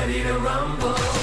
ready to rumble.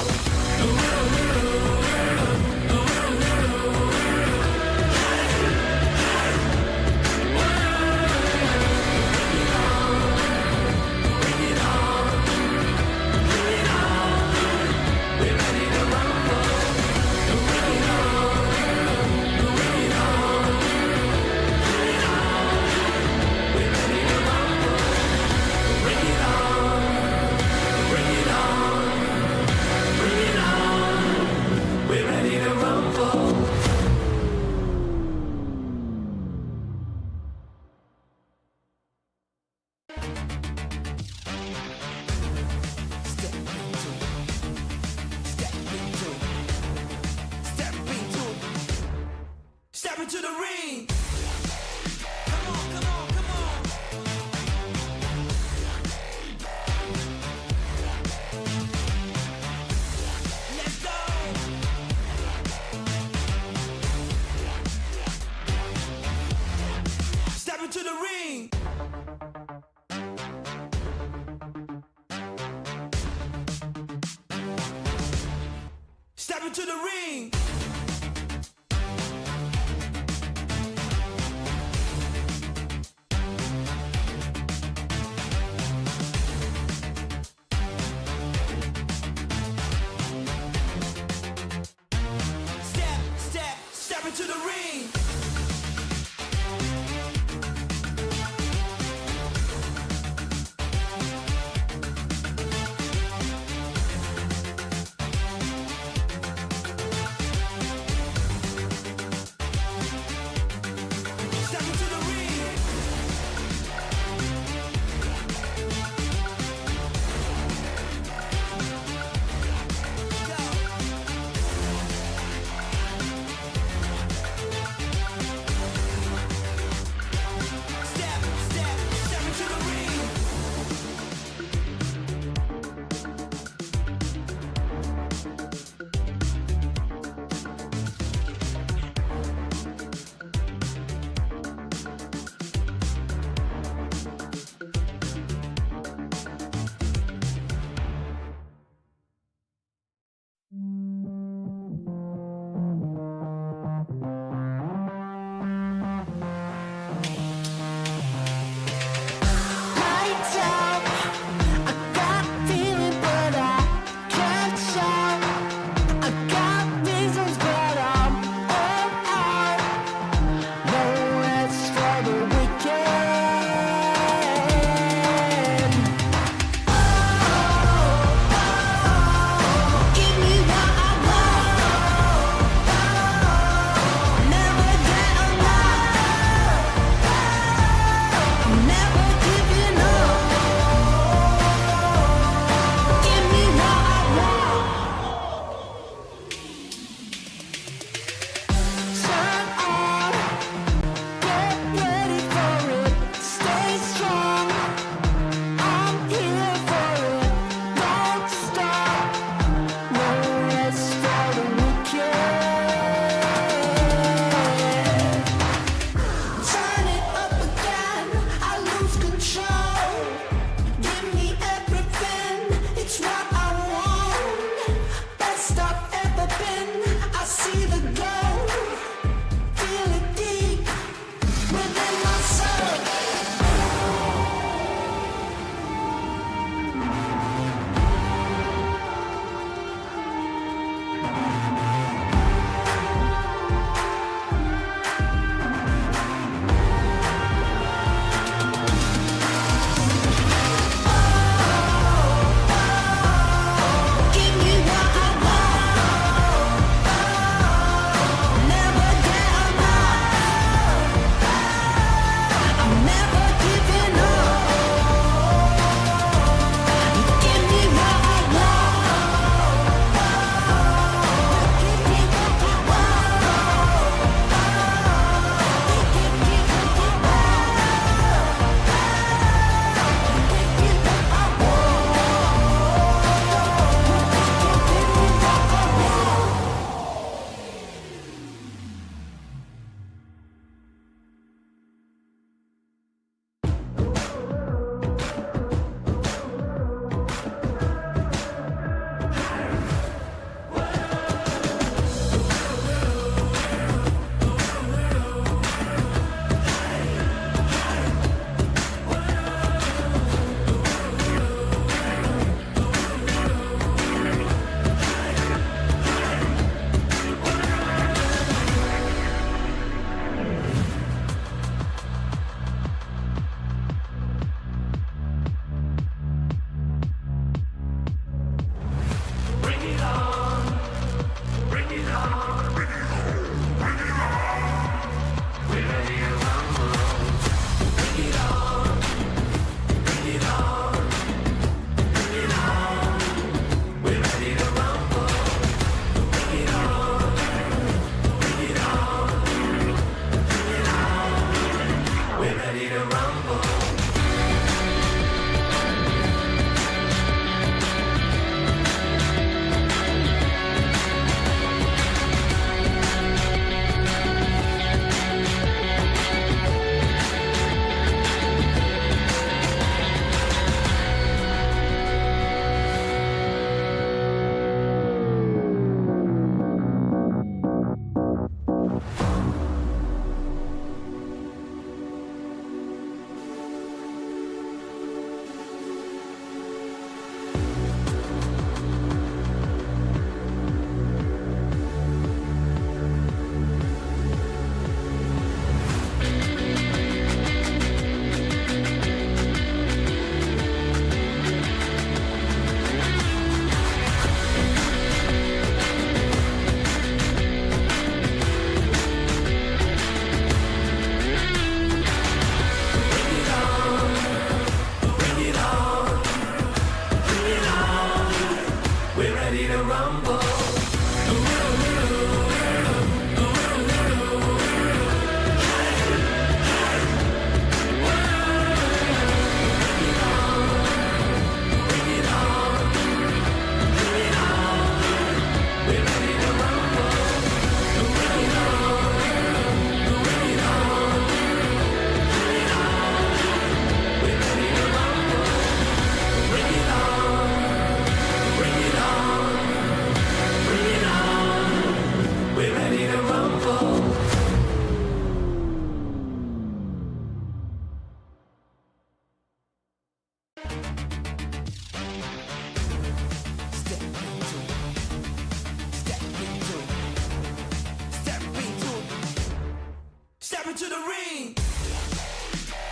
into the ring.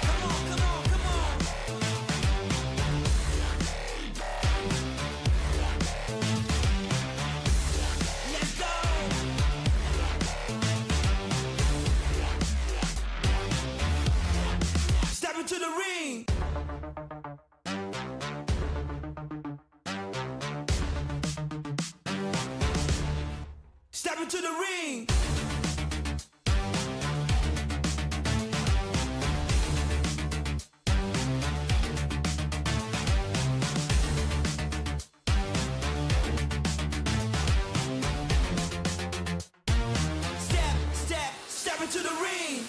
Come on, come on, come on. Let's go. Step into the ring. Step into the ring. Step into the ring.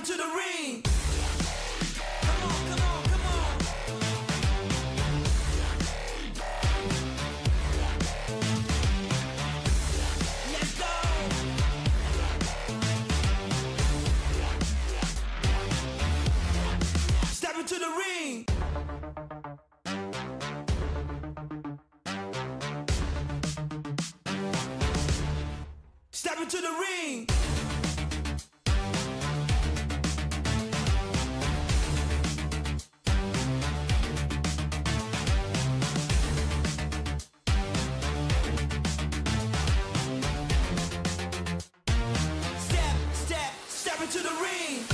into the ring. Come on, come on, come on. Let's go. Step into the ring. Step into the ring. Step into the ring.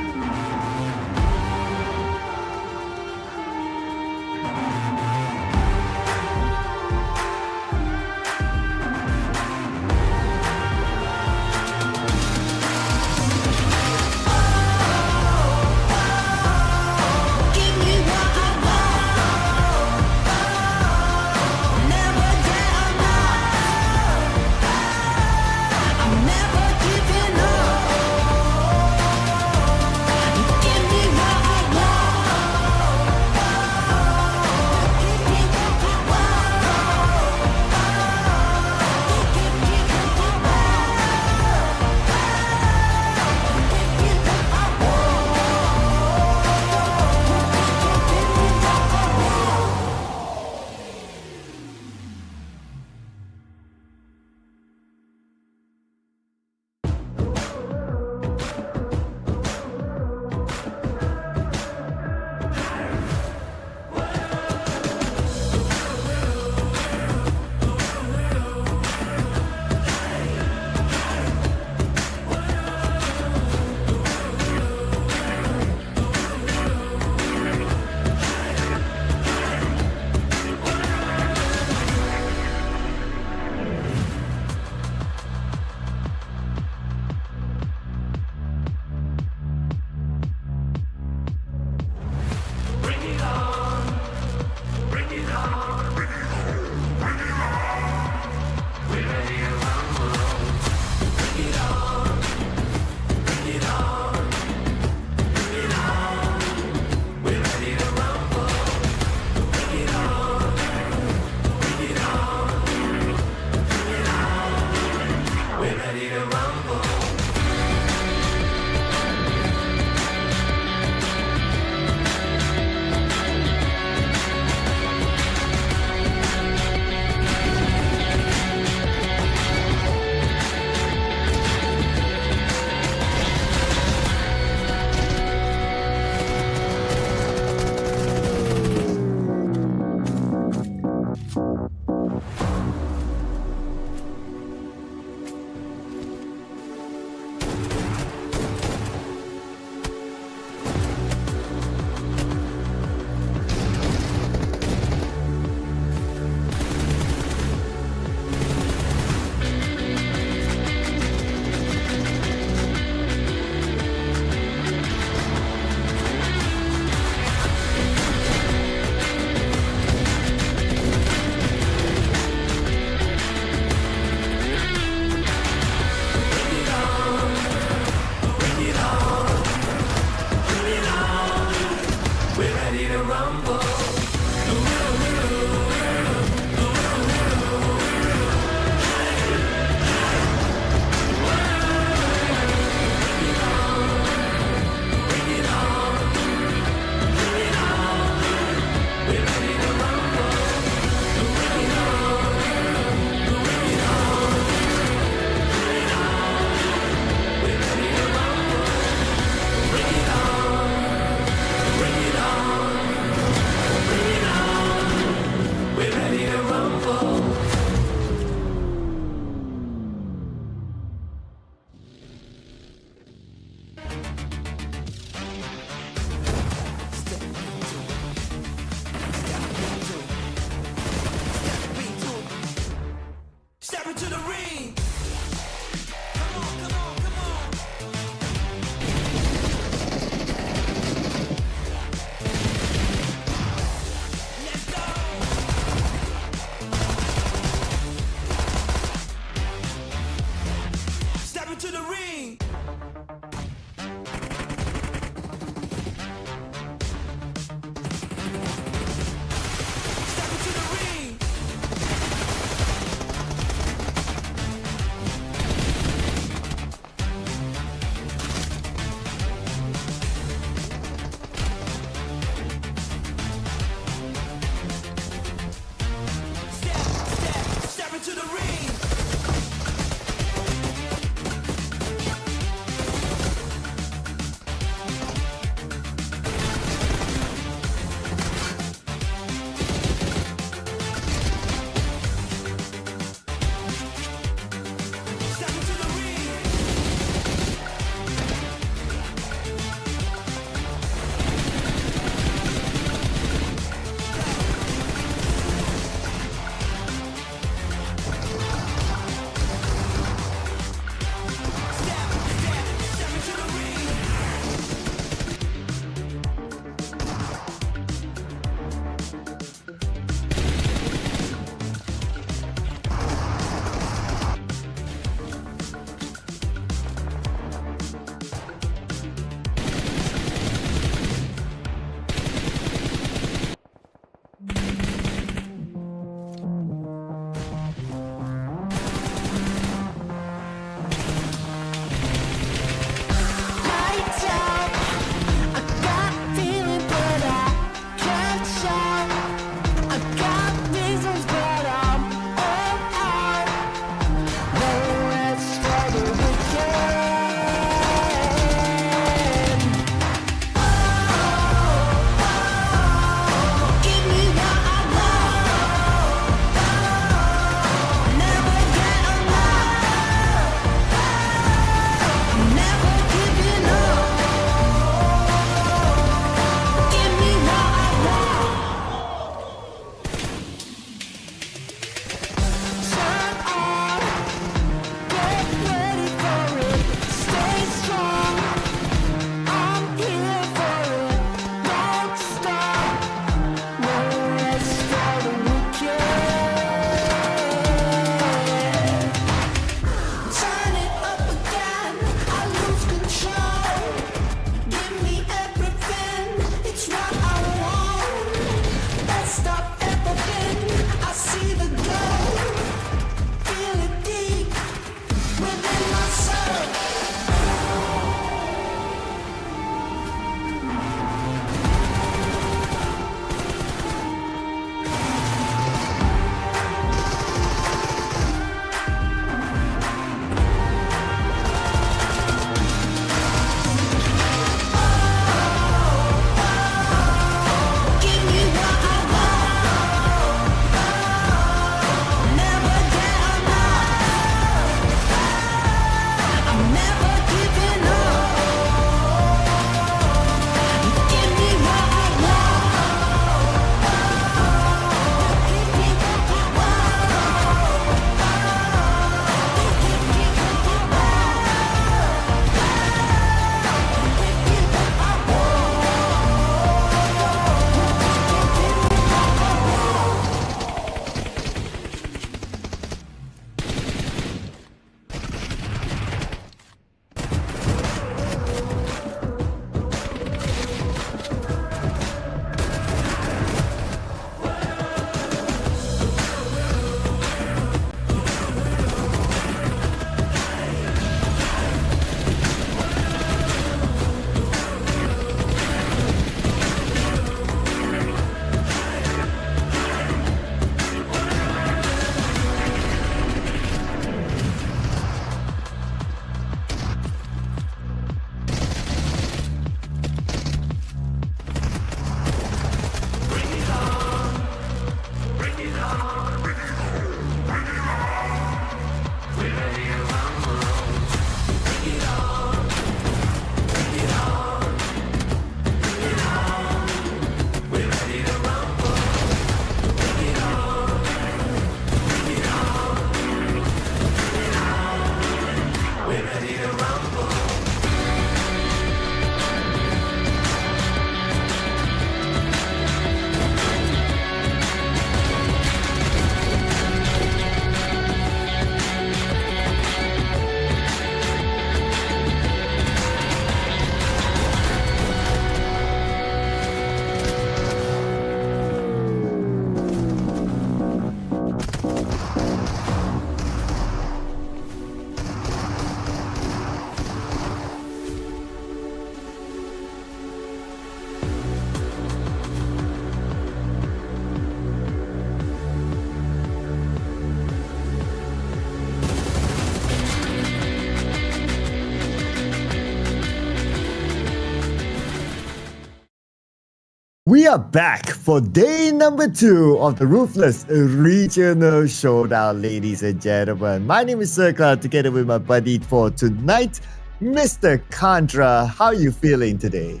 We are back for day number 2 of the Ruthless Regional Showdown, ladies and gentlemen. My name is Circa, together with my buddy for tonight, Mr. Kandra. How are you feeling today?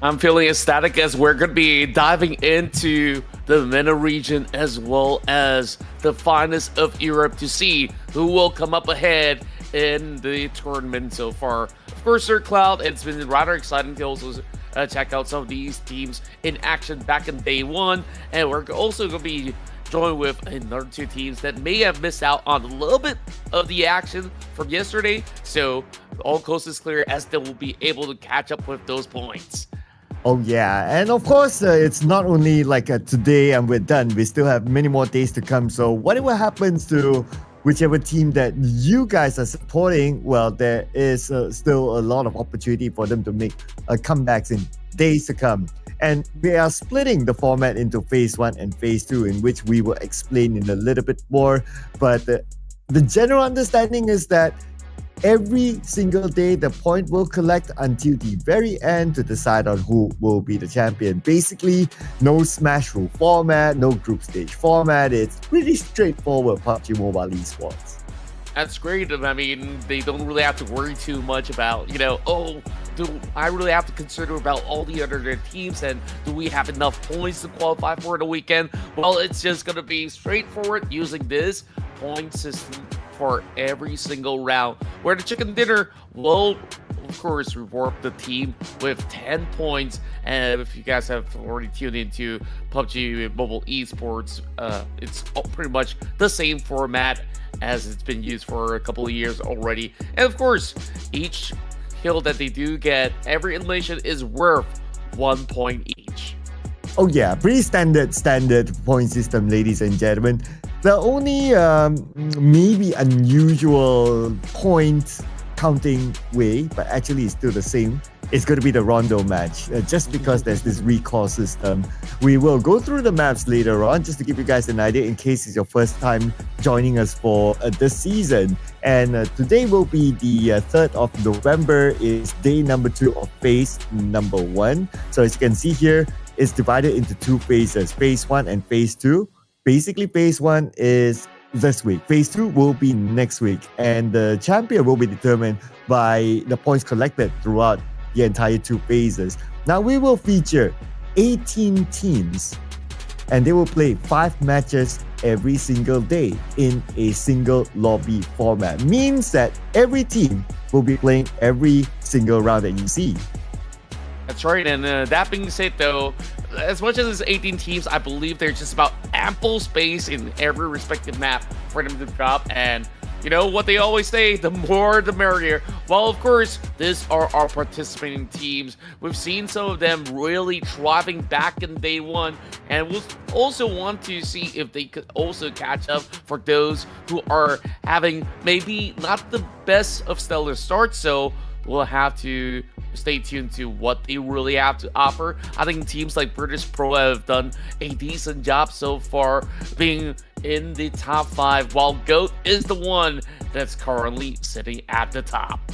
I'm feeling ecstatic as we're going to be diving into the MENA region as well as the finest of Europe to see who will come up ahead in the tournament so far. Of course, Sir Cloud, it's been rather exciting to also check out some of these teams in action back in day 1, and we're also going to be joined with another 2 teams that may have missed out on a little bit of the action from yesterday, so all coast is clear as they will be able to catch up with those points. Oh yeah, and of course, it's not only like today and we're done. We still have many more days to come, so whatever happens to whichever team that you guys are supporting, well, there is still a lot of opportunity for them to make comebacks in days to come. And we are splitting the format into phase 1 and phase 2, in which we will explain in a little bit more. But the general understanding is that every single day, the point will collect until the very end to decide on who will be the champion. Basically, no smash rule format, no group stage format. It's pretty straightforward PUBG Mobile Esports. That's great. I mean, they don't really have to worry too much about, oh, do I really have to consider about all the other teams, and do we have enough points to qualify for the weekend? Well, it's just going to be straightforward using this point system for every single round, where the chicken dinner will, of course, reward the team with 10 points. And if you guys have already tuned into PUBG Mobile Esports, it's pretty much the same format as it's been used for a couple of years already. And of course, each kill that they do get, every elimination is worth 1 point each. Oh yeah, pretty standard point system, ladies and gentlemen. The only maybe unusual point counting way, but actually it's still the same, it's going to be the Rondo match, just because there's this recall system. We will go through the maps later on, just to give you guys an idea in case it's your first time joining us for this season. And today will be the 3rd of November, is day number 2 of phase number 1. So as you can see here, it's divided into 2 phases, phase 1 and phase 2. Basically, phase 1 is this week. Phase 2 will be next week. And the champion will be determined by the points collected throughout the entire 2 phases. Now, we will feature 18 teams, and they will play 5 matches every single day in a single lobby format. Means that every team will be playing every single round that you see. That's right, and that being said, though, as much as it's 18 teams, I believe there's just about ample space in every respective map for them to drop. And you know what they always say, the more the merrier. Well, of course, these are our participating teams. We've seen some of them really thriving back in day 1, and we'll also want to see if they could also catch up for those who are having maybe not the best of stellar starts. So we'll have to stay tuned to what they really have to offer. I think teams like British Pro have done a decent job so far, being in the top 5, while GOAT is the one that's currently sitting at the top.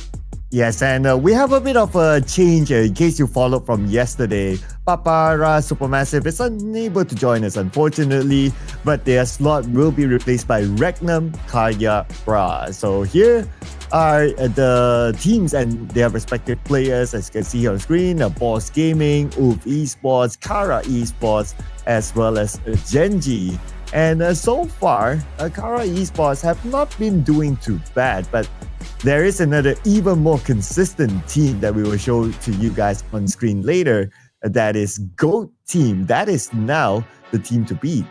Yes, and we have a bit of a change in case you followed from yesterday. PAPARA Supermassive is unable to join us, unfortunately, but their slot will be replaced by Regnum Karya Bra. So here are the teams and their respective players, as you can see on screen: BOARS Gaming, UF Esports, Kara Esports, as well as GEN.G. And so far, Kara Esports have not been doing too bad, but there is another even more consistent team that we will show to you guys on screen later. That is GOAT team. That is now the team to beat.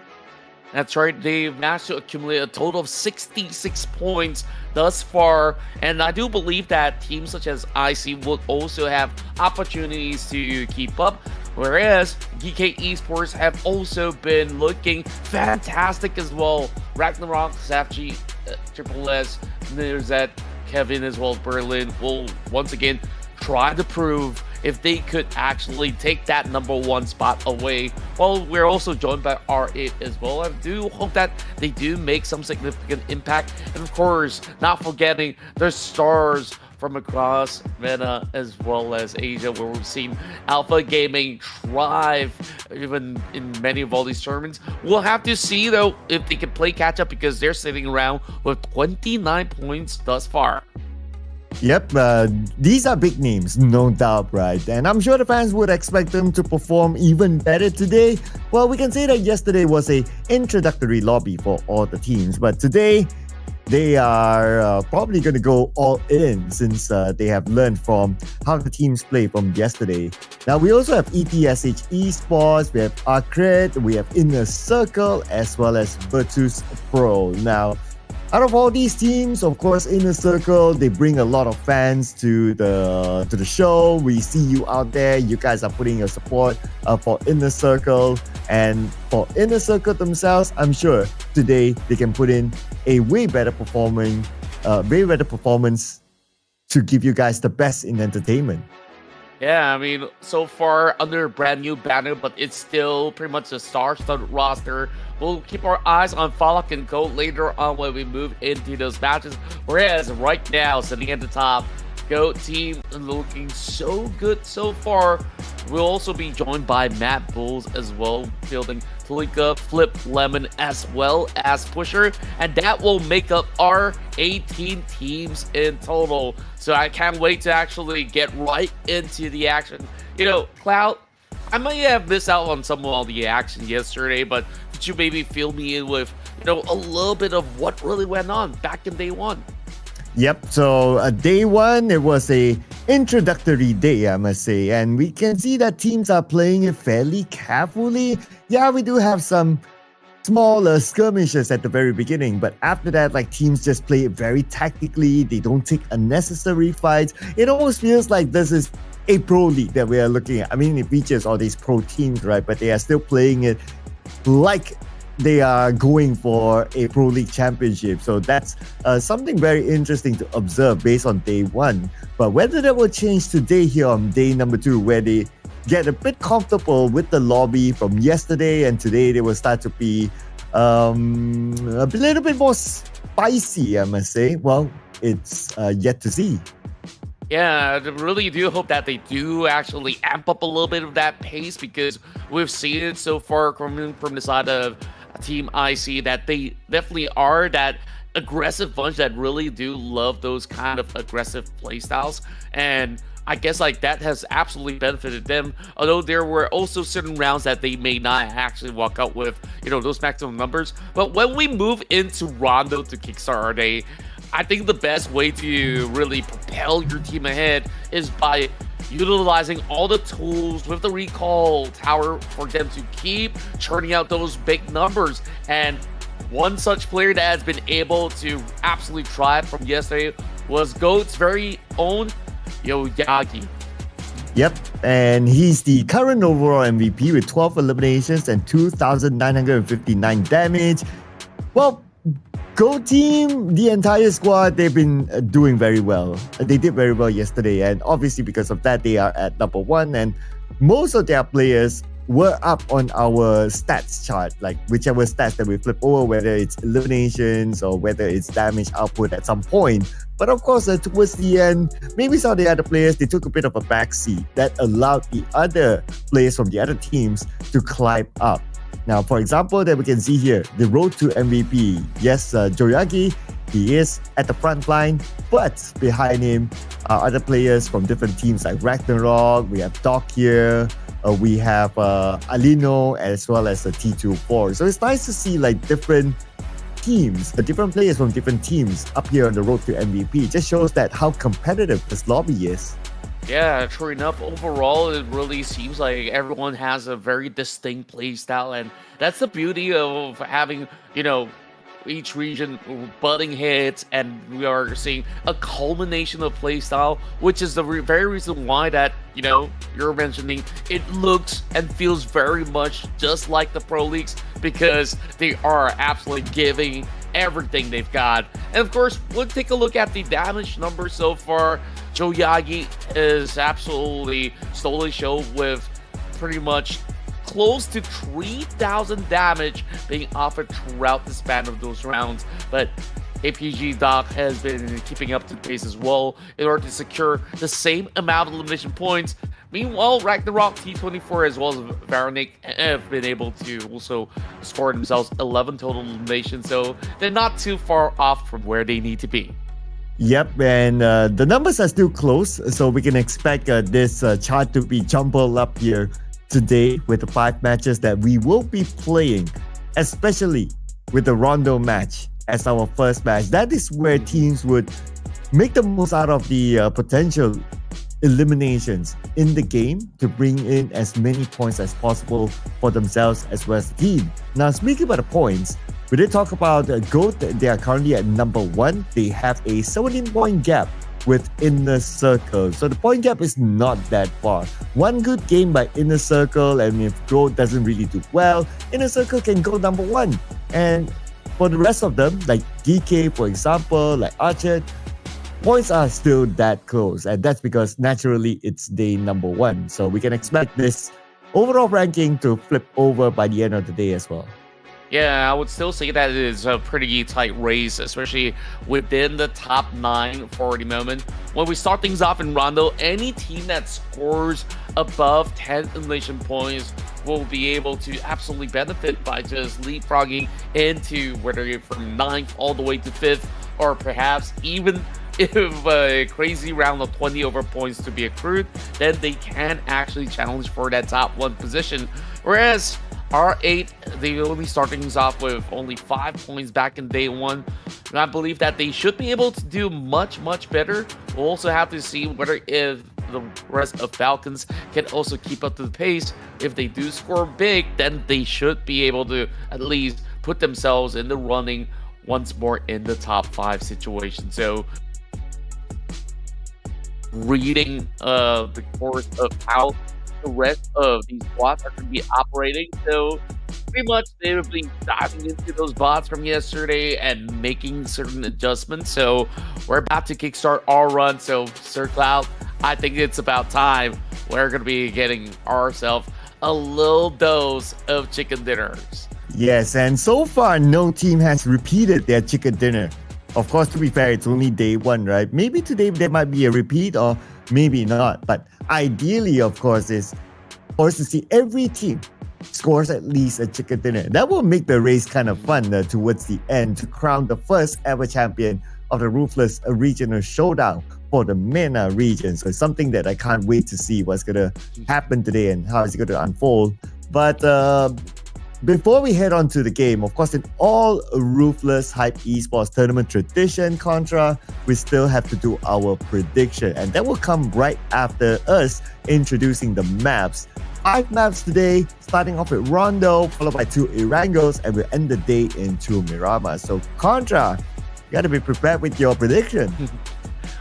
That's right, they've managed to accumulate a total of 66 points thus far, and I do believe that teams such as IC will also have opportunities to keep up, whereas GEEKAY Esports have also been looking fantastic as well. Ragnarok, Safji, Triple S, Nirzet, Kevin as well as Berlin will once again try to prove if they could actually take that number 1 spot away. Well, we're also joined by R8 as well. I do hope that they do make some significant impact. And of course, not forgetting the stars from across MENA as well as Asia, where we've seen Alpha Gaming thrive even in many of all these tournaments. We'll have to see, though, if they can play catch-up, because they're sitting around with 29 points thus far. Yep, these are big names, no doubt, right? And I'm sure the fans would expect them to perform even better today. Well, we can say that yesterday was a introductory lobby for all the teams, but today they are probably going to go all in, since they have learned from how the teams play from yesterday. Now, we also have ETSH Esports, we have ARCred, we have Inner Circle, as well as Virtus Pro. Now, out of all these teams, of course, Inner Circle, they bring a lot of fans to the show. We see you out there. You guys are putting your support for Inner Circle. And for Inner Circle themselves, I'm sure today they can put in a way better performance to give you guys the best in entertainment. Yeah, I mean, so far under a brand new banner, but it's still pretty much a star-studded roster. We'll keep our eyes on Falcon Code later on when we move into those matches. Whereas right now, sitting at the top, GOAT team looking so good so far. We'll also be joined by MADBULLS as well, fielding Talika, Flip, Lemon, as well as Pusher. And that will make up our 18 teams in total. So I can't wait to actually get right into the action. You know, Cloud, I might have missed out on some of all the action yesterday, but did you maybe fill me in with, you know, a little bit of what really went on back in day one? Yep, so day one, it was a introductory day, I must say, and we can see that teams are playing it fairly carefully. Yeah, we do have some small skirmishes at the very beginning, but after that, like, teams just play it very tactically. They don't take unnecessary fights. It almost feels like this is a pro league that we are looking at. I mean, it features all these pro teams, right? But they are still playing it like they are going for a Pro League championship. So that's something very interesting to observe based on day one. But whether that will change today here on day number 2, where they get a bit comfortable with the lobby from yesterday, and today they will start to be a little bit more spicy, I must say. Well, it's yet to see. Yeah, I really do hope that they do actually amp up a little bit of that pace, because we've seen it so far coming from the side of Team IC that they definitely are that aggressive bunch that really do love those kind of aggressive playstyles. And I guess like that has absolutely benefited them, although there were also certain rounds that they may not actually walk out with, you know, those maximum numbers. But when we move into Rondo to kickstart our day, I think the best way to really propel your team ahead is by utilizing all the tools with the recall tower for them to keep churning out those big numbers. And one such player that has been able to absolutely try it from yesterday was GOAT's very own Yoyagi. Yep, and he's the current overall MVP with 12 eliminations and 2,959 damage. Well, GOAT team, the entire squad, they've been doing very well. They did very well yesterday, and obviously because of that, they are at number 1, and most of their players were up on our stats chart, like whichever stats that we flip over, whether it's eliminations or whether it's damage output at some point. But of course, towards the end, maybe some of the other players, they took a bit of a backseat that allowed the other players from the other teams to climb up. Now, for example, that we can see here, the road to MVP. Yes, Joyagi, he is at the front line, but behind him are other players from different teams like Ragnarok. We have Doc here. We have Alino, as well as T24. So it's nice to see like different teams, different players from different teams up here on the road to MVP. It just shows that how competitive this lobby is. Yeah, true enough. Overall, it really seems like everyone has a very distinct play style, and that's the beauty of having, you know, each region butting heads, and we are seeing a culmination of play style, which is the very reason why that, you know, you're mentioning it looks and feels very much just like the pro leagues, because they are absolutely giving everything they've got. And of course, we'll take a look at the damage numbers so far. Joyagi is absolutely stole the show with pretty much close to 3,000 damage being offered throughout the span of those rounds. But APG Doc has been keeping up to the pace as well in order to secure the same amount of elimination points. Meanwhile, Ragnarok, T24, as well as Varonic have been able to also score themselves 11 total eliminations, so they're not too far off from where they need to be. Yep, and the numbers are still close, so we can expect this chart to be jumbled up here today with the 5 matches that we will be playing, especially with the Rondo match as our first match. That is where teams would make the most out of the potential eliminations in the game to bring in as many points as possible for themselves as well as the team. Now, speaking about the points, we did talk about GOAT. They are currently at number 1. They have a 17-point gap with Inner Circle. So the point gap is not that far. One good game by Inner Circle, and if GOAT doesn't really do well, Inner Circle can go number 1. And for the rest of them, like GEEKAY, for example, like ARCred, points are still that close. And that's because naturally it's day number 1. So we can expect this overall ranking to flip over by the end of the day as well. Yeah, I would still say that it is a pretty tight race, especially within the top 9 for the moment. When we start things off in Rondo, any team that scores above 10 elimination points will be able to absolutely benefit by just leapfrogging into whether you're from 9th all the way to 5th, or perhaps even if a crazy round of 20 over points to be accrued, then they can actually challenge for that top 1 position. Whereas R8, they will be starting things off with only 5 points back in day 1. And I believe that they should be able to do much better. We'll also have to see whether if the rest of Falcons can also keep up to the pace. If they do score big, then they should be able to at least put themselves in the running once more in the top 5 situation. So reading the course of how the rest of these bots are going to be operating. So pretty much they will be diving into those bots from yesterday and making certain adjustments. So we're about to kickstart our run. So Sir Cloud, I think it's about time we're going to be getting ourselves a little dose of chicken dinners. Yes, and so far no team has repeated their chicken dinner. Of course, to be fair, it's only day 1, right? Maybe today there might be a repeat or maybe not. But ideally, of course, is for us to see every team scores at least a chicken dinner. That will make the race kind of fun towards the end to crown the first ever champion of the Ruthless Regional Showdown for the MENA region. So it's something that I can't wait to see what's going to happen today and how it's going to unfold. But before we head on to the game, of course, in all Ruthless Hype Esports tournament tradition, Contra, we still have to do our prediction. And that will come right after us introducing the maps. 5 maps today, starting off with Rondo, followed by 2 ERANGELs, and we'll end the day in 2 Miramar. So, Contra, you got to be prepared with your prediction.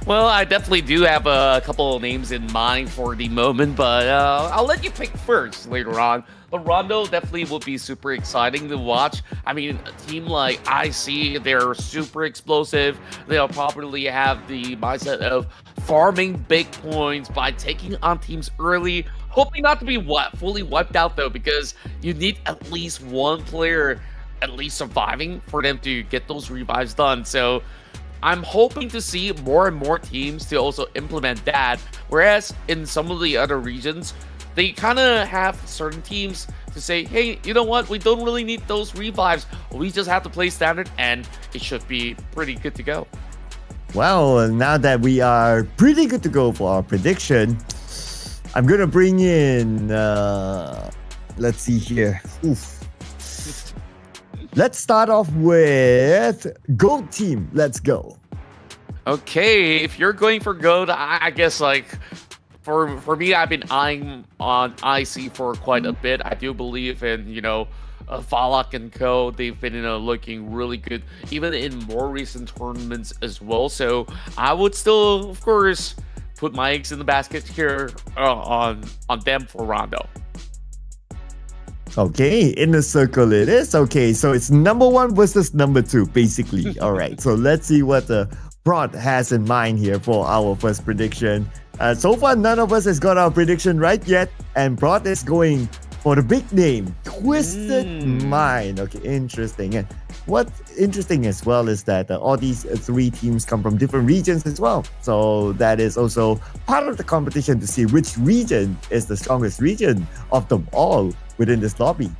Well, I definitely do have a couple of names in mind for the moment, but I'll let you pick first later on. But Rondo definitely will be super exciting to watch. I mean, a team like IC, they're super explosive. They'll probably have the mindset of farming big points by taking on teams early, hoping not to be fully wiped out though, because you need at least one player at least surviving for them to get those revives done. So I'm hoping to see more and more teams to also implement that. Whereas in some of the other regions, they kind of have certain teams to say, hey, you know what? We don't really need those revives. We just have to play standard and it should be pretty good to go. Well, now that we are pretty good to go for our prediction, I'm going to bring in, let's see here. Oof. Let's start off with GOAT team. Let's go. Okay, if you're going for GOAT, I guess like for me, I've been eyeing on IC for quite a bit. I do believe in, you know, Falcon and Co. They've been looking really good, even in more recent tournaments as well. So I would still, of course, put my eggs in the basket here on them for Rondo. Okay, in the circle it is. Okay, so it's number 1 versus number 2, basically. All right, so let's see what the Prod has in mind here for our first prediction. So far, none of us has got our prediction right yet, and Prod is going for the big name, Twisted Mind. Okay, interesting. And what's interesting as well is that all these three teams come from different regions as well. So that is also part of the competition to see which region is the strongest region of them all within this lobby.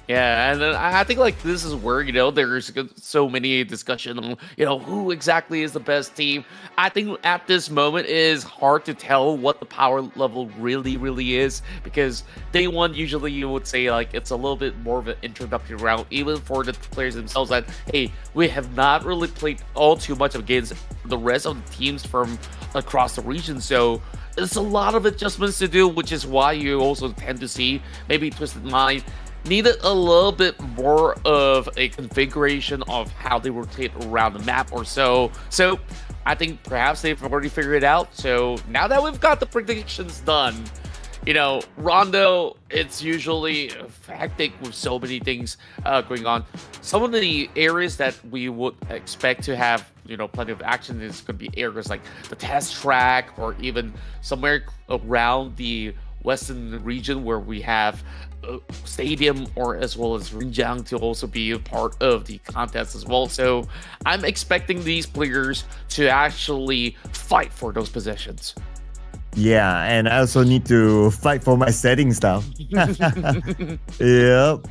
Yeah, and then I think like this is where there's so many discussion on who exactly is the best team. I think at this moment it is hard to tell what the power level really is, because day one usually you would say like it's a little bit more of an introductory round, even for the players themselves, that hey, we have not really played all too much against the rest of the teams from across the region, so there's a lot of adjustments to do, which is why you also tend to see maybe Twisted Mind needed a little bit more of a configuration of how they rotate around the map or so. So I think perhaps they've already figured it out. So now that we've got the predictions done, Rondo, it's usually hectic with so many things going on. Some of the areas that we would expect to have plenty of action is going to be areas like the test track, or even somewhere around the western region where we have stadium, or as well as RONDO to also be a part of the contest as well. So I'm expecting these players to actually fight for those positions. Yeah, and I also need to fight for my settings now. Yep.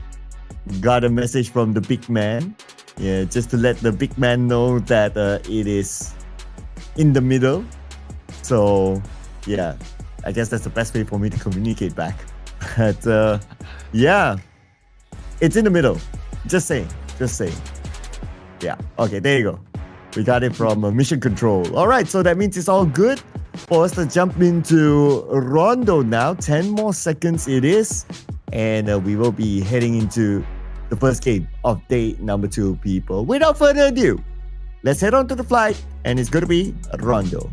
Got a message from the big man. Yeah, just to let the big man know that it is in the middle. So yeah, I guess that's the best way for me to communicate back. But yeah, it's in the middle. Just saying. Yeah, okay, there you go. We got it from Mission Control. All right, so that means it's all good for us to jump into Rondo now. 10 more seconds it is. And we will be heading into the first game of day number 2, people. Without further ado, let's head on to the flight. And it's going to be Rondo.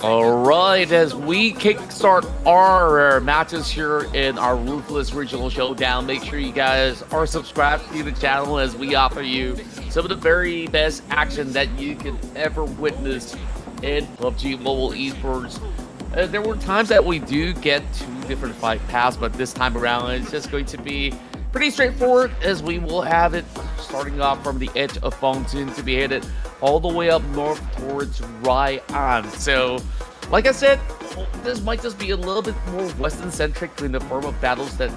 All right, as we kickstart our matches here in our Ruthless Regional Showdown, make sure you guys are subscribed to the channel as we offer you some of the very best action that you can ever witness in PUBG Mobile Esports. There were times that we do get 2 different fight paths, but this time around it's just going to be pretty straightforward, as we will have it starting off from the edge of Fountain to be headed all the way up north towards Ryan. So, like I said, this might just be a little bit more Western-centric in the form of battles that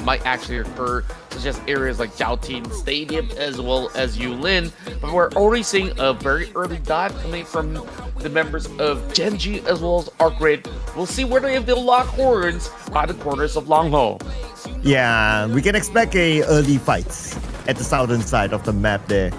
might actually occur, such as areas like Jiaotin Stadium as well as Yulin. But we're already seeing a very early dive coming from the members of GEN.G as well as ARCred. We'll see where they'll lock horns by the corners of Longho. Yeah, we can expect a early fight at the southern side of the map there.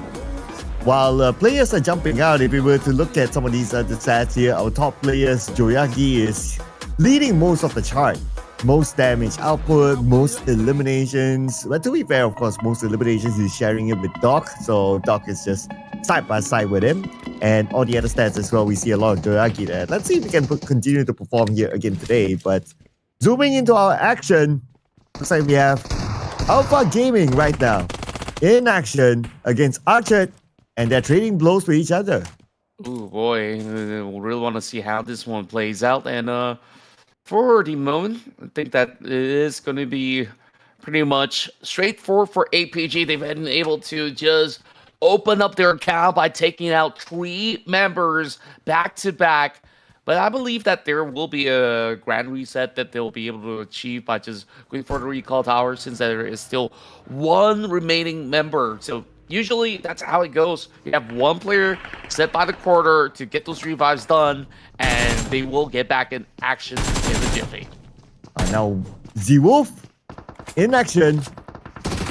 While players are jumping out, if we were to look at some of these the stats here, our top players, Joyagi, is leading most of the chart. Most damage output, most eliminations. But to be fair, of course, most eliminations is sharing it with Doc. So Doc is just side by side with him. And all the other stats as well, we see a lot of Joyagi there. Let's see if we can continue to perform here again today. But zooming into our action, looks like we have Alpha Gaming right now in action against ARCred, and they're trading blows with each other. Oh boy, we really want to see how this one plays out. And for the moment, I think that it is going to be pretty much straightforward for APG. They've been able to just open up their account by taking out 3 members back to back. But I believe that there will be a grand reset that they'll be able to achieve by just going for the recall tower, since there is still 1 remaining member. So usually that's how it goes. You have 1 player set by the quarter to get those revives done, and they will get back in action in the jiffy. Now, Z-Wolf in action.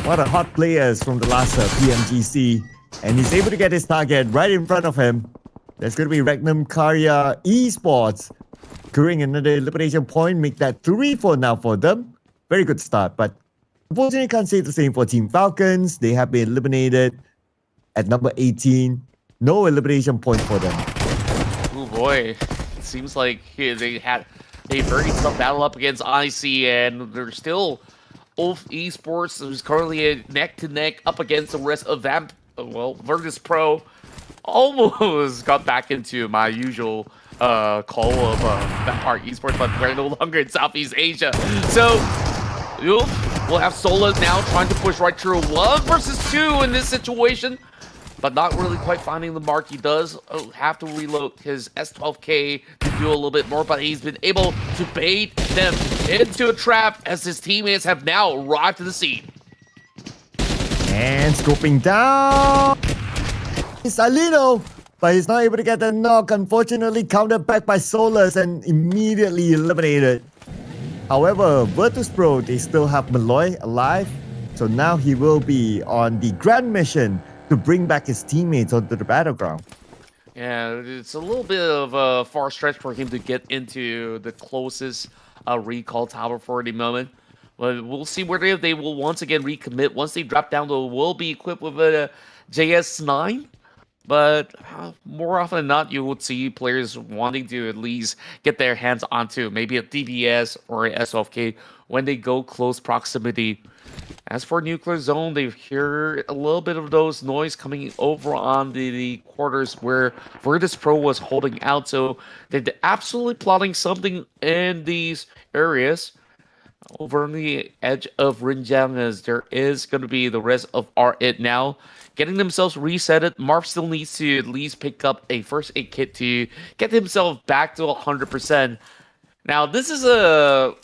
What a hot players from the last PMGC. And he's able to get his target right in front of him. There's going to be Regnum Karya Esports securing another elimination point, make that 3-4 now for them. Very good start, but unfortunately can't say the same for Team Falcons. They have been eliminated at number 18. No elimination point for them. Oh boy, it seems like they had a very tough battle up against IC, and they're still Ulf Esports, who's currently neck-to-neck up against the rest of Virtus Pro. Almost got back into my usual call of our esports, but we're no longer in Southeast Asia. So we'll have Solas now trying to push right through 1 versus 2 in this situation, but not really quite finding the mark. He does have to reload his S12K to do a little bit more, but he's been able to bait them into a trap as his teammates have now arrived to the scene. And scoping down. It's Alino, but he's not able to get the knock. Unfortunately, countered back by Solas and immediately eliminated. However, Virtus Pro, they still have Malloy alive. So now he will be on the grand mission to bring back his teammates onto the battleground. Yeah, it's a little bit of a far stretch for him to get into the closest recall tower for the moment. But we'll see whether they will once again recommit. Once they drop down, they will be equipped with a JS9. But more often than not, you would see players wanting to at least get their hands onto maybe a DBS or a S12K when they go close proximity. As for Nuclear Zone, they hear a little bit of those noise coming over on the quarters where Virtus Pro was holding out. So they're absolutely plotting something in these areas. Over on the edge of Rinjang, as there is going to be the rest of ARCred now getting themselves resetted. Marv still needs to at least pick up a first aid kit to get himself back to 100%. Now, this is a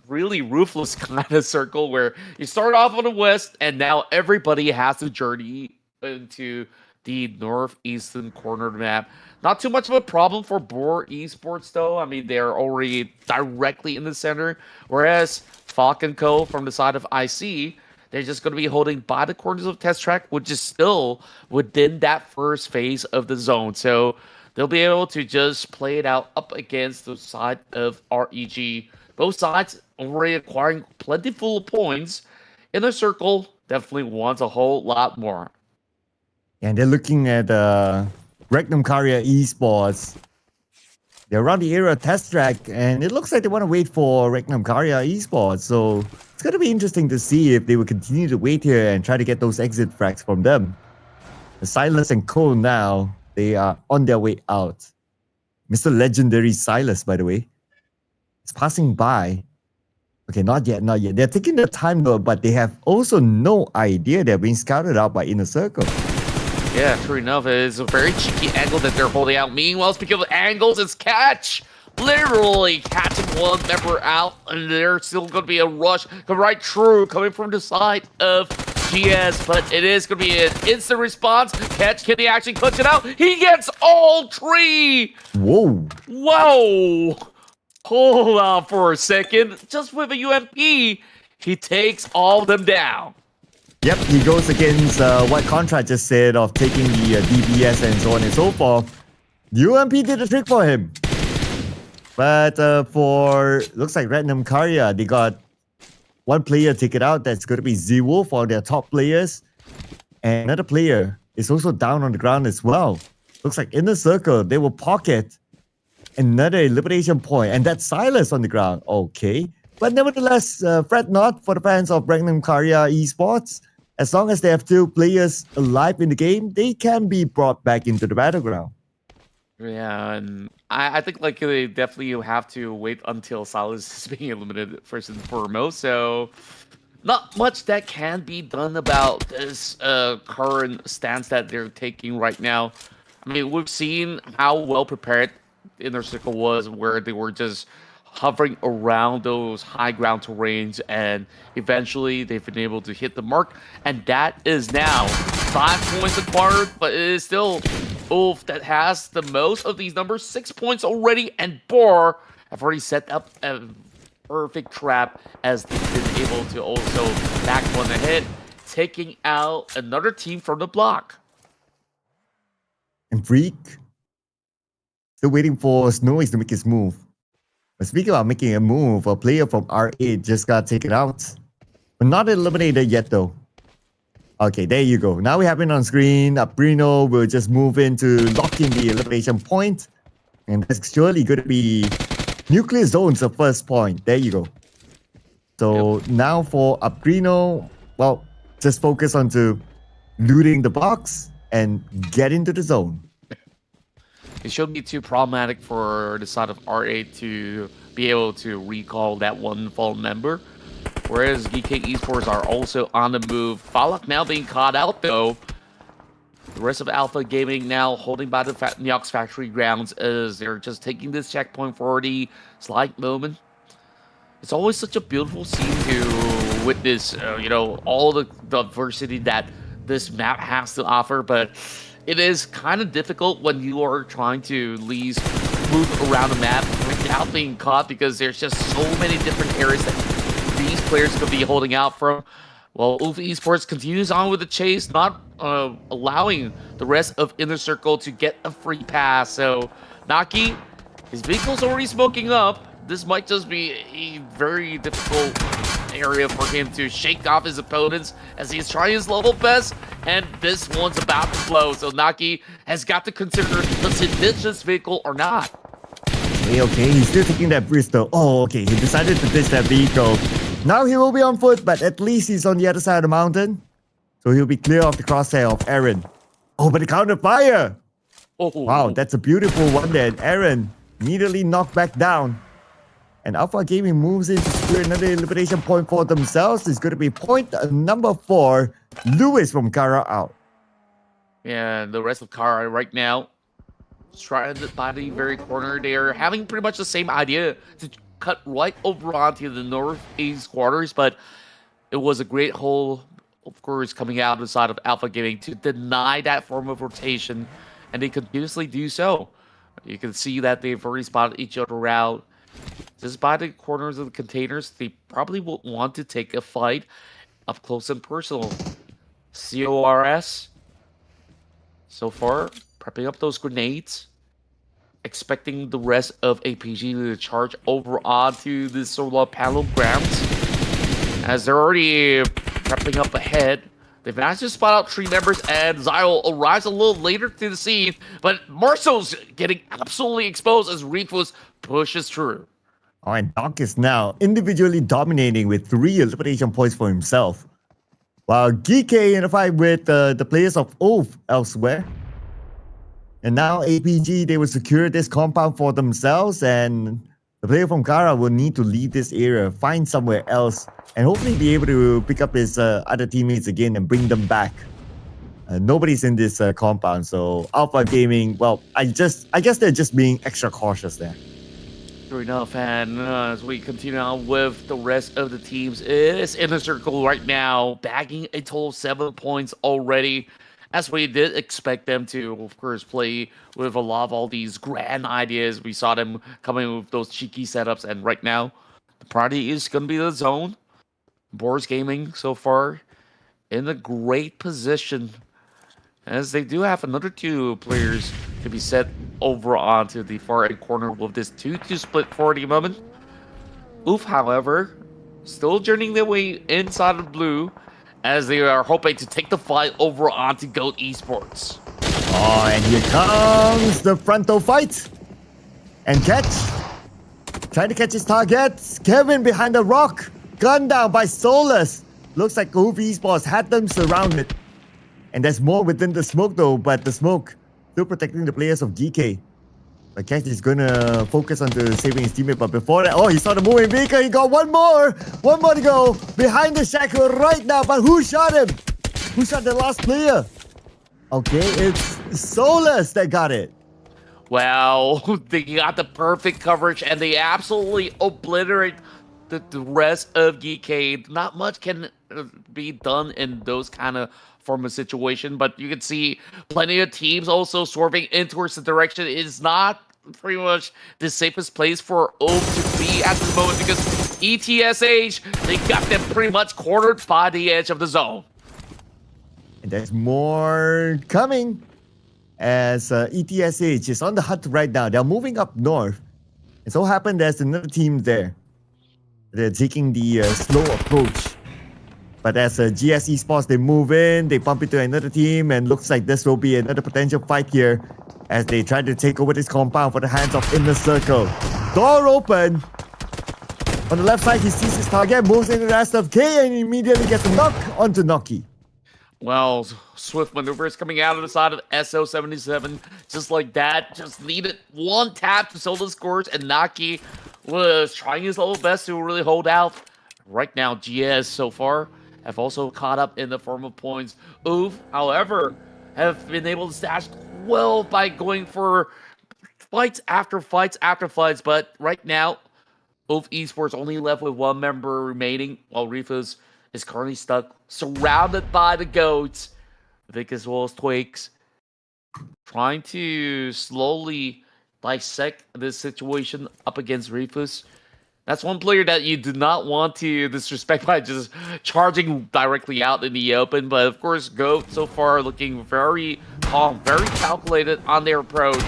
really ruthless kind of circle where you start off on the west and now everybody has to journey into the northeastern corner of the map. Not too much of a problem for BOARS Esports though. I mean, they're already directly in the center, whereas Falcon Co from the side of IC, they're just going to be holding by the corners of Test Track, which is still within that first phase of the zone. So they'll be able to just play it out up against the side of REG. Both sides already acquiring plentiful points. Inner Circle definitely wants a whole lot more. And they're looking at Regnum Carrier Esports. They're around the area of Test Track, and it looks like they want to wait for Regnum Carrier Esports. So it's going to be interesting to see if they will continue to wait here and try to get those exit frags from them. The Silas and Cole now, they are on their way out. Mr. Legendary Silas, by the way, is passing by. Okay, not yet, not yet. They're taking their time though, but they have also no idea they're being scouted out by Inner Circle. Yeah, true enough. It's a very cheeky angle that they're holding out. Meanwhile, speaking of angles, it's Catch. Literally catching one member out, and there's still going to be a rush come right through coming from the side of GS, but it is going to be an instant response. Catch, can he actually clutch it out? He gets all 3! Whoa. Whoa! Hold on for a second. Just with a UMP, he takes all of them down. Yep, he goes against what Contract just said of taking the DBS and so on and so forth. UMP did the trick for him. But for, looks like Random Carrier, they got one player take it out. That's going to be Z-Wolf for their top players. And another player is also down on the ground as well. Looks like Inner Circle, they will pocket another elimination point. And that's Silas on the ground. Okay. But nevertheless, fret not for the fans of Random Carrier Esports. As long as they have 2 players alive in the game, they can be brought back into the battleground. Yeah, and I think like they definitely have to wait until Silas is being eliminated first and foremost. So not much that can be done about this current stance that they're taking right now. I mean, we've seen how well prepared Inner Circle was, where they were just hovering around those high ground terrains, and eventually they've been able to hit the mark, and that is now 5 points acquired, but it is still Ulf that has the most of these numbers, 6 points already, and BOARS have already set up a perfect trap as they've been able to also back one ahead, taking out another team from the block. And Freak, still waiting for Snowies to make his move. But speaking about making a move, a player from R8 just got taken out. But not eliminated yet though. Okay, there you go. Now we have it on screen. Bruno will just move in to lock in the elimination point. And that's surely going to be Nuclear Zone's the first point. There you go. So now for Bruno, well, just focus on to looting the box and get into the zone. it shouldn't be too problematic for the side of RA to be able to recall that one fallen member. Whereas GEEKAY Esports are also on the move. Falak now being caught out though. The rest of Alpha Gaming now holding by the Neox factory grounds as they're just taking this checkpoint for the slight moment. It's always such a beautiful scene to witness, you know, all the diversity that this map has to offer, but it is kind of difficult when you are trying to at least move around the map without being caught because there's just so many different areas that these players could be holding out from. Well, UF Esports continues on with the chase, not allowing the rest of Inner Circle to get a free pass. So, Naki, his vehicle's already smoking up. This might just be a very difficult area for him to shake off his opponents as he's trying his level best, and this one's about to blow. So, Naki has got to consider, does he ditch this vehicle or not? Okay, he's still taking that Bristol. Oh, okay, he decided to ditch that vehicle. Now he will be on foot, but at least he's on the other side of the mountain. So he'll be clear of the crosshair of Aaron. Oh, but the counter fire! Oh. Wow, that's a beautiful one there. Aaron immediately knocked back down. And Alpha Gaming moves in to secure another elimination point for themselves. It's going to be point number 4. Lewis from Kara out. Yeah, the rest of Kara right now, stranded by the very corner. They're having pretty much the same idea to cut right over onto the northeast quarters, but it was a great hole, of course, coming out of the side of Alpha Gaming to deny that form of rotation, and they continuously do so. You can see that they've already spotted each other out. Just by the corners of the containers, they probably will want to take a fight up close and personal. CORS, so far, prepping up those grenades, expecting the rest of APG to charge over onto the solar panel grounds. As they're already prepping up ahead, they've managed to spot out 3 members, and Zyle arrives a little later to the scene, but Marcel's getting absolutely exposed as Rufus pushes through. Oh, and Doc is now individually dominating with 3 elimination points for himself. While GEEKAY in a fight with the players of UF elsewhere. And now APG, they will secure this compound for themselves, and the player from Kara will need to leave this area, find somewhere else, and hopefully be able to pick up his other teammates again and bring them back. Nobody's in this compound, so Alpha Gaming, well, I guess they're just being extra cautious there. True enough, and as we continue on with the rest of the teams, it's Inner Circle right now, bagging a total of 7 points already. As we did expect them to, of course, play with a lot of all these grand ideas. We saw them coming with those cheeky setups, and right now, the priority is going to be the zone. BOARS Gaming, so far, in a great position, as they do have another 2 players to be set over onto the far end corner with this 2-2 split for the moment. UF, however, still journeying their way inside of blue, as they are hoping to take the fight over onto GOAT Esports. Oh, and here comes the frontal fight. And catch. Trying to catch his target. Kevin behind the rock. Gunned down by Solus. Looks like UF Esports had them surrounded. And there's more within the smoke though, but the smoke still protecting the players of GEEKAY. But Catch is gonna focus on saving his teammate, but before that, oh, he saw the moving vehicle, he got one more to go, behind the shackle right now, but who shot him? Who shot the last player? Okay, it's Solus that got it. Well, they got the perfect coverage, and they absolutely obliterate the rest of GEEKAY. Not much can be done in those kind of form of situation, but you can see plenty of teams also swerving in towards the direction. It is not pretty much the safest place for UF to be at the moment because ETSH, they got them pretty much cornered by the edge of the zone. And there's more coming as ETSH is on the hunt right now. They're moving up north. It so happened there's another team there. They're taking the slow approach. But as GS Esports, they move in, they bump into another team, and looks like this will be another potential fight here as they try to take over this compound for the hands of Inner Circle. Door open. On the left side, he sees his target, moves into the rest of K, and immediately gets a knock onto Noki. Well, swift maneuvers coming out of the side of SO77, just like that. Just needed one tap to seal the scores, and Naki was trying his level best to really hold out. Right now, GS so far have also caught up in the form of points. Oof, however, have been able to stash 12 by going for fights after fights after fights, but right now, Oof Esports only left with one member remaining, while Rufus is currently stuck, surrounded by the GOATs, Vic as well as Twigs, trying to slowly dissect this situation up against Rufus. That's one player that you do not want to disrespect by just charging directly out in the open, but of course, GOAT so far looking very calm, very calculated on their approach.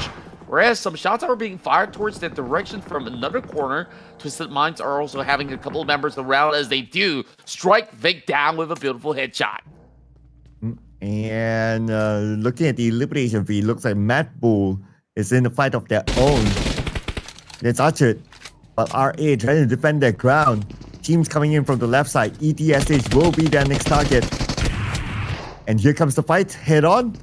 Whereas some shots are being fired towards that direction from another corner. Twisted Minds are also having a couple of members around as they do strike Vic down with a beautiful headshot. And looking at the elimination feed, looks like MADBULLS is in a fight of their own. It's ARCred, but RA trying to defend their ground. Teams coming in from the left side. ETSH will be their next target. And here comes the fight head on.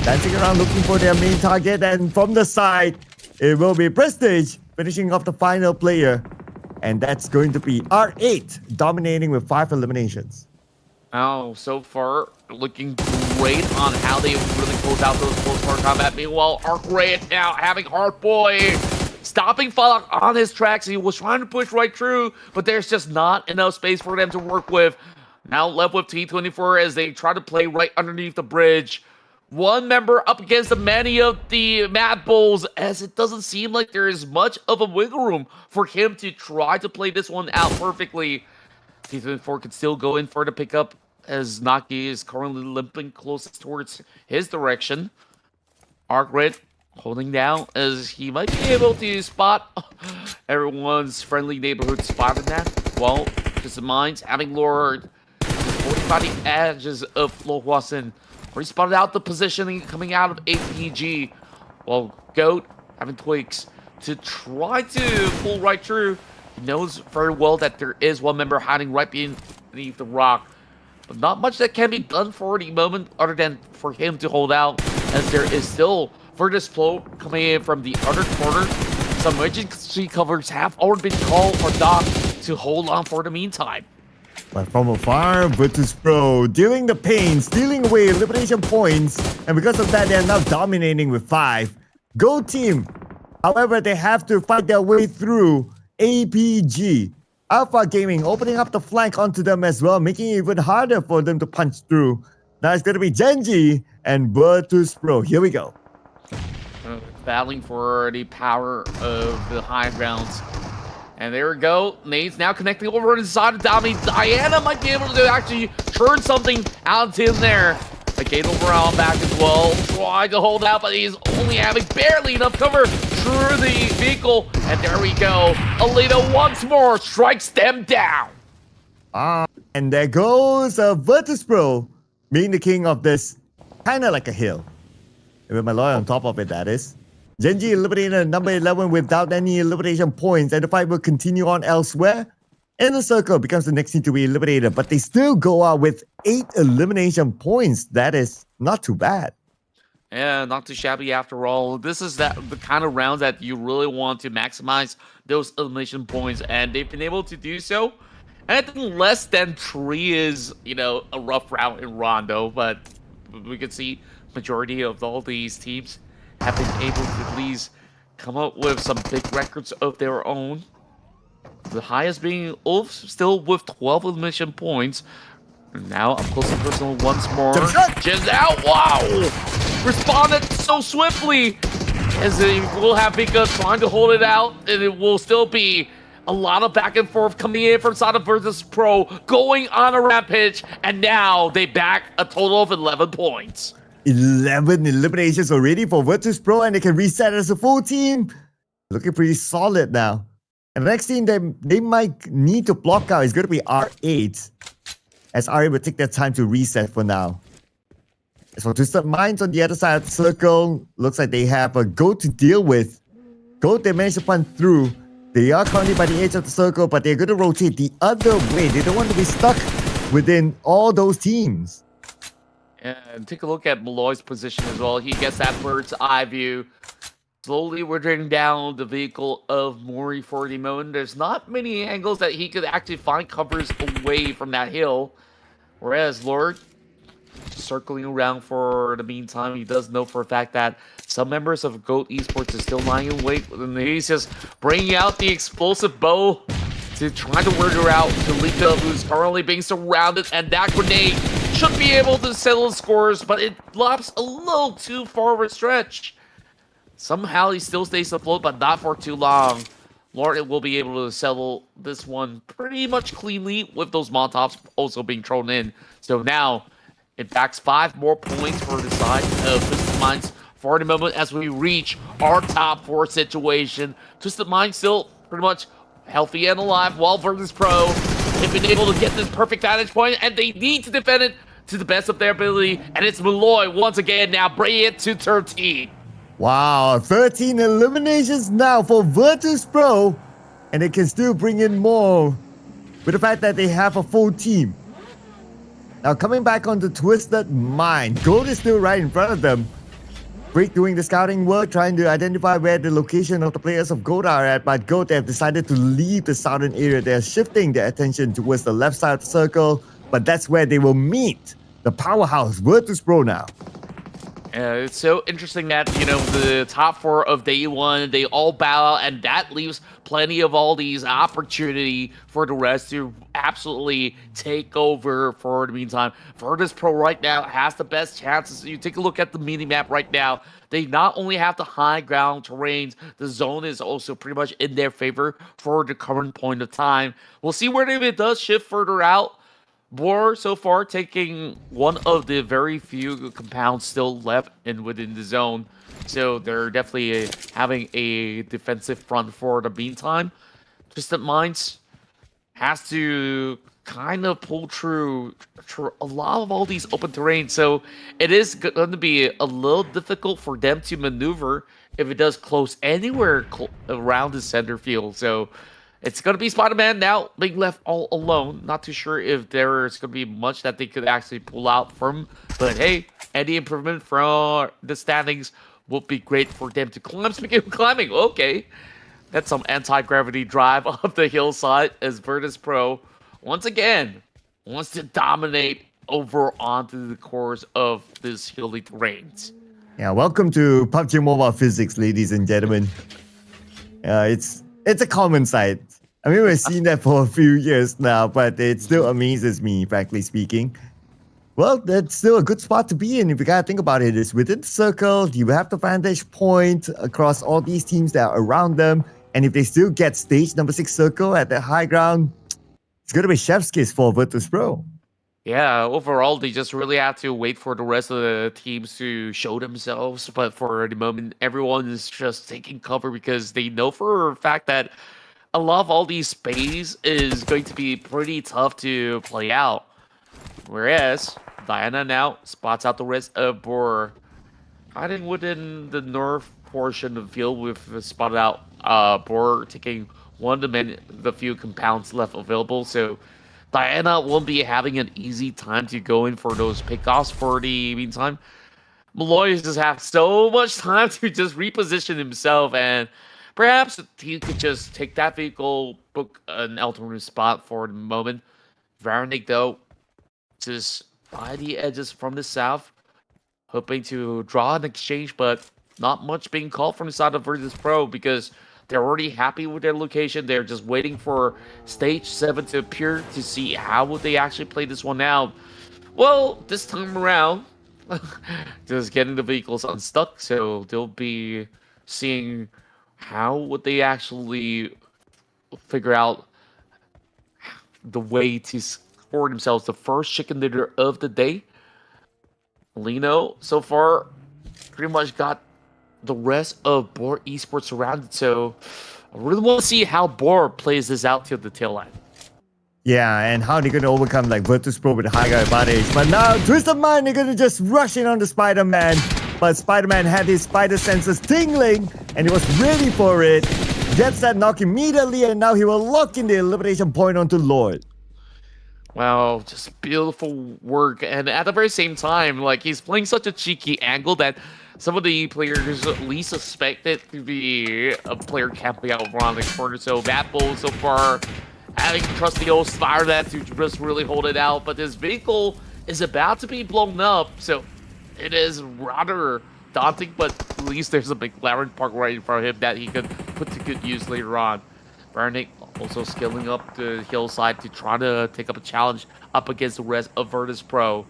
Dancing around looking for their main target, and from the side, it will be Prestige finishing off the final player. And that's going to be R8 dominating with 5 eliminations. Oh, so far, looking great on how they really close out those close-part combat. Meanwhile, ARCred now having Heartboy stopping Falcon on his tracks. He was trying to push right through, but there's just not enough space for them to work with. Now left with T24 as they try to play right underneath the bridge. One member up against the many of the MADBULLS, as it doesn't seem like there is much of a wiggle room for him to try to play this one out perfectly. T24 can still go in for the pickup as Naki is currently limping closest towards his direction. ARCred holding down as he might be able to spot everyone's friendly neighborhood spot in that. Well, just minds having lured holding by the edges of Lohuasin. He spotted out the positioning coming out of APG, while GOAT having Twigs to try to pull right through. He knows very well that there is one member hiding right beneath the rock, but not much that can be done for the moment other than for him to hold out, as there is still further flow coming in from the other corner. Some emergency covers have already been called for Doc to hold on for the meantime. But from afar, Virtus.pro dealing the pain, stealing away elimination points, and because of that, they're now dominating with 5. Go team! However, they have to fight their way through APG. Alpha Gaming opening up the flank onto them as well, making it even harder for them to punch through. Now it's going to be GEN.G and Virtus.pro. Here we go. Battling for the power of the high grounds. And there we go. Nate's now connecting over inside of Dami. Diana might be able to actually turn something out of him there. A gate over on back as well. Trying to hold out, but he's only having barely enough cover through the vehicle. And there we go. Alita once more strikes them down. And there goes Virtus.pro being the king of this, kind of like a hill. With my lawyer on top of it, that is. GEN.G eliminated number 11 without any elimination points, and the fight will continue on elsewhere. Inner Circle becomes the next team to be eliminated, but they still go out with 8 elimination points. That is not too bad. Yeah, not too shabby after all. This is the kind of rounds that you really want to maximize those elimination points, and they've been able to do so. And I think less than 3 is, a rough round in Rondo, but we can see majority of all these teams have been able to at least come up with some big records of their own. The highest being Ulf, still with 12 elimination points. And now up close and personal once more. Just out, wow! Responded so swiftly, as they will have Pika trying to hold it out, and it will still be a lot of back and forth coming in from side of Virtus.pro, going on a rampage, and now they back a total of 11 points. 11 eliminations already for Virtus.pro, and they can reset as a full team. Looking pretty solid now. And the next team they might need to block out is going to be R8, as R8 will take their time to reset for now. As for Twisted Minds on the other side of the circle, looks like they have a GOAT to deal with. GOAT, they managed to punch through. They are currently by the edge of the circle, but they're going to rotate the other way. They don't want to be stuck within all those teams. And take a look at Malloy's position as well. He gets that bird's eye view. Slowly withering down the vehicle of Mori for the moment. There's not many angles that he could actually find covers away from that hill. Whereas Lord, circling around for the meantime, he does know for a fact that some members of GOAT Esports is still lying in wait. And he's just bringing out the explosive bow to try to murder out Talika, who's currently being surrounded. And that grenade should be able to settle scores, but it lops a little too far of a stretch. Somehow he still stays afloat, but not for too long. Lord will be able to settle this one pretty much cleanly with those Molotovs also being thrown in. So now it backs 5 more points for the side of Twisted Minds for the moment as we reach our top 4 situation. Twisted Minds still pretty much healthy and alive, while Virtus Pro have been able to get this perfect vantage point, and they need to defend it to the best of their ability. And it's Malloy once again now bringing it to 13. Wow, 13 eliminations now for Virtus Pro, and they can still bring in more with the fact that they have a full team. Now coming back onto Twisted Mind, Gold is still right in front of them. Break doing the scouting work, trying to identify where the location of the players of Gold are at, but Gold have decided to leave the southern area. They're shifting their attention towards the left side of the circle, but that's where they will meet the powerhouse Virtus Pro now. It's so interesting that, you know, the top 4 of day 1, they all bow out, and that leaves plenty of all these opportunity for the rest to absolutely take over for the meantime. Virtus Pro right now has the best chances. You take a look at the mini-map right now. They not only have the high ground terrains, the zone is also pretty much in their favor for the current point of time. We'll see where it does shift further out. BOARS so far taking one of the very few compounds still left within the zone. So they're definitely having a defensive front for the meantime. Twisted Minds has to kind of pull through a lot of all these open terrain. So it is going to be a little difficult for them to maneuver if it does close anywhere around the center field. So it's going to be Spider-Man now being left all alone. Not too sure if there's going to be much that they could actually pull out from. But hey, any improvement from the standings would be great for them to climb. Speaking of climbing, okay. That's some anti-gravity drive up the hillside as Virtus Pro, once again, wants to dominate over onto the course of this hilly terrains. Yeah, welcome to PUBG Mobile Physics, ladies and gentlemen. It's a common sight. I mean, we've seen that for a few years now, but it still amazes me, frankly speaking. Well, that's still a good spot to be in if you gotta think about it. It's within the circle, you have the vantage point across all these teams that are around them, and if they still get stage number 6 circle at the high ground, it's gonna be chef's kiss for Virtus Pro. Yeah, overall, they just really have to wait for the rest of the teams to show themselves. But for the moment, everyone is just taking cover because they know for a fact that a lot of all these space is going to be pretty tough to play out. Whereas Diana now spots out the rest of BOARS. Hiding within the north portion of the field, we've spotted out BOARS taking one of the few compounds left available. So Diana won't be having an easy time to go in for those pickoffs for the meantime. Malloy just have so much time to just reposition himself, and perhaps he could just take that vehicle, book an alternate spot for the moment. Varanik, though, just by the edges from the south, hoping to draw an exchange, but not much being called from the side of Virtus Pro because they're already happy with their location. They're just waiting for stage 7 to appear to see how would they actually play this one out. Well, this time around, just getting the vehicles unstuck, so they'll be seeing how would they actually figure out the way to score themselves the first chicken dinner of the day. Lino, so far, pretty much got the rest of BOARS Esports surrounded, so I really want to see how BOARS plays this out till the tail end. Yeah, and how they're going to overcome like Virtus Pro with a high ground advantage. But now, Twisted Mind, they're going to just rush in on the Spider-Man. But Spider-Man had his spider senses tingling, and he was ready for it. Gets that knock immediately, and now he will lock in the elimination point onto Lord. Wow, just beautiful work. And at the very same time, like he's playing such a cheeky angle that some of the players at least suspect it to be a player camping out around the corner. So MADBULLS so far having to trust the old fire that to just really hold it out. But his vehicle is about to be blown up. So it is rather daunting, but at least there's a McLaren park right in front of him that he could put to good use later on. Vernick also scaling up the hillside to try to take up a challenge up against the rest of Virtus.pro.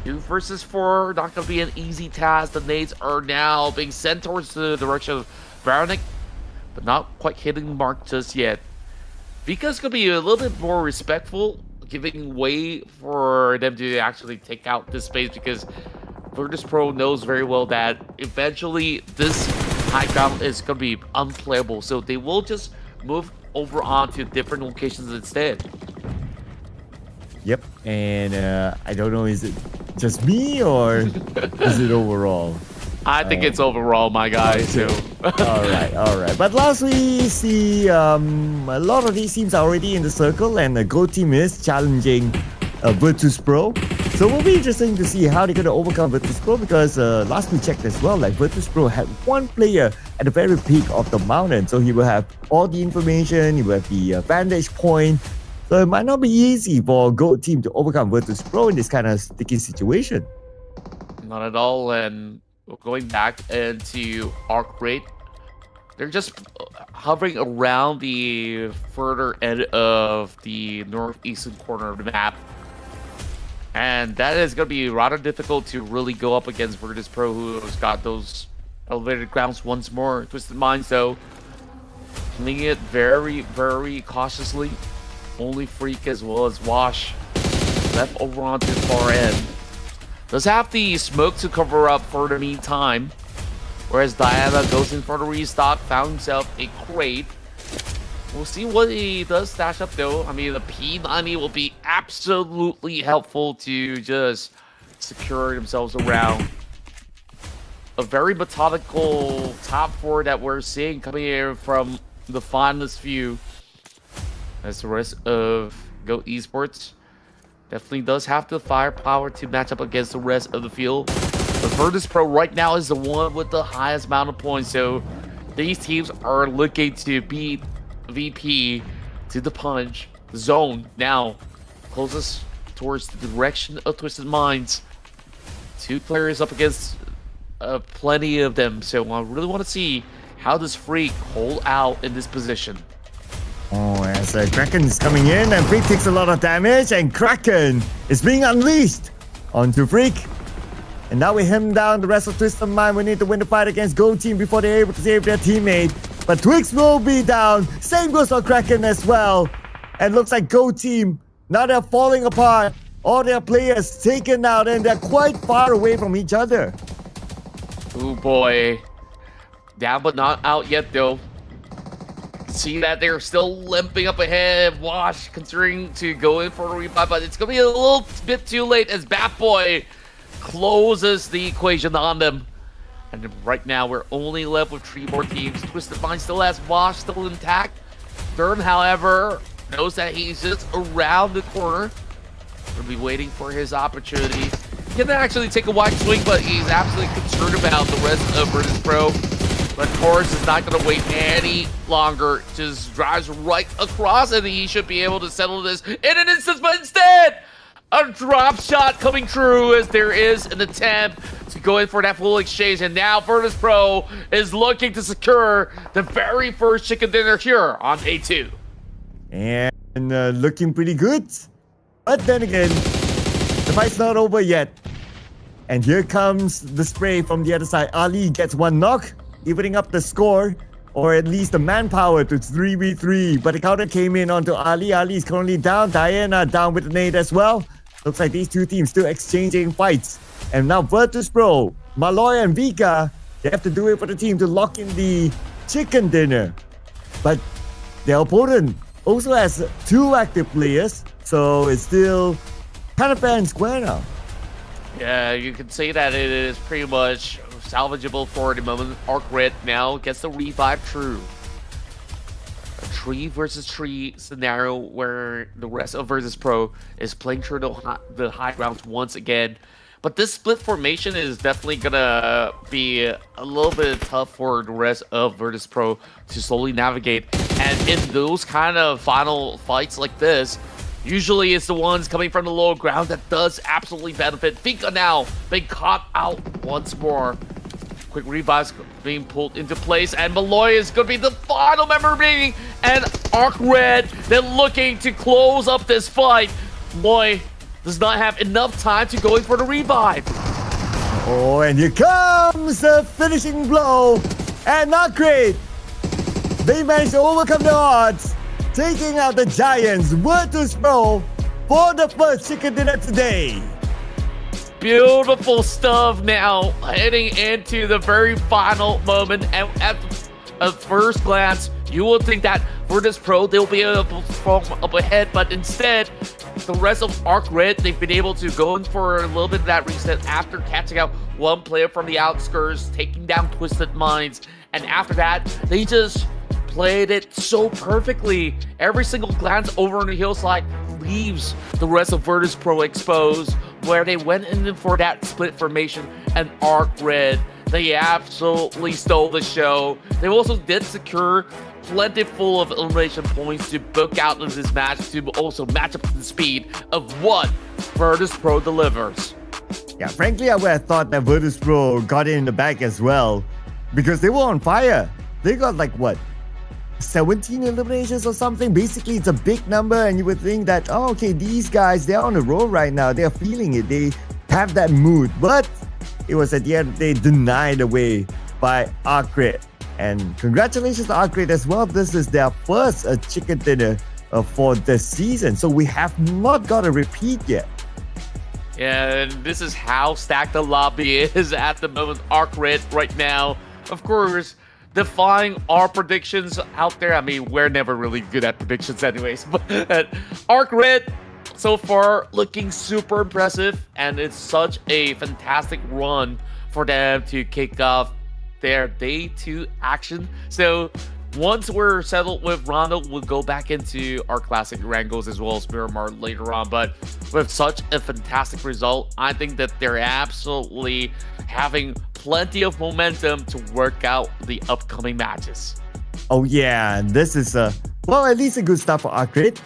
2 versus 4, not going to be an easy task. The nades are now being sent towards the direction of Vernick, but not quite hitting the mark just yet. Vika's going to be a little bit more respectful, giving way for them to actually take out this space because Virtus.pro knows very well that eventually this high ground is going to be unplayable. So they will just move over onto different locations instead. Yep, and I don't know, is it just me or is it overall? I think it's overall, my guy. So. all right. But last we see a lot of these teams are already in the circle, and the Go team is challenging Virtus.pro. So it will be interesting to see how they're going to overcome Virtus.pro because last we checked as well, like Virtus.pro had one player at the very peak of the mountain. So he will have all the information, he will have the vantage point. So it might not be easy for Go team to overcome Virtus.pro in this kind of sticky situation. Not at all. And going back into ARCred, they're just hovering around the further end of the northeastern corner of the map. And that is going to be rather difficult to really go up against Virtus.pro, who's got those elevated grounds once more. Twisted Minds, though, playing it very, very cautiously. Only Freak as well as Wash left over onto the far end. Does have the smoke to cover up for the meantime. Whereas Diana goes in for the restock, found himself a crate. We'll see what he does stash up though. I mean, the P90 will be absolutely helpful to just secure themselves around. A very methodical top 4 that we're seeing coming here from the finalist view. As the rest of Go Esports definitely does have the firepower to match up against the rest of the field. But Virtus.pro right now is the one with the highest amount of points. So these teams are looking to beat VP to the punch. Zone now closest towards the direction of Twisted Minds. 2 players up against plenty of them. So I really want to see how does Freak hold out in this position. Oh, as Kraken is coming in and Freak takes a lot of damage and Kraken is being unleashed onto Freak. And now we hem down the rest of Twisted Mind. We need to win the fight against Go team before they're able to save their teammate. But Twix will be down. Same goes for Kraken as well. And looks like Go team, now they're falling apart. All their players taken out and they're quite far away from each other. Oh boy. Down but not out yet though. See that they're still limping up ahead. Wash considering to go in for a revive, but it's gonna be a little bit too late as Bat Boy closes the equation on them. And right now we're only left with 3 more teams. Twisted Mind still has Wash still intact. Thurn, however, knows that he's just around the corner. We'll be waiting for his opportunity. He can actually take a wide swing, but he's absolutely concerned about the rest of Virtus.pro. But Chorus is not going to wait any longer. Just drives right across, and he should be able to settle this in an instant. But instead, a drop shot coming true as there is an attempt to go in for that full exchange. And now Virtus.pro is looking to secure the very first chicken dinner here on A2. And looking pretty good. But then again, the fight's not over yet. And here comes the spray from the other side. Ali gets 1 knock, evening up the score, or at least the manpower to 3v3. But the counter came in onto Ali. Ali is currently down. Diana down with the nade as well. Looks like these 2 teams still exchanging fights. And now Virtus.pro, Malloy and Vika, they have to do it for the team to lock in the chicken dinner. But their opponent also has 2 active players. So it's still kind of fair and square now. Yeah, you can say that it is pretty much salvageable for the moment. ARCred now gets the revive true. A 3 versus 3 scenario where the rest of Virtus Pro is playing through the high grounds once again. But this split formation is definitely gonna be a little bit tough for the rest of Virtus Pro to slowly navigate. And in those kind of final fights like this, usually it's the ones coming from the lower ground that does absolutely benefit. Vika now being caught out once more. Quick revives being pulled into place, and Malloy is going to be the final member remaining, and ARCred, they're looking to close up this fight. Malloy does not have enough time to go in for the revive. Oh, and here comes the finishing blow, and ARCred, they managed to overcome the odds, taking out the Giants Virtus Pro for the first chicken dinner today. Beautiful stuff now, heading into the very final moment, and at first glance, you will think that Virtus Pro, they'll be able to perform up ahead, but instead, the rest of ARCred, they've been able to go in for a little bit of that reset after catching out one player from the outskirts, taking down Twisted Minds, and after that, they just played it so perfectly. Every single glance over on the hillside leaves the rest of Virtus Pro exposed, where they went in for that split formation, and ARCred, they absolutely stole the show. They also did secure plentiful of elimination points to book out of this match to also match up to the speed of what Virtus Pro delivers. Yeah, frankly, I would have thought that Virtus Pro got it in the bag as well, because they were on fire. They got like what, 17 eliminations or something. Basically, it's a big number, and you would think that, oh, okay, these guys, they're on the roll right now. They're feeling it. They have that mood. But it was at the end, they denied away by ARCred. And congratulations to ARCred as well. This is their first chicken dinner for the season. So we have not got a repeat yet. And this is how stacked the lobby is at the moment. ARCred right now, of course, defying our predictions out there. I mean, we're never really good at predictions anyways, but ARCred so far looking super impressive, and it's such a fantastic run for them to kick off their day 2 action. So once we're settled with Rondo, we'll go back into our classic Erangels as well as Miramar later on. But with such a fantastic result, I think that they're absolutely having plenty of momentum to work out the upcoming matches. Oh yeah, this is well, at least a good start for ARCred.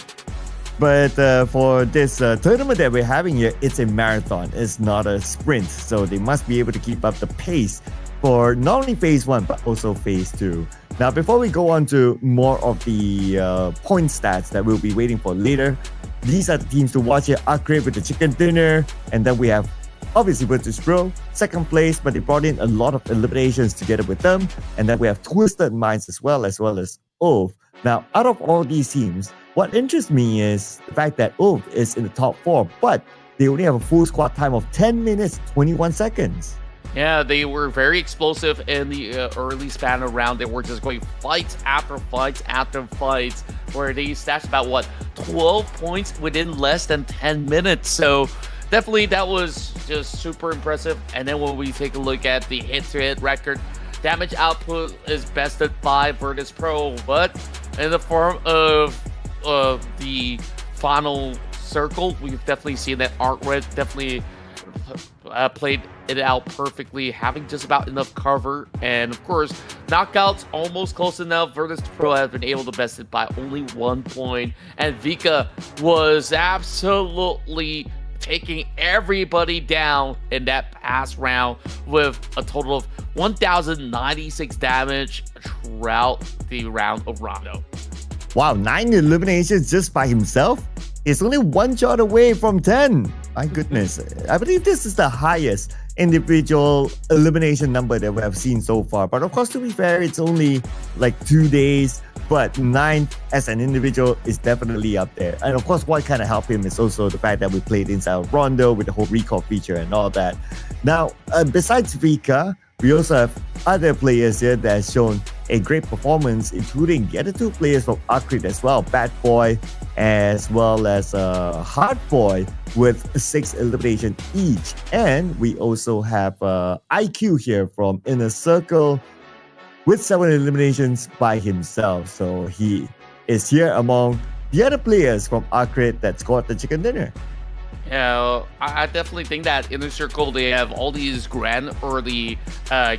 But for this tournament that we're having here, it's a marathon. It's not a sprint. So they must be able to keep up the pace for not only phase 1, but also phase 2. Now, before we go on to more of the point stats that we'll be waiting for later, these are the teams to watch here. ARCred with the chicken dinner, and then we have obviously Virtus Pro, second place, but they brought in a lot of eliminations together with them. And then we have Twisted Minds as well as Oath. Now, out of all these teams, what interests me is the fact that Oath is in the top 4, but they only have a full squad time of 10 minutes, 21 seconds. Yeah, they were very explosive in the early span of round. They were just going fights after fights after fights, where they stashed about, what, 12 points within less than 10 minutes. So definitely that was just super impressive. And then when we take a look at the hit-to-hit record, damage output is bested by Virtus Pro, but in the form of the final circle, we've definitely seen that ARCred definitely played it out perfectly, having just about enough cover. And of course, knockouts almost close enough. Virtus Pro has been able to best it by only 1 point. And Vika was absolutely taking everybody down in that past round with a total of 1,096 damage throughout the round of Rondo. Wow, 9 eliminations just by himself? It's only 1 shot away from 10. My goodness. I believe this is the highest individual elimination number that we have seen so far. But of course, to be fair, it's only like 2 days. But 9 as an individual is definitely up there. And of course, what kind of helped him is also the fact that we played inside Rondo with the whole recall feature and all that. Now, besides Vika, we also have other players here that have shown a great performance, including the other 2 players from ARCred as well, Bad Boy as well as Hard Boy with 6 eliminations each. And we also have IQ here from Inner Circle with 7 eliminations by himself. So he is here among the other players from ARCred that scored the chicken dinner. Yeah, I definitely think that Inner Circle, they have all these grand early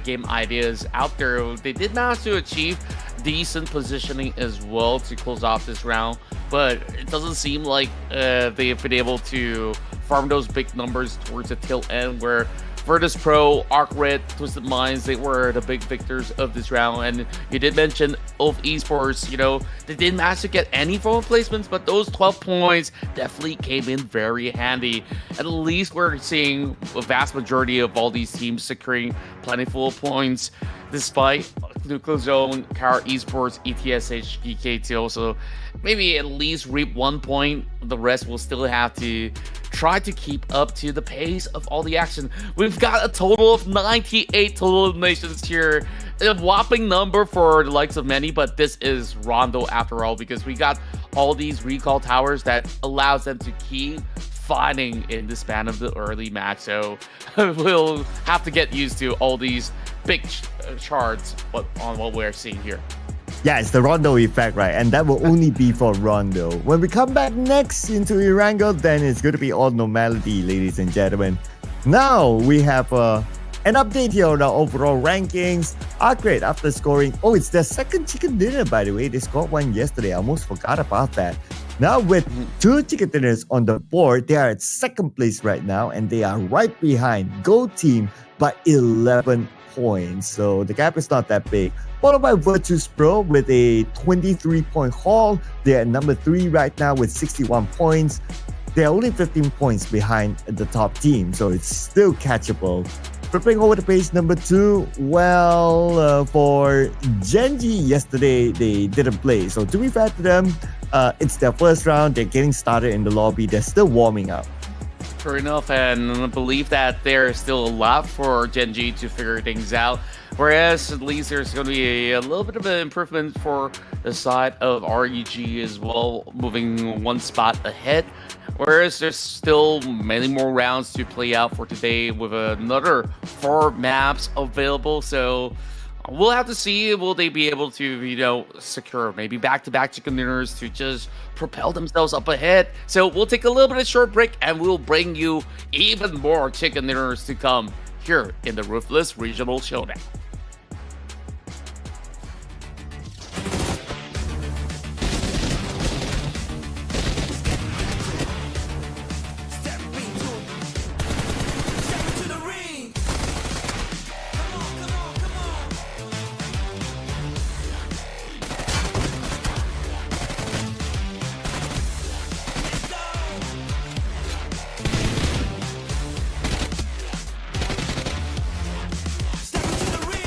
game ideas out there. They did manage to achieve decent positioning as well to close off this round, but it doesn't seem like they've been able to farm those big numbers towards the tail end, where Virtus Pro, ARCred, Twisted Minds, they were the big victors of this round. And you did mention of Esports, you know, they didn't manage to get any phone placements, but those 12 points definitely came in very handy. At least we're seeing a vast majority of all these teams securing plentiful points, despite Nuclear Zone, Car Esports, ETSH, GEEKAY to also maybe at least reap 1 point. The rest will still have to try to keep up to the pace of all the action. We've got a total of 98 total eliminations here. A whopping number for the likes of many, but this is Rondo after all, because we got all these recall towers that allows them to keep fighting in the span of the early match. So we'll have to get used to all these big charts on what we're seeing here. Yeah, it's the Rondo effect, right? And that will only be for Rondo. When we come back next into ERANGEL, then it's going to be all normality, ladies and gentlemen. Now we have an update here on our overall rankings. ARCred, after scoring, it's their second chicken dinner, by the way. They scored one yesterday. I almost forgot about that. Now with 2 chicken dinners on the board, they are at second place right now, and they are right behind Gold Team by 11 points. So the gap is not that big. Followed by Virtus Pro with a 23-point haul. They're at number 3 right now with 61 points. They're only 15 points behind the top team, so it's still catchable. Flipping over to page number 2, well, for GEN.G yesterday, they didn't play. So to be fair to them, it's their first round. They're getting started in the lobby. They're still warming up. Fair enough, and I believe that there's still a lot for GEN.G to figure things out. Whereas at least there's going to be a little bit of an improvement for the side of REG as well, moving 1 spot ahead. Whereas there's still many more rounds to play out for today with another 4 maps available. So we'll have to see, will they be able to, you know, secure maybe back-to-back chicken dinners to just propel themselves up ahead. So we'll take a little bit of short break and we'll bring you even more chicken dinners to come here in the Ruthless Regional Showdown. Step into the ring. Come on, come on, come on. Let's go. Step into the ring.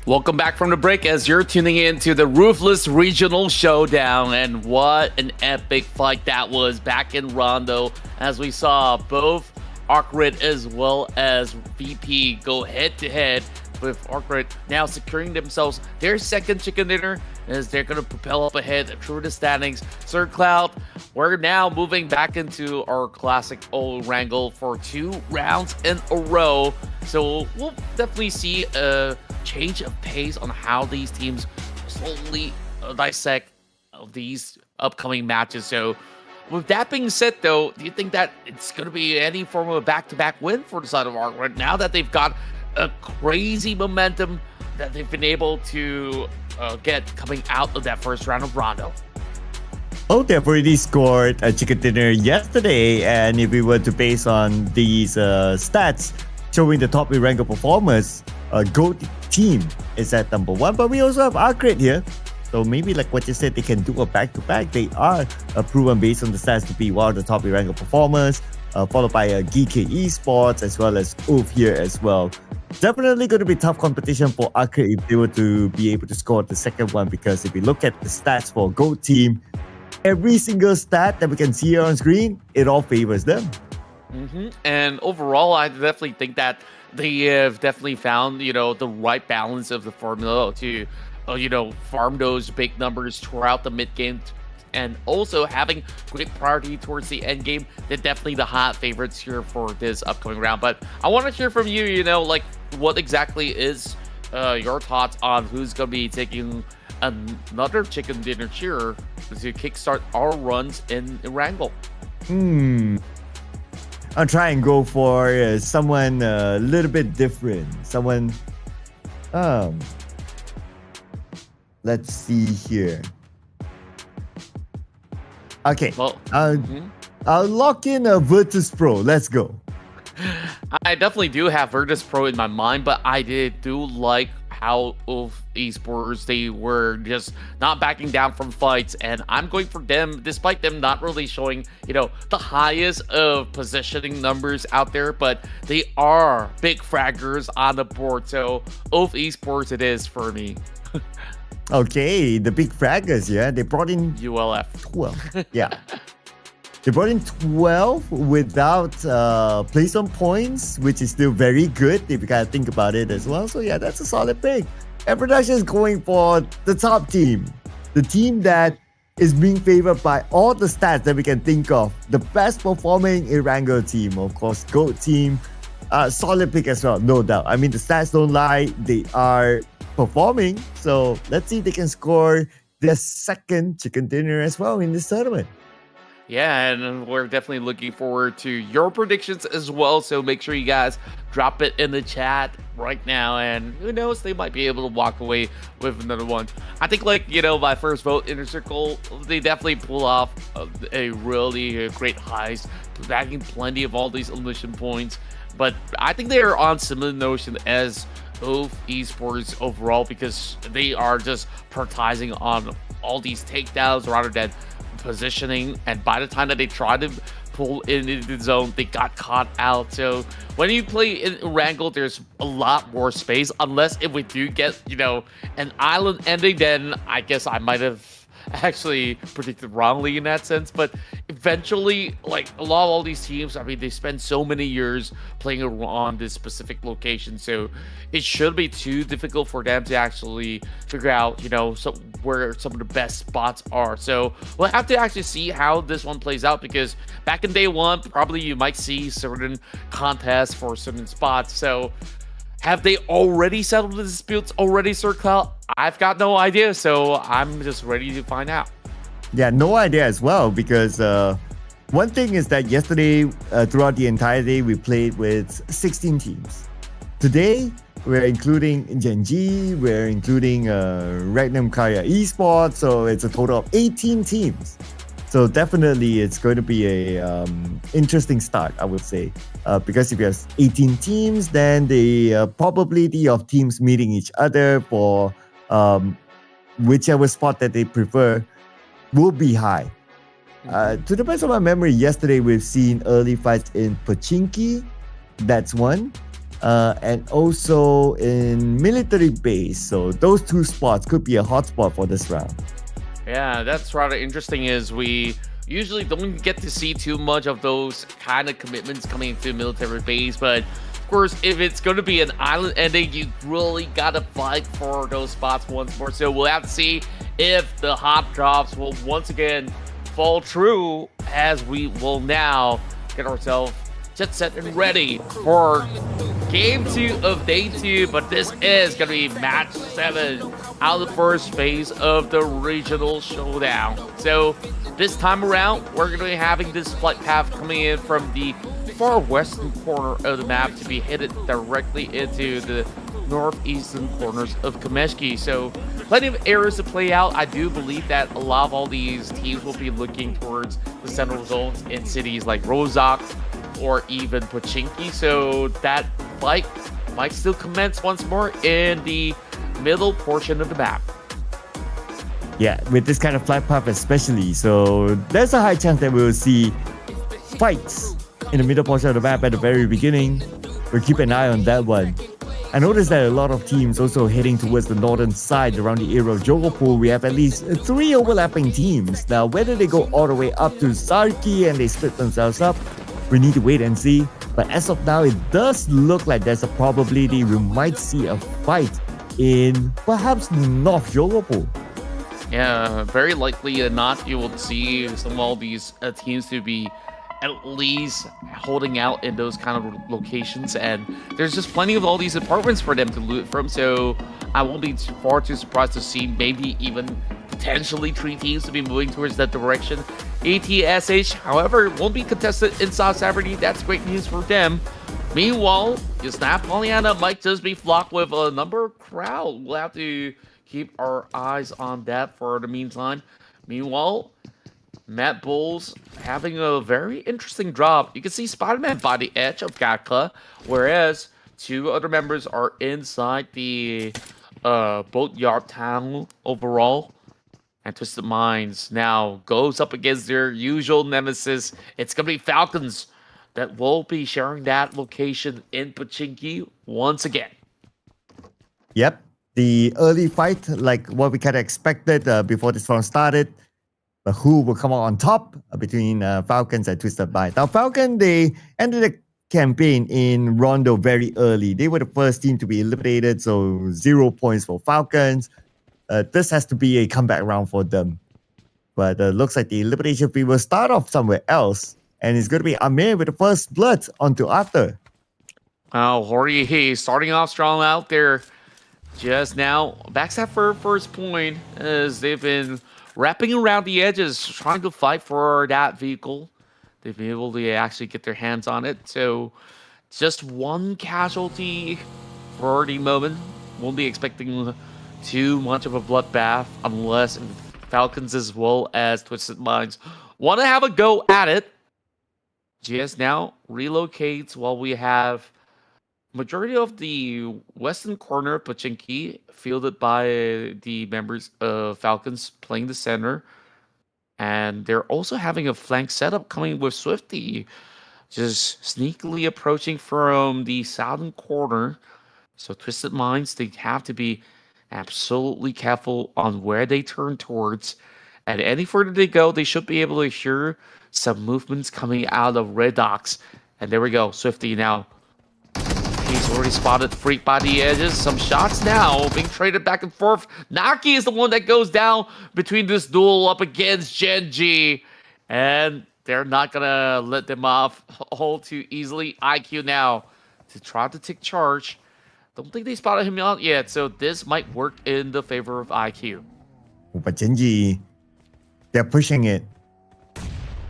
Welcome back from the break as you're tuning in to the Ruthless Regional Showdown. And what an epic fight that was back in Rondo, as we saw both ARCred as well as VP go head-to-head, with ARCred now securing themselves their second chicken dinner as they're going to propel up ahead through the standings. SirCloud, we're now moving back into our classic old wrangle for 2 rounds in a row. So we'll definitely see a change of pace on how these teams slowly dissect these upcoming matches. So with that being said, though, do you think that it's going to be any form of a back-to-back win for the side of ARCred now that they've got a crazy momentum that they've been able to get coming out of that first round of Rondo? Oh, they've already scored a chicken dinner yesterday, and if we were to base on these stats showing the top ERANGEL performers, GOAT team is at number 1, but we also have ARCred here. So maybe like what you said, they can do a back-to-back. They are proven based on the stats to be one of the top ERANGEL performers, followed by GEEKAY Esports as well as OOF here as well. Definitely going to be tough competition for ARCred if they were to be able to score the second one, because if we look at the stats for GOAT team, every single stat that we can see here on screen, it all favors them. And overall, I definitely think that they have definitely found, the right balance of the formula to, farm those big numbers throughout the mid game, and also having great priority towards the end game. They're definitely the hot favorites here for this upcoming round. But I want to hear from you, like what exactly is your thoughts on who's going to be taking another chicken dinner cheer to kickstart our runs in ERANGEL? I'll try and go for someone a little bit different. Someone, let's see here. Okay, Well, I'll lock in a Virtus Pro. Let's go. I definitely do have Virtus Pro in my mind, but I do like how of Esports, they were just not backing down from fights, and I'm going for them despite them not really showing, the highest of positioning numbers out there, but they are big fraggers on the board. So of Esports it is for me. Okay, the big fraggers, yeah. They brought in ULF 12. Yeah. They brought in 12 without place on points, which is still very good if you gotta think about it as well. So yeah, that's a solid pick. And Production is going for the top team. The team that is being favored by all the stats that we can think of. The best performing ERANGEL team, of course, GOAT team. Solid pick as well, no doubt. I mean, the stats don't lie. They are performing. So let's see if they can score their second chicken dinner as well in this tournament. Yeah, and we're definitely looking forward to your predictions as well. So make sure you guys drop it in the chat right now. And who knows, they might be able to walk away with another one. I think, my first vote, Inner Circle, they definitely pull off a really great heist, bagging plenty of all these elimination points. But I think they are on similar notion as OOF Esports overall, because they are just prioritizing on all these takedowns rather than positioning, and by the time that they tried to pull into the zone, they got caught out. So when you play in ERANGEL, there's a lot more space, unless if we do get an island ending, then I guess I might have actually predicted wrongly in that sense. But eventually, a lot of all these teams, I mean, they spend so many years playing on this specific location, so it shouldn't be too difficult for them to actually figure out, where some of the best spots are. So we'll have to actually see how this one plays out, because back in day one, probably you might see certain contests for certain spots. So have they already settled the disputes already, SirCloud? I've got no idea, so I'm just ready to find out. Yeah, no idea as well, because one thing is that yesterday, throughout the entire day, we played with 16 teams. Today, we're including GEN.G, we're including Regnum Kaya Esports, so it's a total of 18 teams. So definitely it's going to be a interesting start, I would say. Because if you have 18 teams, then the probability of teams meeting each other for whichever spot that they prefer will be high. To the best of my memory, yesterday we've seen early fights in Pachinki. That's one. and also in military base. So those two spots could be a hotspot for this round. Yeah, that's rather interesting. Is we usually don't get to see too much of those kind of commitments coming into military base, but of course, if it's going to be an island ending, you really gotta fight for those spots once more. So we'll have to see if the hot drops will once again fall true, as we will now get ourselves jet set and ready for game 2 of day 2. But this is going to be match 7 out of the first phase of the regional showdown. So this time around, we're going to be having this flight path coming in from the far western corner of the map to be headed directly into the northeastern corners of GEN.G. So plenty of areas to play out. I do believe that a lot of all these teams will be looking towards the central zones in cities like Rozhok or even Pochinki. So that fight might still commence once more in the middle portion of the map. Yeah, with this kind of flight path especially. So there's a high chance that we'll see fights in the middle portion of the map at the very beginning. We'll keep an eye on that one. I noticed that a lot of teams also heading towards the northern side around the area of Jogopol. We have at least 3 overlapping teams. Now, whether they go all the way up to Sarki and they split themselves up, we need to wait and see. But as of now, it does look like there's a probability we might see a fight in perhaps North Jogopol. Yeah, very likely not. You will see some of all these teams to be at least holding out in those kind of locations, and there's just plenty of all these apartments for them to loot from. So I won't be far too surprised to see maybe even potentially 3 teams to be moving towards that direction. ETSH, however, won't be contested in South Saturday. That's great news for them. Meanwhile, Snap Pollyanna might just be flocked with a number of crowd. We'll have to keep our eyes on that for the meantime. Meanwhile, MADBULLS having a very interesting drop. You can see Spider-Man by the edge of GEEKAY, whereas 2 other members are inside the boatyard town overall. And Twisted Minds now goes up against their usual nemesis. It's going to be Falcons that will be sharing that location in Pochinki once again. Yep, the early fight, like what we kind of expected before this round started. But who will come out on top between Falcons and Twisted Minds? Now, Falcon, they ended the campaign in Rondo very early. They were the first team to be eliminated, so 0 points for Falcons. This has to be a comeback round for them. But looks like the elimination fee will start off somewhere else. And it's going to be Amir with the first blood onto Arthur. Oh, Hori starting off strong out there. Just now, backstab for first point as they've been wrapping around the edges, trying to fight for that vehicle. They've been able to actually get their hands on it. So just 1 casualty for the moment. Won't be expecting too much of a bloodbath unless Falcons as well as Twisted Minds want to have a go at it. GS now relocates while we have majority of the western corner of Pochinki fielded by the members of Falcons playing the center. And they're also having a flank setup coming with Swifty, just sneakily approaching from the southern corner. So Twisted Minds, they have to be absolutely careful on where they turn towards. And any further they go, they should be able to hear some movements coming out of Red Docks. And there we go, Swifty now. He's already spotted Freak by the edges. Some shots now being traded back and forth. Naki is the one that goes down between this duel up against GEN.G. And they're not going to let them off all too easily. IQ now to try to take charge. Don't think they spotted him out yet, so this might work in the favor of IQ. But GEN.G, they're pushing it.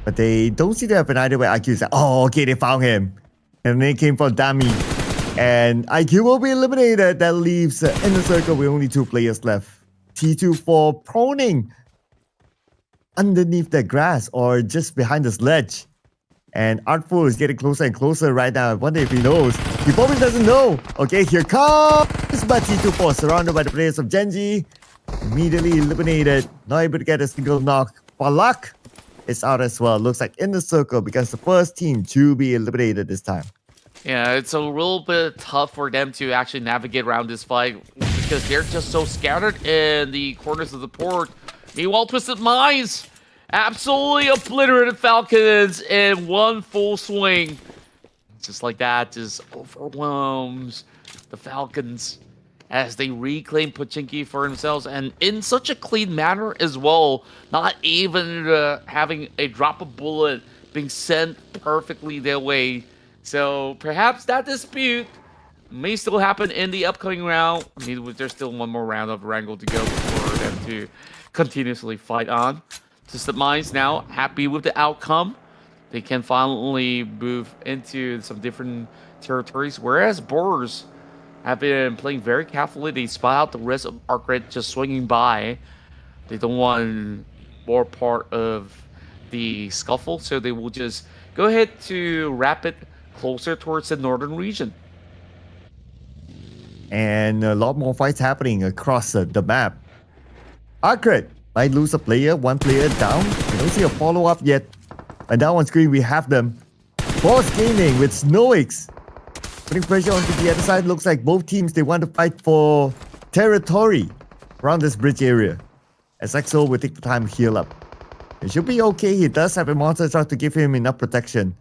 But they don't seem to have an idea where IQ is like, oh, okay, they found him. And they came for Dami. And IQ will be eliminated. That leaves in the circle with only 2 players left. T24 proning underneath the grass or just behind the sledge. And Artful is getting closer and closer right now. I wonder if he knows. He probably doesn't know. Okay, here comes. But T24 surrounded by the players of GEN.G. Immediately eliminated. Not able to get a single knock. Palak is out as well. Looks like in the circle because the first team to be eliminated this time. Yeah, it's a little bit tough for them to actually navigate around this fight because they're just so scattered in the corners of the port. Meanwhile, Twisted Minds absolutely obliterated Falcons in one full swing. Just like that, just overwhelms the Falcons as they reclaim Pochinki for themselves, and in such a clean manner as well, not even having a drop of bullet being sent perfectly their way. So perhaps that dispute may still happen in the upcoming round. I mean, there's still one more round of Erangel to go for them to continuously fight on. Twisted Minds now happy with the outcome. They can finally move into some different territories, whereas BOARS have been playing very carefully. They spot out the rest of ARCred just swinging by. They don't want more part of the scuffle, so they will just go ahead to wrap it closer towards the northern region. And a lot more fights happening across the map. ARCred might lose a player, one player down. We don't see a follow-up yet. And down on screen we have them. BOARS Gaming with Snowix putting pressure onto the other side. Looks like both teams, they want to fight for territory around this bridge area. As EXO will take the time to heal up. It should be okay. He does have a monster truck to give him enough protection.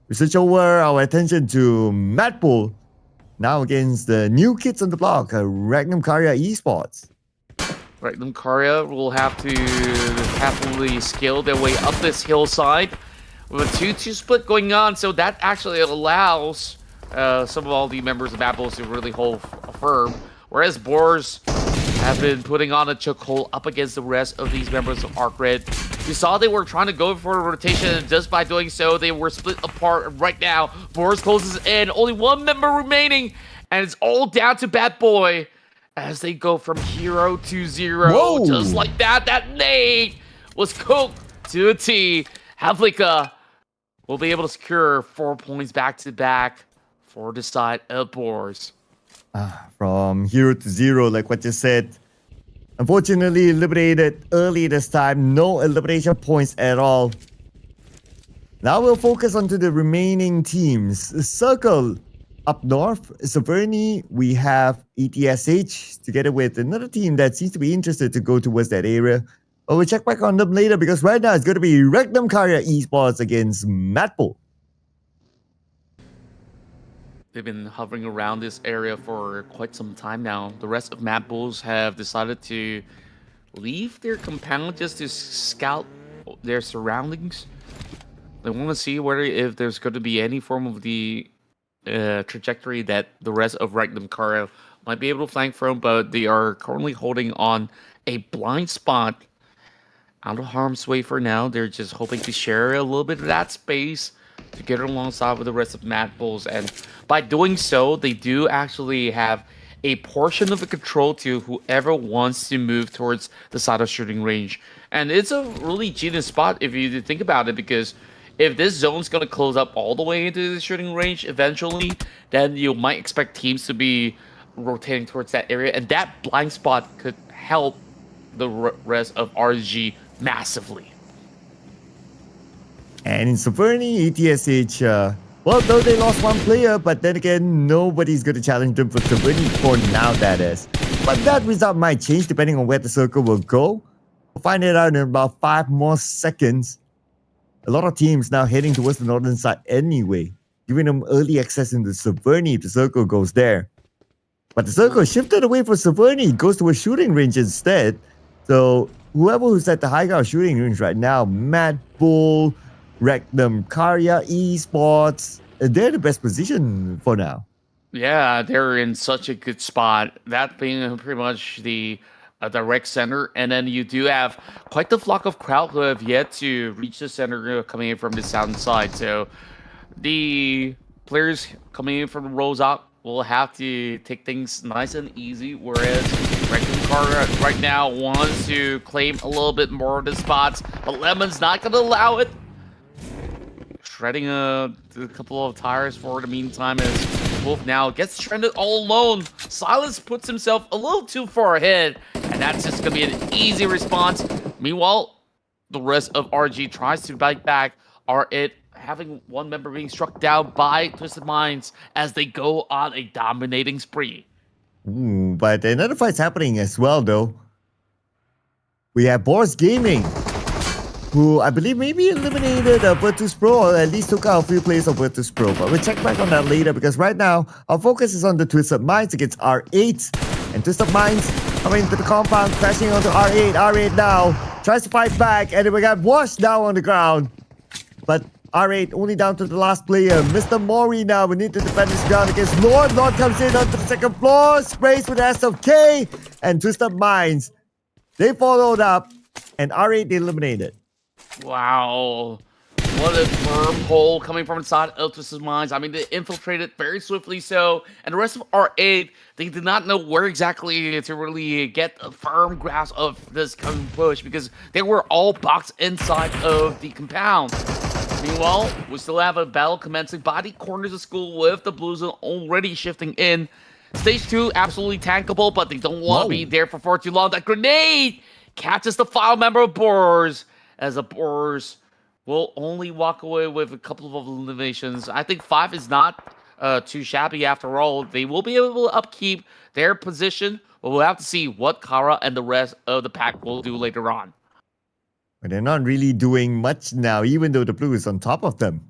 We switch over our attention to MADBULLS. Now against the new kids on the block, Ragnar Karya Esports. Ragnar Karya will have to happily scale their way up this hillside with a 2-2 split going on, so that actually allows some of all the members of MADBULLS to really hold firm, whereas BOARS have been putting on a chokehold up against the rest of these members of ARCred. We saw they were trying to go for a rotation, and just by doing so, they were split apart. Right now, BOARS closes in, only one member remaining, and it's all down to Bad Boy as they go from 0 to 0. Whoa. Just like that, that nade was cooked to a T. Havlika will be able to secure 4 points back-to-back for the side of BOARS. From 0 to 0, like what you said. Unfortunately, eliminated early this time. No elimination points at all. Now we'll focus onto the remaining teams. Circle up north, Severny, we have ETSH together with another team that seems to be interested to go towards that area. But we'll check back on them later because right now it's going to be Ragnar Karya Esports against MADBULLS. They've been hovering around this area for quite some time now. The rest of MADBULLS have decided to leave their compound just to scout their surroundings. They want to see whether if there's going to be any form of the trajectory that the rest of Ragnar Karya might be able to flank from, but they are currently holding on a blind spot out of harm's way for now. They're just hoping to share a little bit of that space to get alongside with the rest of MADBULLS, and by doing so, they do actually have a portion of the control to whoever wants to move towards the side of shooting range. And it's a really genius spot if you think about it, because if this zone's going to close up all the way into the shooting range eventually, then you might expect teams to be rotating towards that area, and that blind spot could help the rest of RG massively. And in Severny, ETSH, well, though they lost one player, but then again, nobody's going to challenge them for Severny for now, that is. But that result might change depending on where the circle will go. We'll find it out in about 5 more seconds. A lot of teams now heading towards the northern side anyway, giving them early access into Severny if the circle goes there. But the circle shifted away from Severny, goes to a shooting range instead. So whoever who's at the high ground shooting range right now, MADBULLS, Ragnar Karya Esports, they're the best position for now. Yeah, they're in such a good spot. That being pretty much the direct center. And then you do have quite the flock of crowd who have yet to reach the center coming in from the southern side. So the players coming in from the rows out will have to take things nice and easy, whereas Ragnar Karya right now wants to claim a little bit more of the spots, but Lemon's not going to allow it. Shredding a couple of tires for the meantime as Wolf now gets stranded all alone. Silas puts himself a little too far ahead, and that's just going to be an easy response. Meanwhile, the rest of RG tries to bite back. RIT having one member being struck down by Twisted Minds as they go on a dominating spree. Ooh, but another fight's happening as well, though. We have BOARS Gaming, who I believe maybe eliminated Virtus Pro, or at least took out a few players of Virtus Pro. But we'll check back on that later, because right now, our focus is on the Twisted Minds against R8. And Twisted Minds coming into the compound, crashing onto R8. R8 now tries to fight back, and then we got washed down on the ground. But R8 only down to the last player. Mr. Mori now, we need to defend this ground against Lord. Lord comes in onto the second floor, sprays with S of K, and Twisted Minds. They followed up, and R8 eliminated. Wow. What a firm hole coming from inside of Twisted Minds. I mean, they infiltrated very swiftly so, and the rest of R8, they did not know where exactly to really get a firm grasp of this coming push because they were all boxed inside of the compound. Meanwhile, we still have a battle commencing by the corners of school with the Blues already shifting in. Stage 2, absolutely tankable, but they don't want to be there for far too long. That grenade catches the final member of BOARS, as the BOARS will only walk away with a couple of eliminations. I think 5 is not too shabby after all. They will be able to upkeep their position, but we'll have to see what Kara and the rest of the pack will do later on. But they're not really doing much now, even though the blue is on top of them.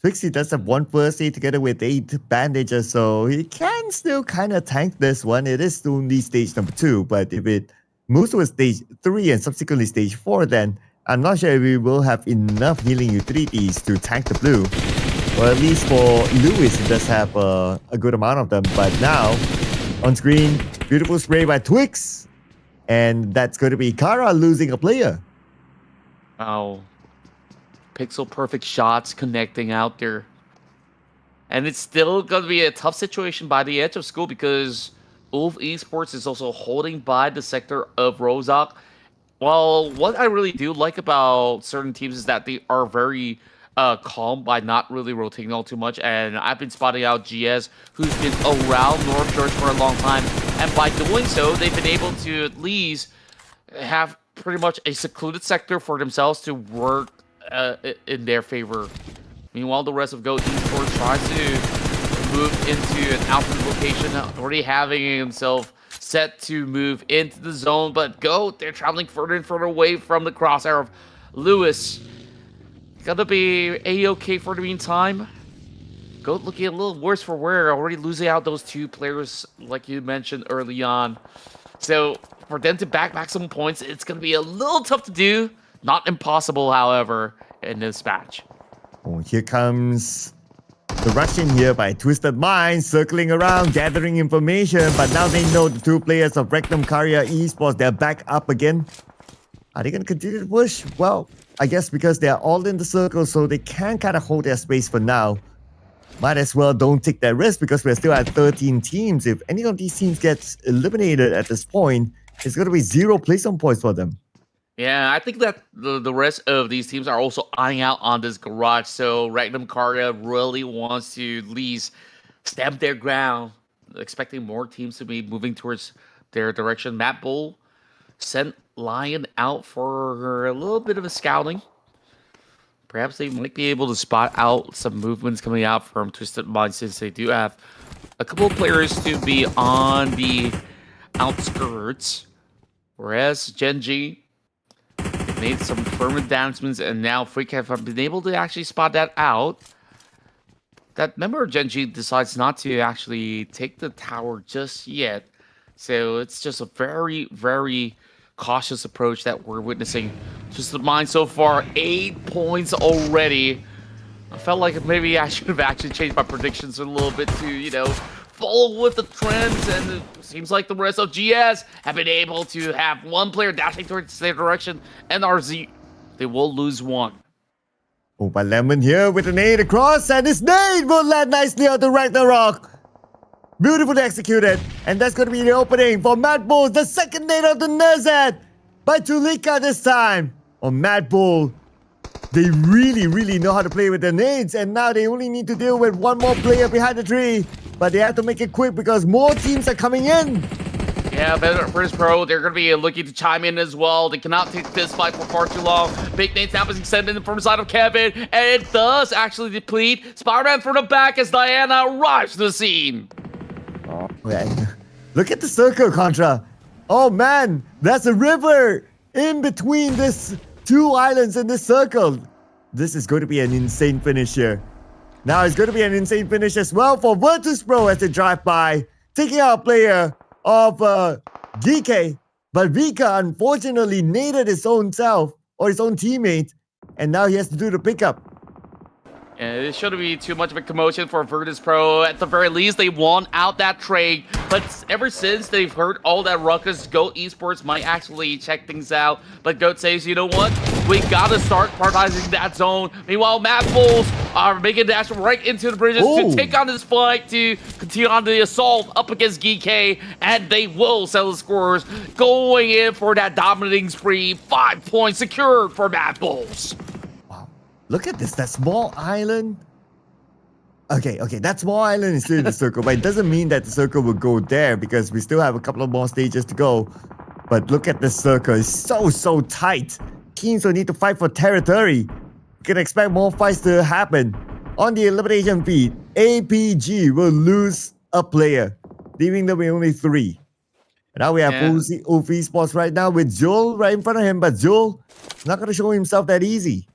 Twixie does have 1 first aid together with 8 bandages, so he can still kind of tank this one. It is only stage number 2, but if it moves to stage 3 and subsequently stage 4, then I'm not sure if we will have enough healing utilities to tank the blue. Or at least for Lewis, he does have a good amount of them. But now, on screen, beautiful spray by Twix. And that's going to be Kara losing a player. Oh, pixel perfect shots connecting out there. And it's still going to be a tough situation by the edge of school because Ulf Esports is also holding by the sector of Rozak. Well, what I really do like about certain teams is that they are very calm by not really rotating all too much. And I've been spotting out GS, who's been around North George for a long time. And by doing so, they've been able to at least have pretty much a secluded sector for themselves to work in their favor. Meanwhile, the rest of Go Esports tries to move into an alternate location, already having himself set to move into the zone. But Go, they're traveling further and further away from the crosshair of Lewis. Gonna be A-okay for the meantime. Go looking a little worse for wear, already losing out those 2 players like you mentioned early on. So for them to back maximum points, it's going to be a little tough to do. Not impossible, however, in this match. Oh, here comes the Russian here by Twisted Minds, circling around, gathering information. But now they know the 2 players of Rectum Carrier Esports, they're back up again. Are they going to continue to push? Well, I guess because they're all in the circle, so they can kind of hold their space for now. Might as well don't take that risk because we're still at 13 teams. If any of these teams gets eliminated at this point, it's going to be 0 placement points for them. Yeah, I think that the rest of these teams are also eyeing out on this garage. So Regnum Karga really wants to at least stamp their ground, expecting more teams to be moving towards their direction. MADBULLS sent Lion out for a little bit of a scouting. Perhaps they might be able to spot out some movements coming out from Twisted Minds since they do have a couple of players to be on the outskirts. Whereas GEN.G made some firm advancements, and now Freak have been able to actually spot that out. That member of GEN.G decides not to actually take the tower just yet. So it's just a very, very cautious approach that we're witnessing. Just the mind so far, 8 points already. I felt like maybe I should have actually changed my predictions a little bit to, you know, follow with the trends, and it seems like the rest of GS have been able to have 1 player dashing towards their direction, and RZ, they will lose 1. Oh, but Lemon here with an 8 across, and his nade will land nicely on the Ragnarok. Beautifully executed, and that's going to be the opening for MADBULLS, the second nade of the Nezet by Tulika this time. On MADBULLS, they really know how to play with their nades, and now they only need to deal with 1 more player behind the tree. But they have to make it quick because more teams are coming in. Yeah, Virtus Pro, they're going to be looking to chime in as well. They cannot take this fight for far too long. Big Nate's now is extended from the side of Kevin, and it does actually deplete. Spider-Man from the back as Diana arrives to the scene. Oh, man. Look at the circle, Contra. Oh, man. That's a river in between this two islands in this circle. This is going to be an insane finish here. Now it's going to be an insane finish as well for Virtus Pro as they drive by, taking out a player of GEEKAY. But Vika unfortunately naded his own self or his own teammate, and now he has to do the pickup. And it shouldn't be too much of a commotion for Virtus Pro. At the very least, they won out that trade. But ever since they've heard all that ruckus, GOAT Esports might actually check things out. But GOAT says, you know what? We gotta start prioritizing that zone. Meanwhile, MADBULLS are making a dash right into the bridges to take on this fight, to continue on the assault up against GEEKAY. And they will settle the scores, going in for that dominating spree. 5 points secured for MADBULLS. Look at this, that small island. Okay, that small island is still in the circle, but it doesn't mean that the circle will go there because we still have a couple of more stages to go. But look at this circle, it's so tight. Teams will need to fight for territory. We can expect more fights to happen. On the elimination feed, APG will lose a player, leaving them with only 3. And now we have OV Esports right now with Joel right in front of him, but Joel not going to show himself that easy.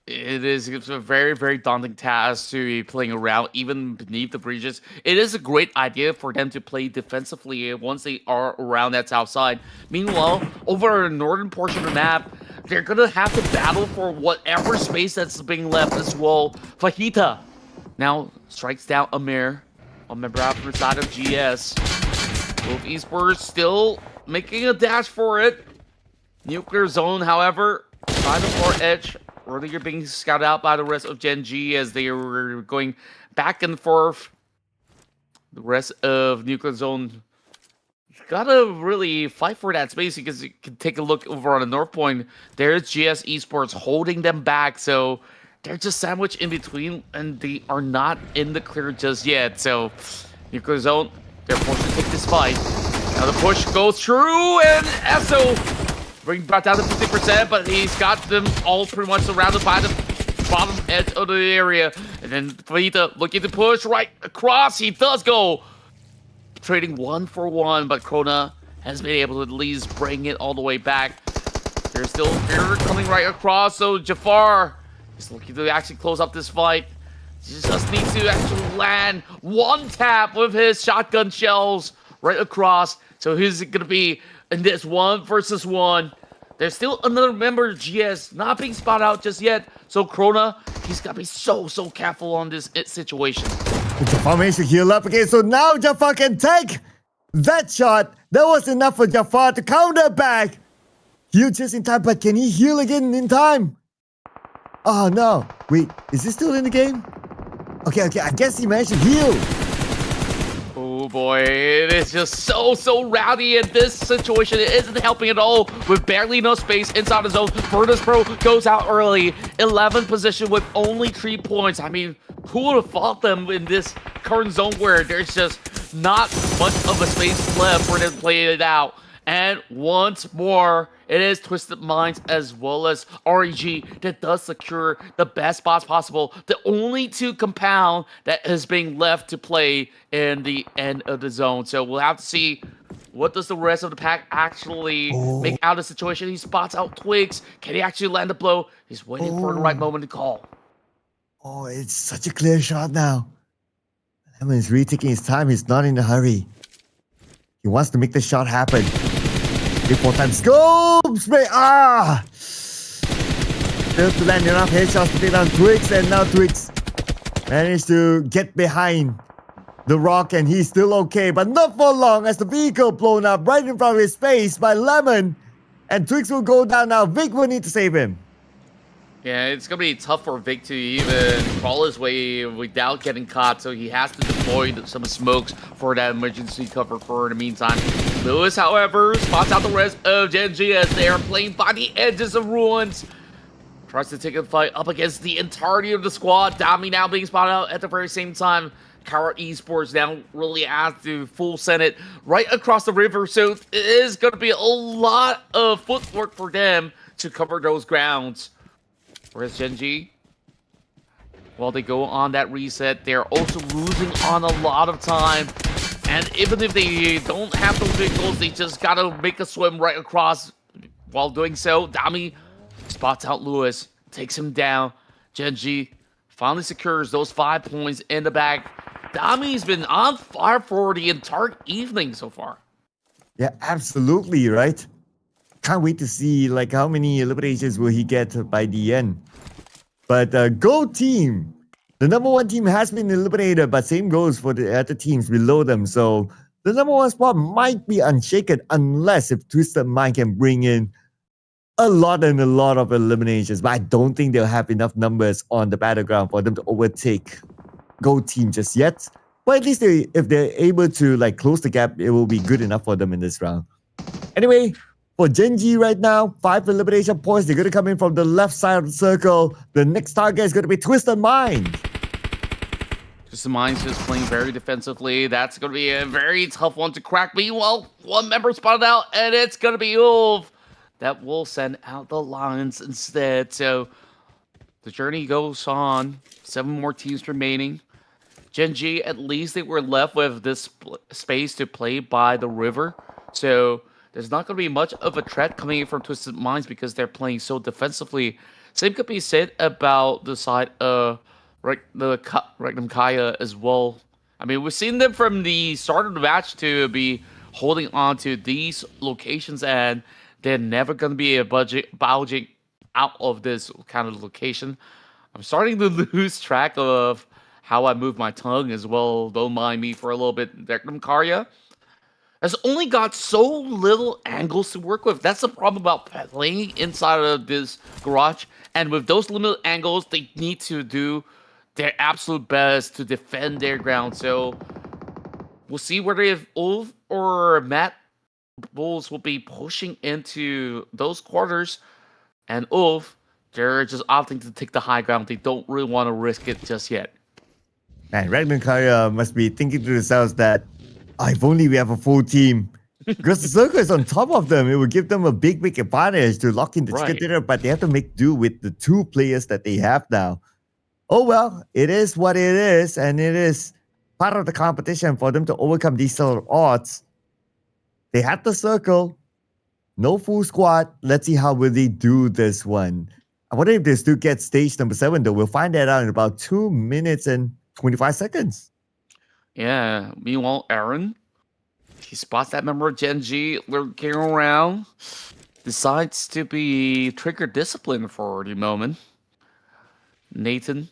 It's a very, very daunting task to be playing around, even beneath the bridges. It is a great idea for them to play defensively once they are around that south side. Meanwhile, over the northern portion of the map, they're going to have to battle for whatever space that's being left as well. Fajita now strikes down Amir on the from the side of GS. Both Esports still making a dash for it. Nuclear zone, however, trying to for edge. Earlier being scouted out by the rest of GEN.G as they were going back and forth. The rest of Nuclear Zone gotta really fight for that space because you can take a look over on the north point. There's GS Esports holding them back, so they're just sandwiched in between and they are not in the clear just yet. So Nuclear Zone, they're forced to take this fight. Now the push goes through and Esso bring back down to 50%, but he's got them all pretty much surrounded by the bottom edge of the area. And then Fajita looking to push right across. He does go. Trading 1 for 1, but Krona has been able to at least bring it all the way back. There's still fear coming right across, so Jafar is looking to actually close up this fight. He just needs to actually land one tap with his shotgun shells right across. So who's it going to be in this 1 versus 1? There's still another member of GS not being spotted out just yet. So Krona, he's got to be so careful on this situation. Jafar managed to heal up again, so now Jafar can take that shot. That was enough for Jafar to counter back. Heal just in time, but can he heal again in time? Oh no. Wait, is this still in the game? Okay, I guess he managed to heal. Oh boy, it is just so rowdy in this situation. It isn't helping at all with barely enough space inside the zone. Virtus Pro goes out early, 11th position with only 3 points. I mean, who would have thought them in this current zone where there's just not much of a space left for them to play it out. And once more, it is Twisted Minds as well as REG that does secure the best spots possible. The only 2 compound that is being left to play in the end of the zone. So we'll have to see what does the rest of the pack actually make out of the situation. He spots out Twigs. Can he actually land a blow? He's waiting for the right moment to call. Oh, it's such a clear shot now. Lemon is really taking his time. He's not in a hurry. He wants to make the shot happen. 3-4 times. Scope spray. Failed to land enough headshots to take down Twigs, and now Twigs managed to get behind the rock, and he's still okay, but not for long as the vehicle blown up right in front of his face by Lemon, and Twigs will go down now. Vic will need to save him. Yeah, it's going to be tough for Vic to even crawl his way without getting caught, so he has to deploy some smokes for that emergency cover for the meantime. Lewis, however, spots out the rest of GEN.G as they are playing by the edges of ruins. Tries to take a fight up against the entirety of the squad. Dami now being spotted out at the very same time. Kara Esports now really has to full send it right across the river, so it is going to be a lot of footwork for them to cover those grounds. Whereas Gen.G, while they go on that reset, they're also losing on a lot of time. And even if they don't have those big goals, they just gotta make a swim right across. While doing so, Dami spots out Lewis, takes him down. Gen.G finally secures those 5 points in the bag. Dami's been on fire for the entire evening so far. Yeah, absolutely, right? Can't wait to see like how many eliminations will he get by the end. But Go Team, the number 1 team has been eliminated, but same goes for the other teams below them. So the number 1 spot might be unshaken unless if Twisted Mind can bring in a lot of eliminations. But I don't think they'll have enough numbers on the battleground for them to overtake Go Team just yet. But at least if they're able to like close the gap, it will be good enough for them in this round. Anyway, for Gen.G right now, 5 elimination points. They're going to come in from the left side of the circle. The next target is going to be Twisted Mind. Twisted Mind's just playing very defensively. That's going to be a very tough one to crack. Meanwhile, 1 member spotted out, and it's going to be Ulf that will send out the Lions instead. So the journey goes on. 7 more teams remaining. Gen.G, at least they were left with this space to play by the river. So there's not going to be much of a threat coming in from Twisted Minds because they're playing so defensively. Same could be said about the side of Regnum Kaya as well. I mean, we've seen them from the start of the match to be holding on to these locations, and they're never going to be a budging out of this kind of location. I'm starting to lose track of how I move my tongue as well. Don't mind me for a little bit. Regnum Kaya has only got so little angles to work with. That's the problem about playing inside of this garage. And with those limited angles, they need to do their absolute best to defend their ground. So we'll see whether if Ulf or MADBULLS will be pushing into those quarters. And Ulf, they're just opting to take the high ground. They don't really want to risk it just yet. Man, Ragnar Kaya must be thinking to themselves that if only we have a full team. Because the circle is on top of them, it will give them a big advantage to lock in the chicken dinner, but they have to make do with the 2 players that they have now. Oh well, it is what it is, and it is part of the competition for them to overcome these sort of odds. They had the circle, no full squad. Let's see how will they do this one. I wonder if they still get stage number 7 though. We'll find that out in about 2 minutes and 25 seconds. Yeah, meanwhile, Aaron, he spots that member of Gen.G lurking around, decides to be trigger discipline for the moment. Nathan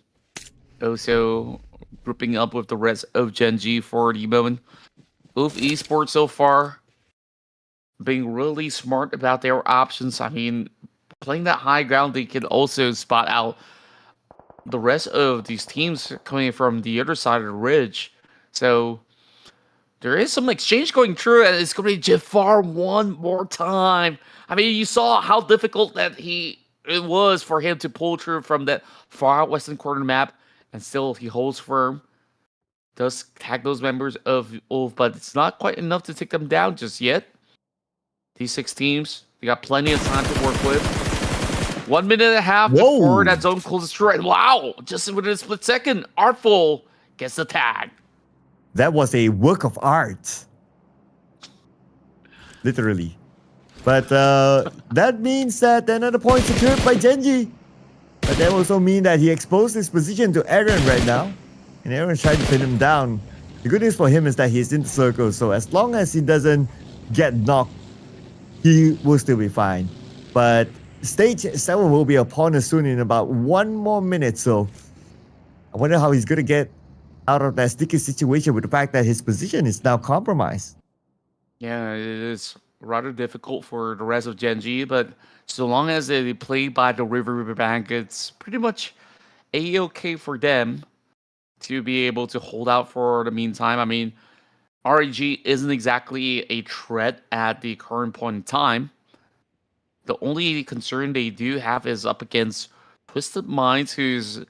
also grouping up with the rest of Gen.G for the moment. Ulf Esports so far being really smart about their options. I mean, playing that high ground, they can also spot out the rest of these teams coming from the other side of the ridge. So there is some exchange going through, and it's going to be Jafar one more time. I mean, you saw how difficult it was for him to pull through from that far western corner map, and still he holds firm. Does tag those members of Ulf, but it's not quite enough to take them down just yet. These 6 teams, they got plenty of time to work with. 1 minute and a half before that zone closes through. And wow, just within a split second, Artful gets the tag. That was a work of art. Literally. But that means that another point secured by Gen.G. But that also means that he exposed his position to Aaron right now. And Aaron's trying to pin him down. The good news for him is that he's in the circle. So as long as he doesn't get knocked, he will still be fine. But stage 7 will be upon us soon in about 1 more minute. So I wonder how he's going to get out of that sticky situation with the fact that his position is now compromised. Yeah, it is rather difficult for the rest of Gen.G, but so long as they play by the riverbank, it's pretty much a-okay for them to be able to hold out for the meantime. I mean, REG isn't exactly a threat at the current point in time. The only concern they do have is up against Twisted Minds, who's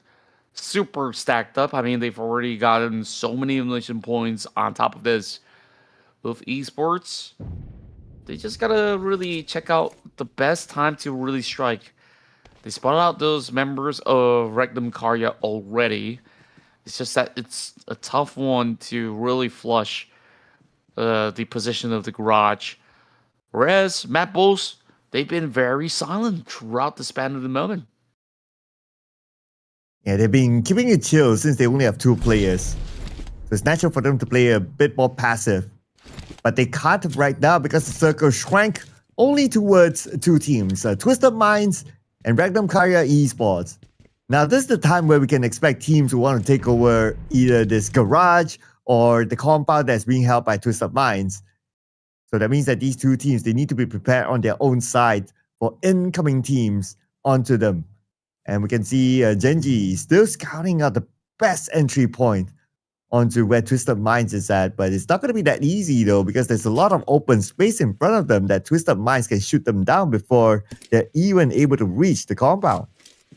super stacked up. I mean, they've already gotten so many elimination points on top of this. With esports, they just gotta really check out the best time to really strike. They spotted out those members of Regnum Karya already. It's just that it's a tough one to really flush the position of the garage. Whereas MADBULLS, they've been very silent throughout the span of the moment. Yeah, they've been keeping it chill since they only have 2 players. So it's natural for them to play a bit more passive. But they can't right now because the circle shrank only towards 2 teams, Twisted Minds and Regnum Karya Esports. Now, this is the time where we can expect teams who want to take over either this garage or the compound that's being held by Twisted Minds. So that means that these 2 teams, they need to be prepared on their own side for incoming teams onto them. And we can see GEN.G still scouting out the best entry point onto where Twisted Minds is at. But it's not going to be that easy though, because there's a lot of open space in front of them that Twisted Minds can shoot them down before they're even able to reach the compound.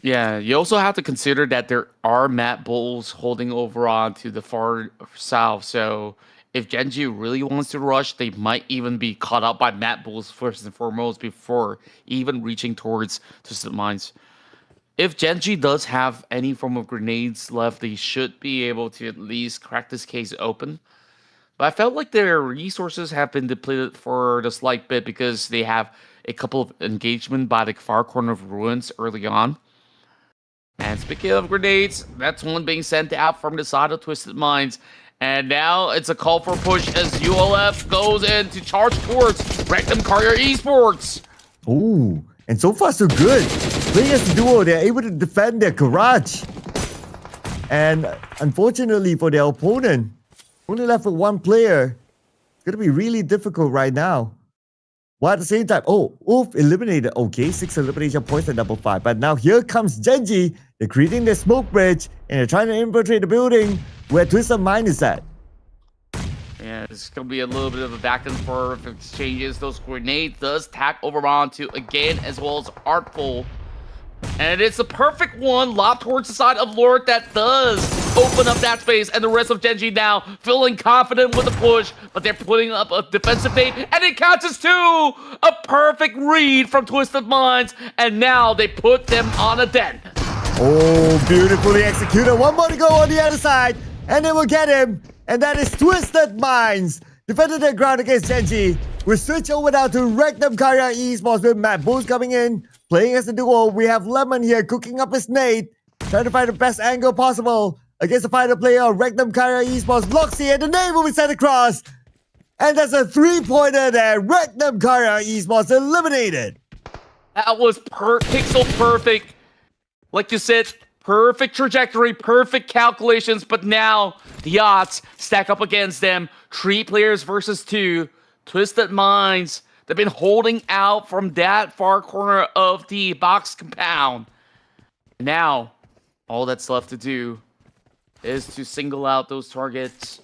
Yeah, you also have to consider that there are MADBULLS holding over on to the far south. So if GEN.G really wants to rush, they might even be caught up by MADBULLS first and foremost before even reaching towards Twisted Minds. If GEN.G does have any form of grenades left, they should be able to at least crack this case open. But I felt like their resources have been depleted for the slight bit because they have a couple of engagement by the far corner of Ruins early on. And speaking of grenades, that's one being sent out from the side of Twisted Minds. And now it's a call for push as ULF goes in to charge towards Regnum Karya Esports. Ooh, and so far so good. Playing as a duo, they're able to defend their garage. And unfortunately for their opponent, only left with 1 player. It's going to be really difficult right now. While at the same time, Oof eliminated. Okay, 6 elimination points at double 5. But now here comes GEN.G. They're creating their smoke bridge and they're trying to infiltrate the building where Twisted Mind is at. Yeah, it's going to be a little bit of a back and forth exchanges. Those grenades does tack over onto again as well as Artful. And it's a perfect one lobbed towards the side of Lord that does open up that space, and the rest of GEN.G now feeling confident with the push, but they're putting up a defensive bait, and it counts as 2! A perfect read from Twisted Minds, and now they put them on a den. Oh, beautifully executed. 1 more to go on the other side, and they will get him. And that is Twisted Minds. Defended their ground against GEN.G. We switch over now to Regnum Karya Esports with MADBULLS coming in. Playing as a duo, we have Lemon here cooking up his nade. Trying to find the best angle possible against the fighter player of Regnum Karya Esports, Loxy, and the nade will be sent across. And that's a 3-pointer there. Regnum Karya Esports eliminated. That was pixel perfect. Like you said, perfect trajectory, perfect calculations, but now the odds stack up against them. 3 players versus 2. Twisted Minds, they've been holding out from that far corner of the box compound. Now, all that's left to do is to single out those targets.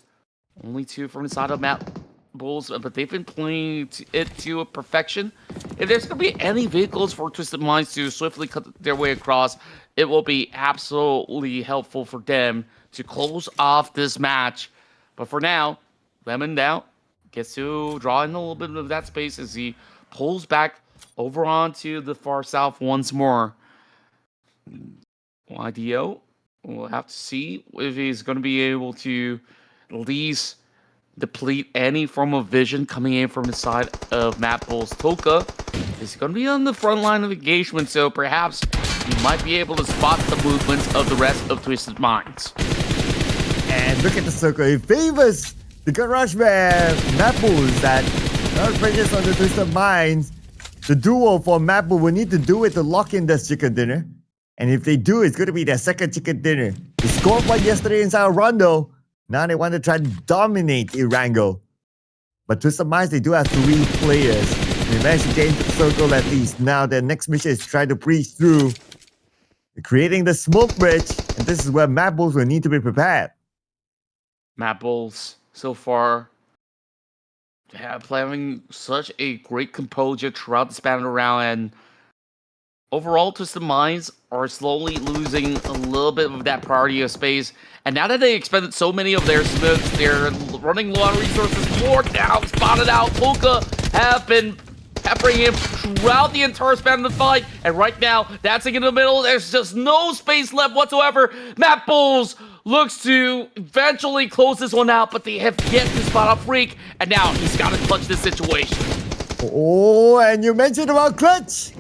Only 2 from the side of MADBULLS, but they've been playing it to a perfection. If there's going to be any vehicles for Twisted Minds to swiftly cut their way across, it will be absolutely helpful for them to close off this match. But for now, Lemon now gets to draw in a little bit of that space as he pulls back over onto the far south once more. YDO, we'll have to see if he's going to be able to at least deplete any form of vision coming in from the side of MADBULLS. Toka is going to be on the front line of engagement, so perhaps he might be able to spot the movements of the rest of Twisted Minds. And look at the circle. It favors the garage where MADBULLS that not pressures on the Twisted Minds. The duo for MADBULLS will need to do it to lock in this chicken dinner. And if they do, it's going to be their second chicken dinner. They scored one yesterday inside RONDO. Now they want to try to dominate ERANGEL. But Twisted Minds, they do have 3 players. They managed to get into the circle at least. Now their next mission is to try to breach through. They're creating the smoke bridge. And this is where MADBULLS will need to be prepared. MADBULLS so far having such a great composure throughout the span of the round, and Overall, Twisted Minds are slowly losing a little bit of that priority of space. And now that they expended so many of their smiths, they're running low on resources. Ward down, spotted out. Toka have been peppering him throughout the entire span of the fight. And right now, dancing in the middle, there's just no space left whatsoever. MADBULLS looks to eventually close this one out, but they have yet to spot up Freak. And now he's got to clutch this situation. Oh, and you mentioned about clutch.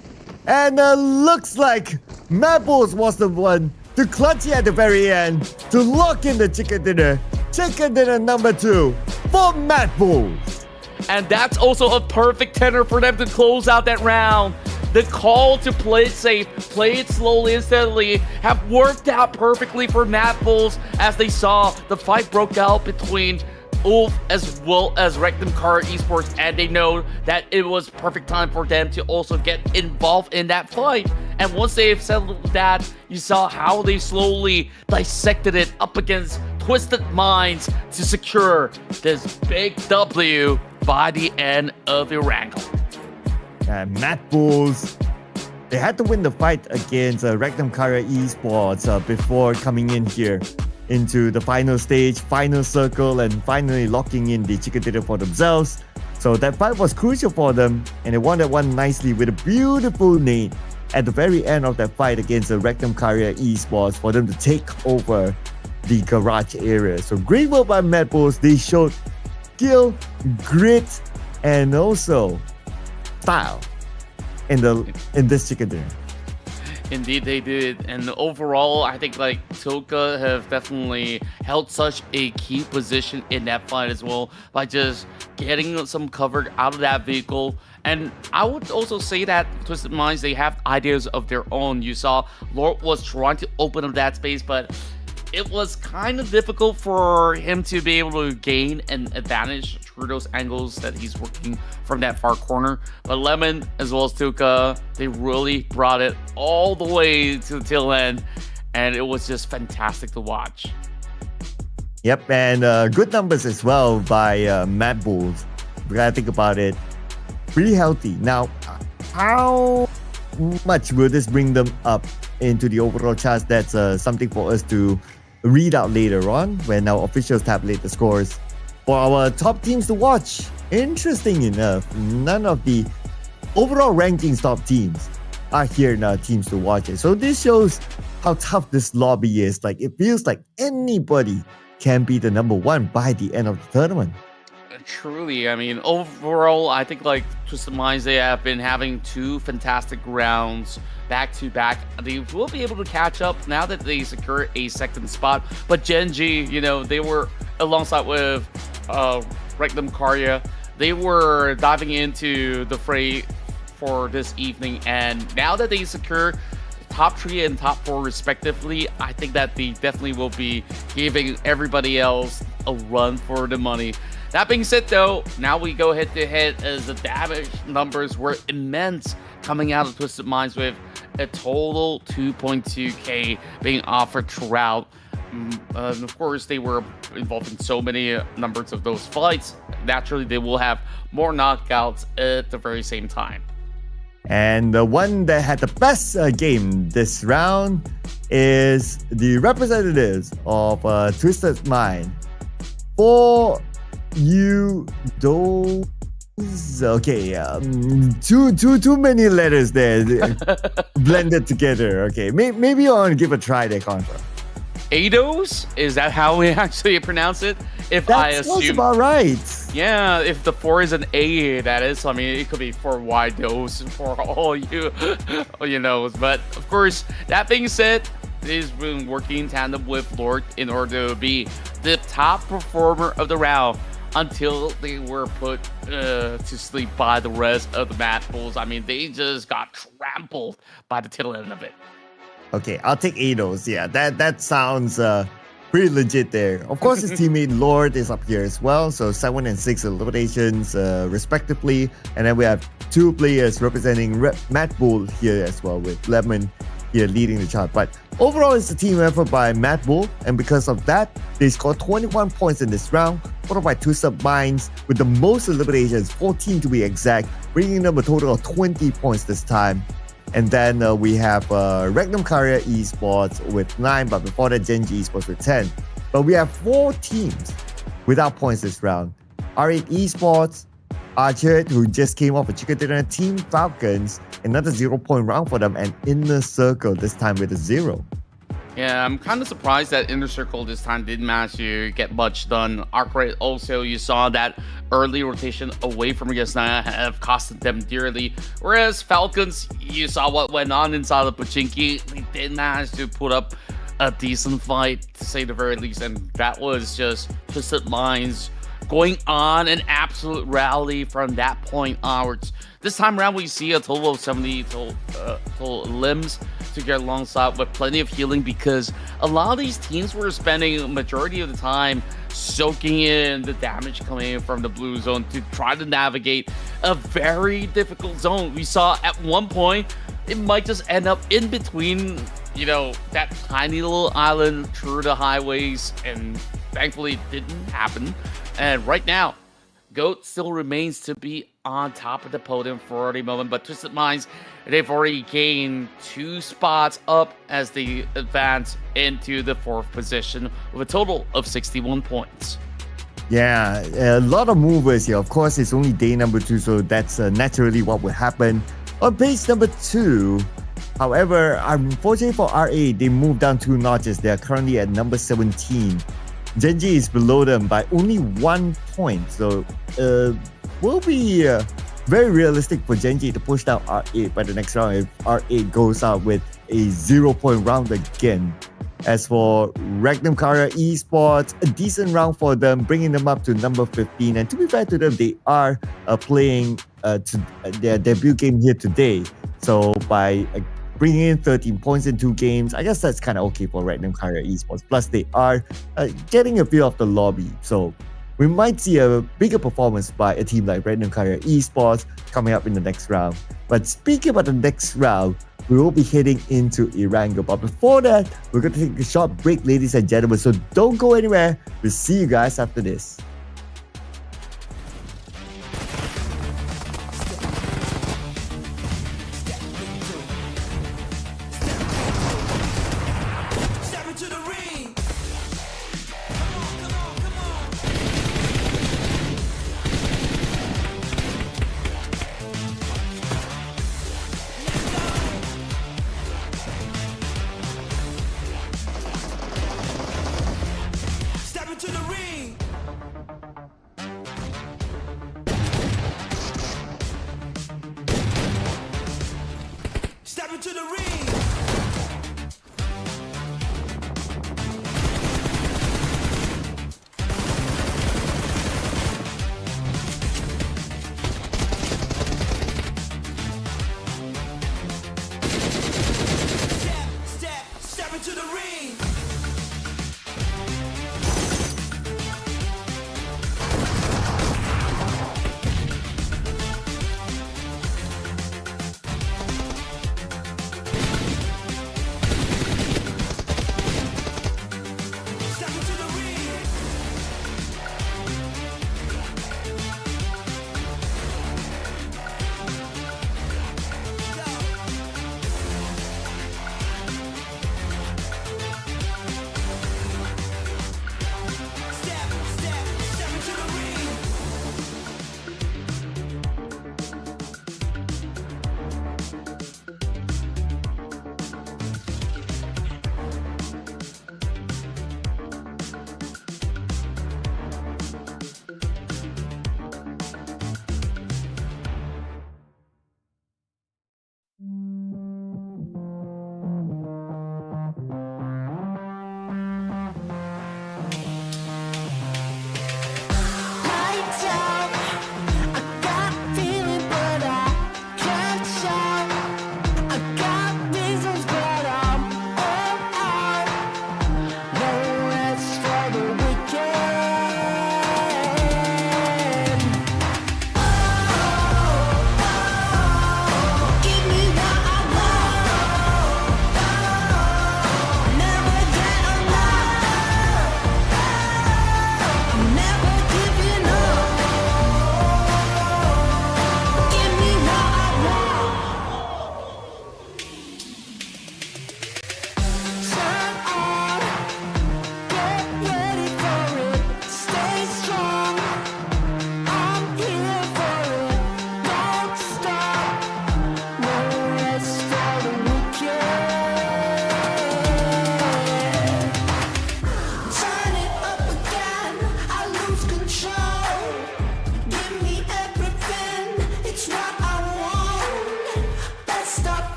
And looks like MADBULLS was the one to clutch it at the very end to lock in the chicken dinner. Chicken dinner number 2 for MADBULLS. And that's also a perfect tenor for them to close out that round. The call to play it safe, play it slowly and steadily have worked out perfectly for MADBULLS as they saw the fight broke out between Ulf as well as Rectum Car Esports, and they know that it was perfect time for them to also get involved in that fight. And once they've settled that, you saw how they slowly dissected it up against Twisted Minds to secure this big W by the end of ERANGEL. And MADBULLS, they had to win the fight against Rectum Car Esports before coming in here into the final stage, final circle, and finally locking in the chicken dinner for themselves. So that fight was crucial for them, and they won that one nicely with a beautiful nade at the very end of that fight against the Rectum Carrier Esports for them to take over the garage area. So great work by MADBULLS. They showed skill, grit, and also style in this chicken dinner. Indeed, they did. And overall, I think like Toka have definitely held such a key position in that fight as well by just getting some cover out of that vehicle. And I would also say that Twisted Minds, they have ideas of their own. You saw Lord was trying to open up that space, but it was kind of difficult for him to be able to gain an advantage through those angles that he's working from that far corner. But Lemon as well as Tuka, they really brought it all the way to the tail end, and it was just fantastic to watch. Yep, and good numbers as well by MADBULLS. We gotta think about it. Pretty healthy. Now, how much will this bring them up into the overall charts? That's something for us to read out later on when our officials tabulate the scores for our top teams to watch. Interesting enough, none of the overall rankings top teams are here in our teams to watch it. So this shows how tough this lobby is. Like, it feels like anybody can be the number 1 by the end of the tournament. Truly, I mean, overall, I think like Twisted Minds, they have been having 2 fantastic rounds back to back. They will be able to catch up now that they secure a second spot. But GEN.G, you know, they were alongside with Rectum Karya. They were diving into the fray for this evening, and now that they secure top 3 and top 4 respectively, I think that they definitely will be giving everybody else a run for the money. That being said though, now we go head to head as the damage numbers were immense coming out of Twisted Minds with a total 2.2k being offered throughout. And of course, they were involved in so many numbers of those fights. Naturally, they will have more knockouts at the very same time. And the one that had the best game this round is the representatives of Twisted Mind. For you those okay, too many letters there blended together. Okay, maybe I want to give a try there, Contra. Ados? Is that how we actually pronounce it? If That I assume, sounds about right. yeah, if the 4 is an A, that is. I mean, it could be for Widos for all you knows. But of course, that being said, he's been working in tandem with Lord in order to be the top performer of the round until they were put to sleep by the rest of the MADBULLS. I mean, they just got trampled by the tail end of it. Okay, I'll take Ados. Yeah, that sounds pretty legit there. Of course, his teammate Lord is up here as well. So 7 and 6 eliminations respectively. And then we have 2 players representing MADBULL here as well, with Lemon here leading the chart. But overall, it's a team effort by MADBULL, and because of that, they scored 21 points in this round, followed by Twisted Minds with the most eliminations, 14 to be exact, bringing them a total of 20 points this time. And then we have Regnum Carrier Esports with 9, but before that, GEN.G Esports with 10. But we have 4 teams without points this round. R8 Esports, ARCred, who just came off a chicken dinner, Team Falcons, another 0-point round for them, and Inner Circle this time with a 0. Yeah, I'm kind of surprised that Inner Circle this time didn't manage to get much done. ARCred also, you saw that early rotation away from Yasnaya have costed them dearly. Whereas Falcons, you saw what went on inside of Pachinki. They did manage to put up a decent fight, to say the very least, and that was just Twisted Minds going on an absolute rally from that point onwards. This time around, we see a total of 70 total limbs to get alongside with plenty of healing, because a lot of these teams were spending a majority of the time soaking in the damage coming in from the blue zone to try to navigate a very difficult zone. We saw at one point it might just end up in between, you know, that tiny little island through the highways, and thankfully it didn't happen. And right now, GOAT still remains to be on top of the podium for the moment, but Twisted Minds, they've already gained 2 spots up as they advance into the 4th position with a total of 61 points. Yeah, a lot of movers here. Of course, it's only day number 2, so that's naturally what will happen. On page number 2, however, unfortunately for RA, they moved down 2 notches. They are currently at number 17. GEN.G is below them by only 1 point, so will be very realistic for GEN.G to push down R8 by the next round if R8 goes out with a 0-point round again. As for Regnum Carrier Esports, a decent round for them, bringing them up to number 15. And to be fair to them, they are playing their debut game here today. So by bringing in 13 points in 2 games, I guess that's kind of okay for Regnum Carrier Esports. Plus, they are getting a feel of the lobby. So we might see a bigger performance by a team like Regnum Carrier Esports coming up in the next round. But speaking about the next round, we will be heading into ERANGEL. But before that, we're going to take a short break, ladies and gentlemen. So don't go anywhere. We'll see you guys after this. Step into the ring. Come on, come on, come on. Step into the ring.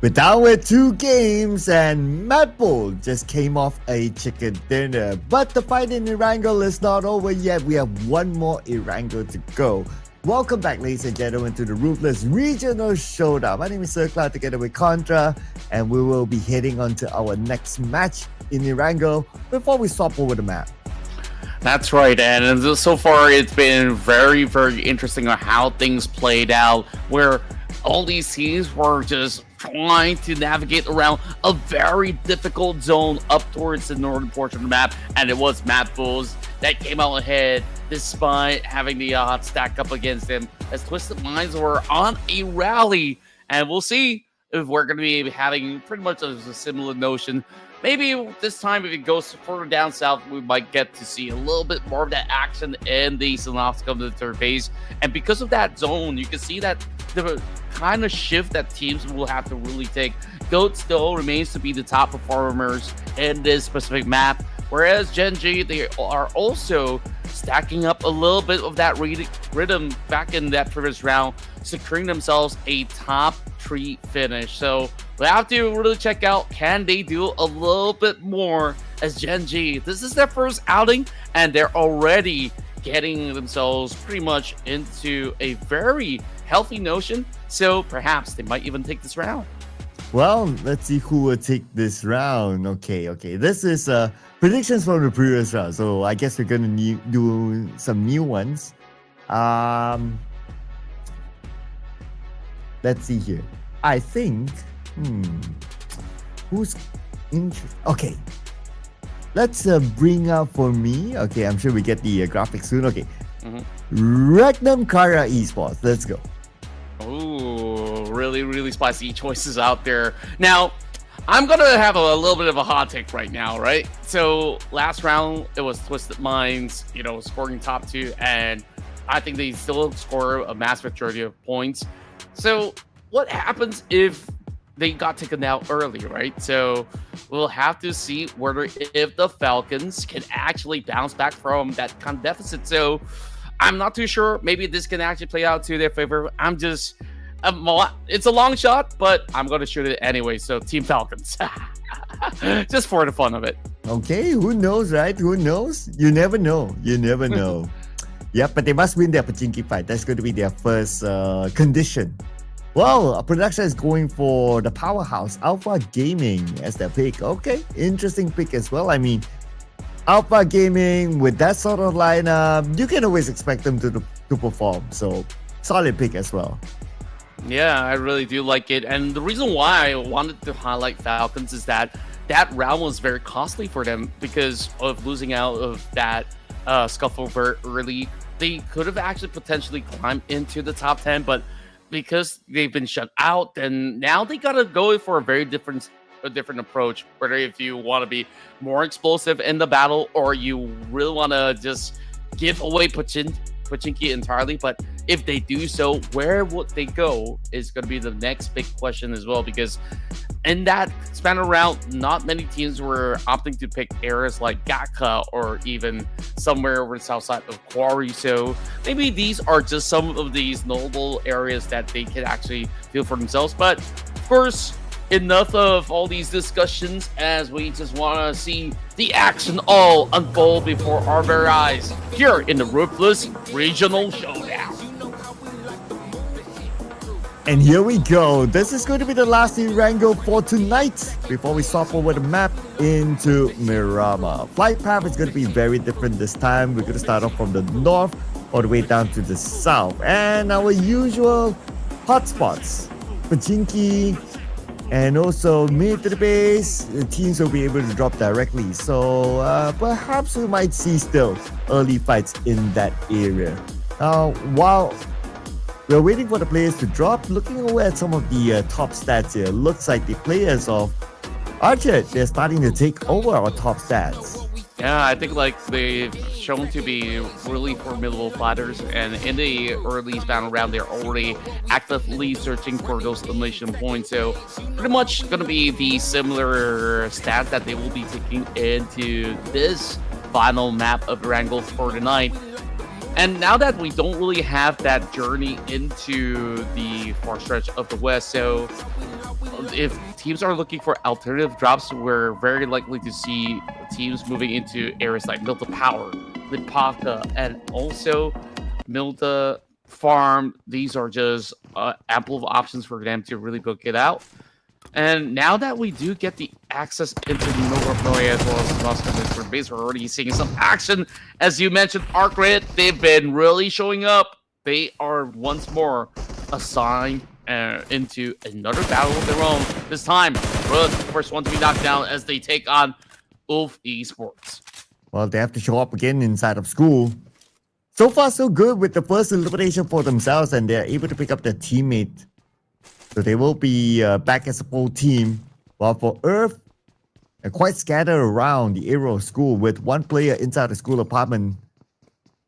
We're down with 2 games, and MADBULLS just came off a chicken dinner. But the fight in ERANGEL is not over yet. We have one more ERANGEL to go. Welcome back, ladies and gentlemen, to the Ruthless Regional Showdown. My name is Sir Cloud together with Contra, and we will be heading on to our next match in ERANGEL before we swap over the map. That's right, and so far it's been very, very interesting on how things played out, where all these teams were just trying to navigate around a very difficult zone up towards the northern portion of the map, and it was MADBULLS that came out ahead despite having the odds stacked up against them, as Twisted Minds were on a rally. And we'll see if we're going to be having pretty much a similar notion. Maybe this time, if it goes further down south, we might get to see a little bit more of that action in the Synopsis come to the third phase. And because of that zone, you can see that the kind of shift that teams will have to really take. GOAT still remains to be the top performers in this specific map, whereas GEN.G, they are also stacking up a little bit of that rhythm back in that previous round, securing themselves a top 3 finish. So we have to really check out, can they do a little bit more as GEN.G? This is their first outing, and they're already getting themselves pretty much into a very healthy notion. So perhaps they might even take this round. Well, let's see who will take this round. Okay. This is predictions from the previous round, so I guess we're going to do some new ones. Let's see here. I think, who's interested? Okay, let's bring up for me. Okay, I'm sure we get the graphics soon. Okay, Regnum Kara Esports. Let's go. Ooh, really, really spicy choices out there. Now, I'm gonna have a little bit of a hot take right now, right? So last round it was Twisted Minds, scoring top 2, and I think they still score a mass majority of points. So what happens if they got taken out early, right? So we'll have to see if the Falcons can actually bounce back from that kind of deficit. So I'm not too sure. Maybe this can actually play out to their favor. It's a long shot, but I'm going to shoot it anyway. So Team Falcons. Just for the fun of it. Okay, who knows, right? Who knows? You never know. Yeah, but they must win their Pachinki fight. That's going to be their first condition. Well, production is going for the powerhouse Alpha Gaming as their pick. Okay, interesting pick as well. I mean, Alpha Gaming with that sort of lineup, you can always expect them to perform. So, solid pick as well. Yeah, I really do like it. And the reason why I wanted to highlight Falcons is that round was very costly for them because of losing out of that scuffle very early. They could have actually potentially climbed into the top 10, but because they've been shut out, then now they gotta go for a very different approach. Whether if you want to be more explosive in the battle, or you really want to just give away Pachinki entirely. But if they do so, where would they go is going to be the next big question as well, because in that span around, not many teams were opting to pick areas like GEEKAY or even somewhere over the south side of Quarry. So maybe these are just some of these notable areas that they can actually feel for themselves. But of course, enough of all these discussions, as we just want to see the action all unfold before our very eyes here in the Ruthless Regional Showdown. And here we go. This is going to be the last ERANGEL for tonight before we swap over the map into Miramar. Flight path is going to be very different this time. We're going to start off from the north all the way down to the south. And our usual hotspots, Pachinki, and also military base, the teams will be able to drop directly. So perhaps we might see still early fights in that area. Now, while we're waiting for the players to drop, looking over at some of the top stats here, looks like the players of ARCred, they're starting to take over our top stats. Yeah, I think they've shown to be really formidable fighters, and in the early battle round, they're already actively searching for those elimination points. So pretty much going to be the similar stats that they will be taking into this final map of ERANGEL for tonight. And now that we don't really have that journey into the far stretch of the West, so if teams are looking for alternative drops, we're very likely to see teams moving into areas like Milta Power, Lipaka, and also Milta Farm. These are just ample of options for them to really book it out. And now that we do get the access into North Norway as well as Moscow base, we're already seeing some action. As you mentioned, ARCred, they've been really showing up. They are once more assigned into another battle of their own. This time, Rud, the first one to be knocked down as they take on Ulf Esports. Well, they have to show up again inside of school. So far, so good with the first elimination for themselves, and they're able to pick up their teammate. So they will be back as a full team. While for Earth, they're quite scattered around the area of school with one player inside the school apartment.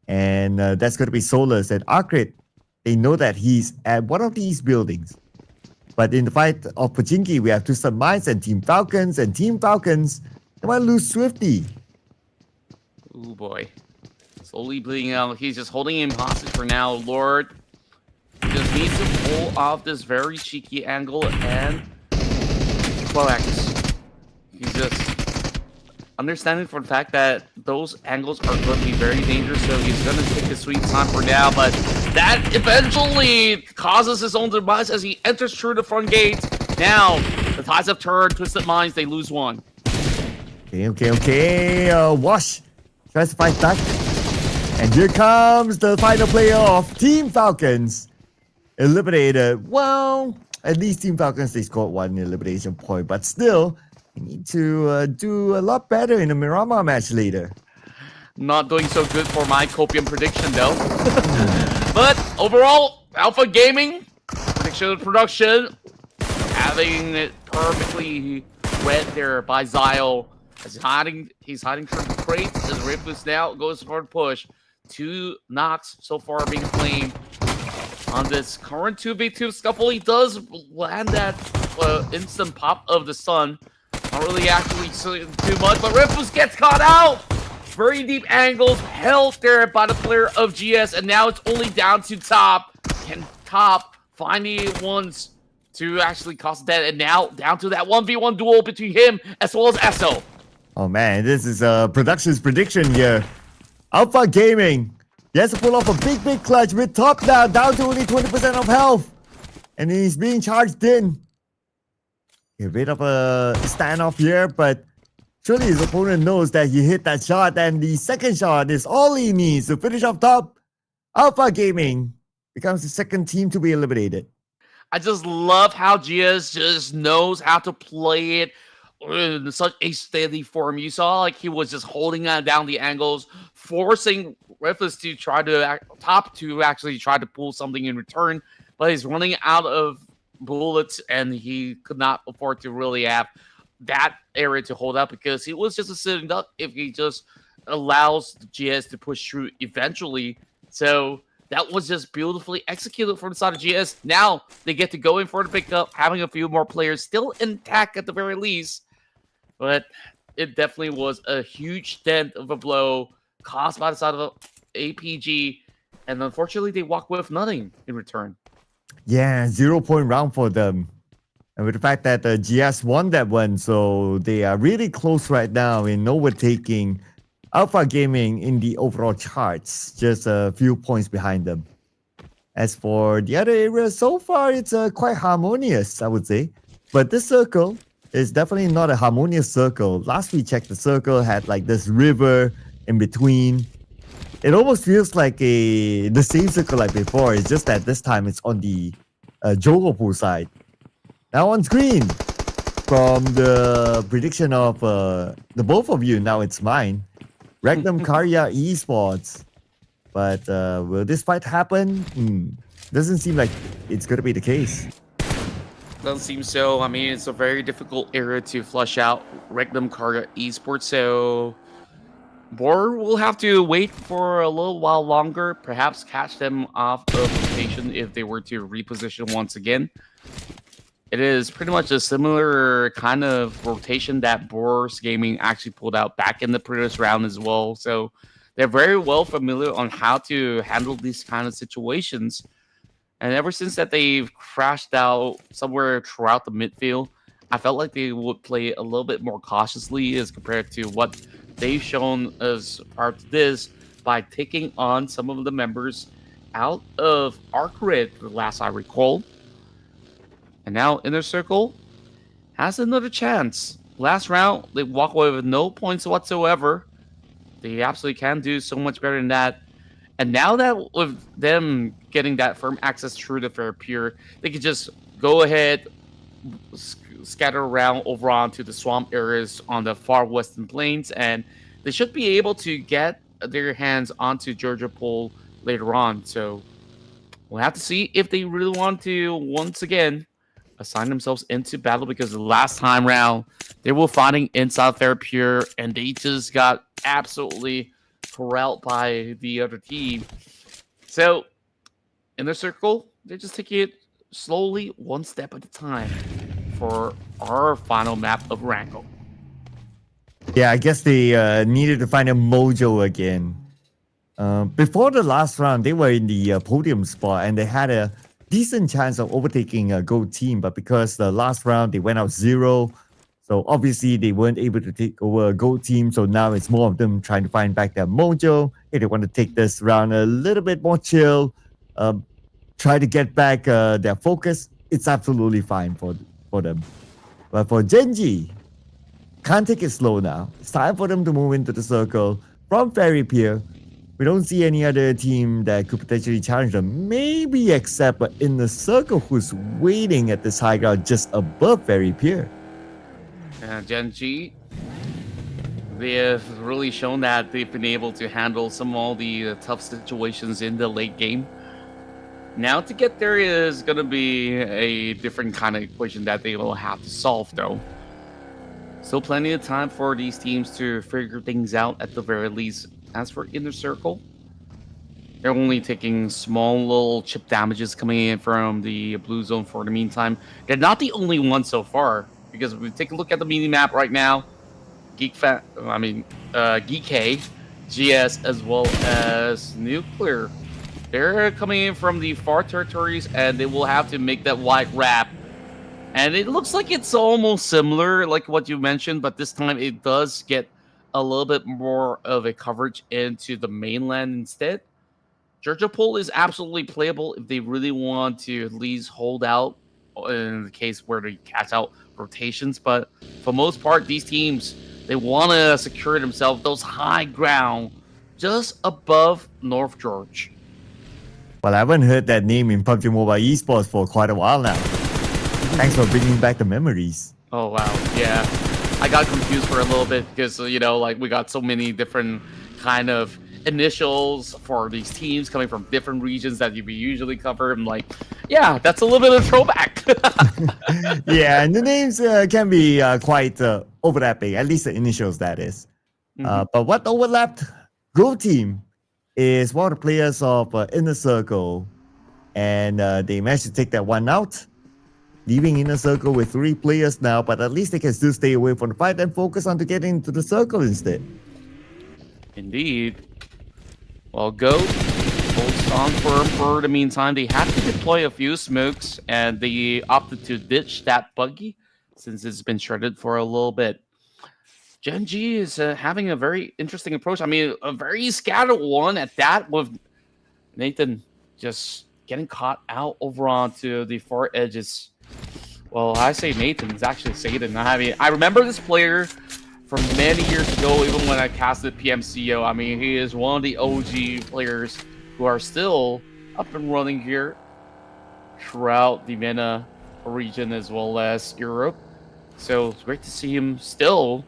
And that's going to be Solus. And ARCred, they know that he's at one of these buildings. But in the fight of Pachinki, we have Twisted Minds and Team Falcons. And Team Falcons, they might lose Swifty. Oh boy. Slowly bleeding out. He's just holding him hostage for now. Lord just needs to pull off this very cheeky angle and X. He's just understanding for the fact that those angles are going to be very dangerous, so he's going to take his sweet time for now, but that eventually causes his own demise as he enters through the front gate. Now, the tides have turned. Twisted Minds, they lose one. Okay. Wash tries to fight back. And here comes the final player of Team Falcons. Eliminated. Well, at least Team Falcons, they scored one elimination point, but still, they need to do a lot better in the Miramar match later. Not doing so good for my Copium prediction, though. But overall, Alpha Gaming, prediction of production, having it perfectly read there by Zyle. As he's hiding from the crates as Ruthless now goes for the push. 2 knocks so far being claimed on this current 2v2 scuffle. He does land that instant pop of the sun. Not really actually too much, but Ruthless gets caught out. Very deep angles held there by the player of GS, and now it's only down to Top. Can Top find the ones to actually cost that? And now down to that 1v1 duel between him as well as Esso. Oh man, this is production's prediction here. Alpha Gaming, he has to pull off a big clutch with Top now down to only 20% of health. And he's being charged in. A bit of a standoff here, but surely his opponent knows that he hit that shot, and the second shot is all he needs to finish off Top. Alpha Gaming becomes the second team to be eliminated. I just love how GS just knows how to play it in such a steady form. You saw like he was just holding down the angles, forcing Ruthless to try to Top to actually try to pull something in return, but he's running out of bullets and he could not afford to really have that area to hold up because he was just a sitting duck if he just allows GS to push through eventually. So that was just beautifully executed from the side of GS. Now they get to go in for the pickup, having a few more players still intact at the very least. But it definitely was a huge dent of a blow caused by the side of APG. And unfortunately, they walk with nothing in return. Yeah, 0-point round for them. And with the fact that GS won that one, so they are really close right now in overtaking Alpha Gaming in the overall charts, just a few points behind them. As for the other areas, so far it's quite harmonious, I would say. But this circle is definitely not a harmonious circle. Last we checked, the circle had like this river in between. It almost feels like the same circle like before. It's just that this time it's on the Jogopu side. Now on screen, from the prediction of the both of you, now it's mine. Regnum Karya Esports. But will this fight happen? Doesn't seem like it's going to be the case. Doesn't seem so. I mean, it's a very difficult area to flush out Regnum Karya Esports, so BOARS will have to wait for a little while longer, perhaps catch them off of rotation if they were to reposition once again. It is pretty much a similar kind of rotation that BOARS Gaming actually pulled out back in the previous round as well. So they're very well familiar on how to handle these kind of situations. And ever since that they've crashed out somewhere throughout the midfield, I felt like they would play a little bit more cautiously as compared to what they've shown as part of this by taking on some of the members out of ARCred, the last I recall. And now Inner Circle has another chance. Last round, they walk away with no points whatsoever. They absolutely can do so much better than that. And now that with them getting that firm access through the Fair Pure, they can just go ahead, scatter around over onto the swamp areas on the far western plains, and they should be able to get their hands onto Georgia Pole later on. So we'll have to see if they really want to once again assign themselves into battle, because the last time round they were fighting inside Fair Pure and they just got absolutely corralled by the other team. So in their circle, they just take it slowly, one step at a time for our final map of Erangel. Yeah, I guess they needed to find a mojo again. Before the last round, they were in the podium spot and they had a decent chance of overtaking a Gold team, but because the last round they went out 0, so obviously they weren't able to take over a Gold team. So now it's more of them trying to find back their mojo. If they want to take this round a little bit more chill, try to get back their focus, it's absolutely fine for them. But for Gen.G, can't take it slow now. It's time for them to move into the circle from Fairy Pier. We don't see any other team that could potentially challenge them. Maybe except in the circle who's waiting at this high ground just above Fairy Pier. Gen.G, they have really shown that they've been able to handle some of all the tough situations in the late game. Now to get there is going to be a different kind of equation that they will have to solve, though. Still plenty of time for these teams to figure things out at the very least. As for Inner Circle, they're only taking small little chip damages coming in from the blue zone for the meantime. They're not the only one so far, because if we take a look at the mini map right now, GEEKAY, GS, as well as Nuclear, they're coming in from the far territories, and they will have to make that wide wrap. And it looks like it's almost similar, like what you mentioned, but this time it does get a little bit more of a coverage into the mainland instead. Georgia Pole is absolutely playable if they really want to at least hold out in the case where they catch out rotations. But for most part, these teams, they want to secure themselves those high ground just above North George. Well, I haven't heard that name in PUBG Mobile Esports for quite a while now. Thanks for bringing back the memories. Oh, wow. Yeah. I got confused for a little bit because, you know, like we got so many different kind of initials for these teams coming from different regions that we usually cover. I'm like, yeah, that's a little bit of throwback. Yeah, and the names can be quite overlapping, at least the initials, that is. But what overlapped Gold team is one of the players of Inner Circle, and they managed to take that one out, leaving Inner Circle with 3 players now, but at least they can still stay away from the fight and focus on to getting into the circle instead. Indeed. Well, Goat holds on for the meantime. They have to deploy a few smokes, and they opted to ditch that buggy since it's been shredded for a little bit. Gen.G is having a very interesting approach. I mean, a very scattered one at that, with Nathan just getting caught out over onto the far edges. Well, I say Nathan, it's actually Satan. I mean, I remember this player from many years ago, even when I casted PMCO. I mean, he is one of the OG players who are still up and running here throughout the MENA region as well as Europe. So it's great to see him still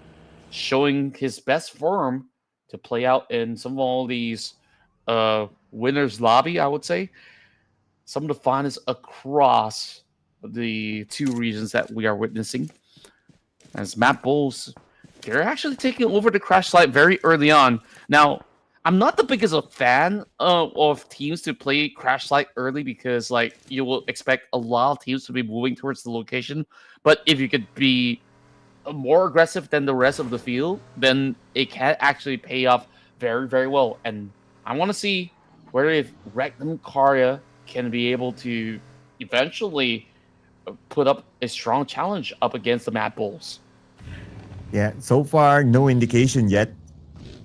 showing his best form to play out in some of all these winners lobby, I would say. Some of the finest across the 2 regions that we are witnessing. As MADBULLS, they're actually taking over the crash site very early on. Now, I'm not the biggest of fan of teams to play crash site early because, like, you will expect a lot of teams to be moving towards the location. But if you could be more aggressive than the rest of the field, then it can actually pay off very, very well. And I want to see whether if Regnum Karya can be able to eventually put up a strong challenge up against the MADBULLS. Yeah, so far no indication yet.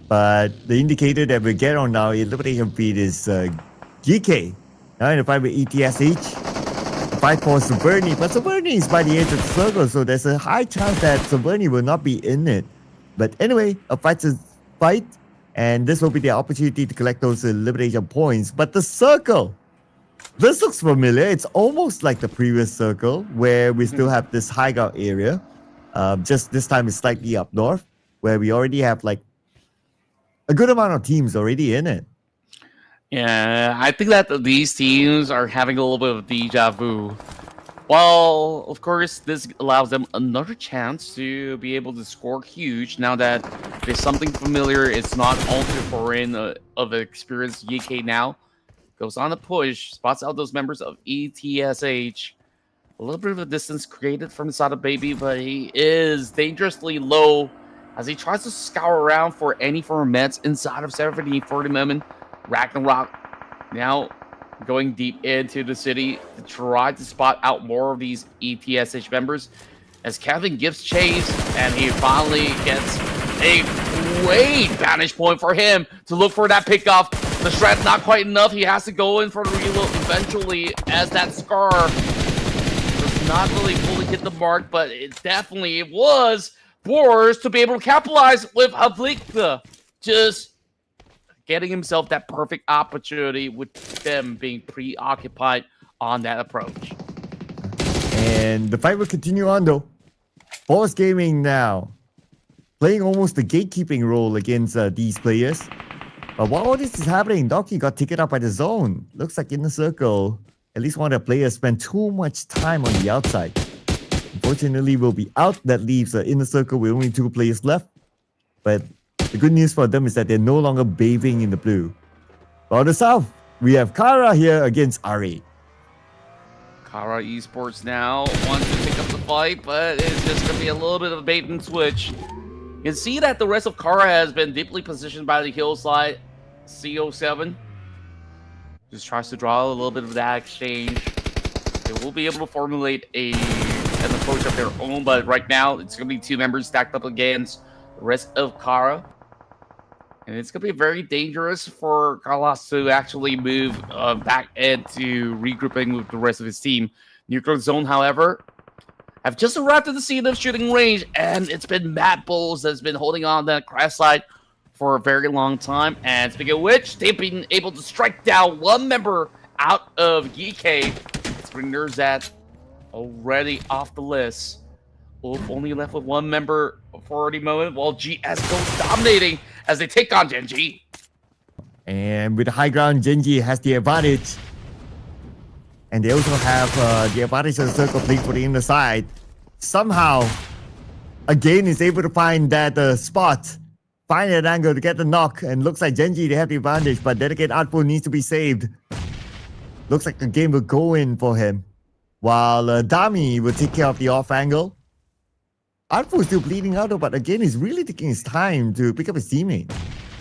But the indicator that we get on our elimination feed is GEEKAY. Now in the fight with ETSH, the fight for Suverny. But Suverny is by the edge of the circle, so there's a high chance that Suverny will not be in it. But anyway, a fight's a fight, and this will be the opportunity to collect those elimination points. But the circle, this looks familiar. It's almost like the previous circle where we still have this high ground area. Just this time it's slightly up north, where we already have like a good amount of teams already in it. Yeah, I think that these teams are having a little bit of deja vu. Well, of course, this allows them another chance to be able to score huge now that there's something familiar. It's not ultra foreign of experience. GEEKAY now goes on a push, spots out those members of ETSH. A little bit of a distance created from the side of Baby, but he is dangerously low as he tries to scour around for any form of meds inside of 70 for the moment. Ragnarok now going deep into the city to try to spot out more of these ETSH members as Kevin gives chase, and he finally gets a great vantage point for him to look for that pickoff. The shred not quite enough. He has to go in for the reload eventually as that scar does not really fully hit the mark, but it definitely was BOARS to be able to capitalize with Havlicka just getting himself that perfect opportunity with them being preoccupied on that approach. And the fight will continue on though. BOARS Gaming now playing almost the gatekeeping role against these players. But while all this is happening, Doki got taken out by the zone. Looks like in the circle, at least one of the players spent too much time on the outside. Unfortunately, will be out. That leaves the inner circle with only 2 players left. But the good news for them is that they're no longer bathing in the blue. But on the south, we have Kara here against RA. Kara Esports now wants to pick up the fight, but it's just going to be a little bit of a bait and switch. You can see that the rest of Kara has been deeply positioned by the hillside. CO7 just tries to draw a little bit of that exchange. They will be able to formulate an approach of their own, but right now it's going to be 2 members stacked up against the rest of Kara. And it's going to be very dangerous for Carlos to actually move back into regrouping with the rest of his team. Nuclear Zone, however, have just arrived at the scene of shooting range, and it's been MADBULLS that's been holding on that crash site for a very long time. And speaking of which, they've been able to strike down 1 member out of GEEKAY. It's bringing Nerzat already off the list. Wolf only left with 1 member for the moment, while GS goes dominating as they take on GEN.G. And with the high ground, GEN.G has the advantage. And they also have the advantage of the circle playing for the inner side. Somehow, again, is able to find that spot, find that angle to get the knock. And looks like GEN.G, they have the advantage, but then again, Artful needs to be saved. Looks like the game will go in for him, while Dami will take care of the off angle. Artful is still bleeding out, but again, he's really taking his time to pick up his teammate.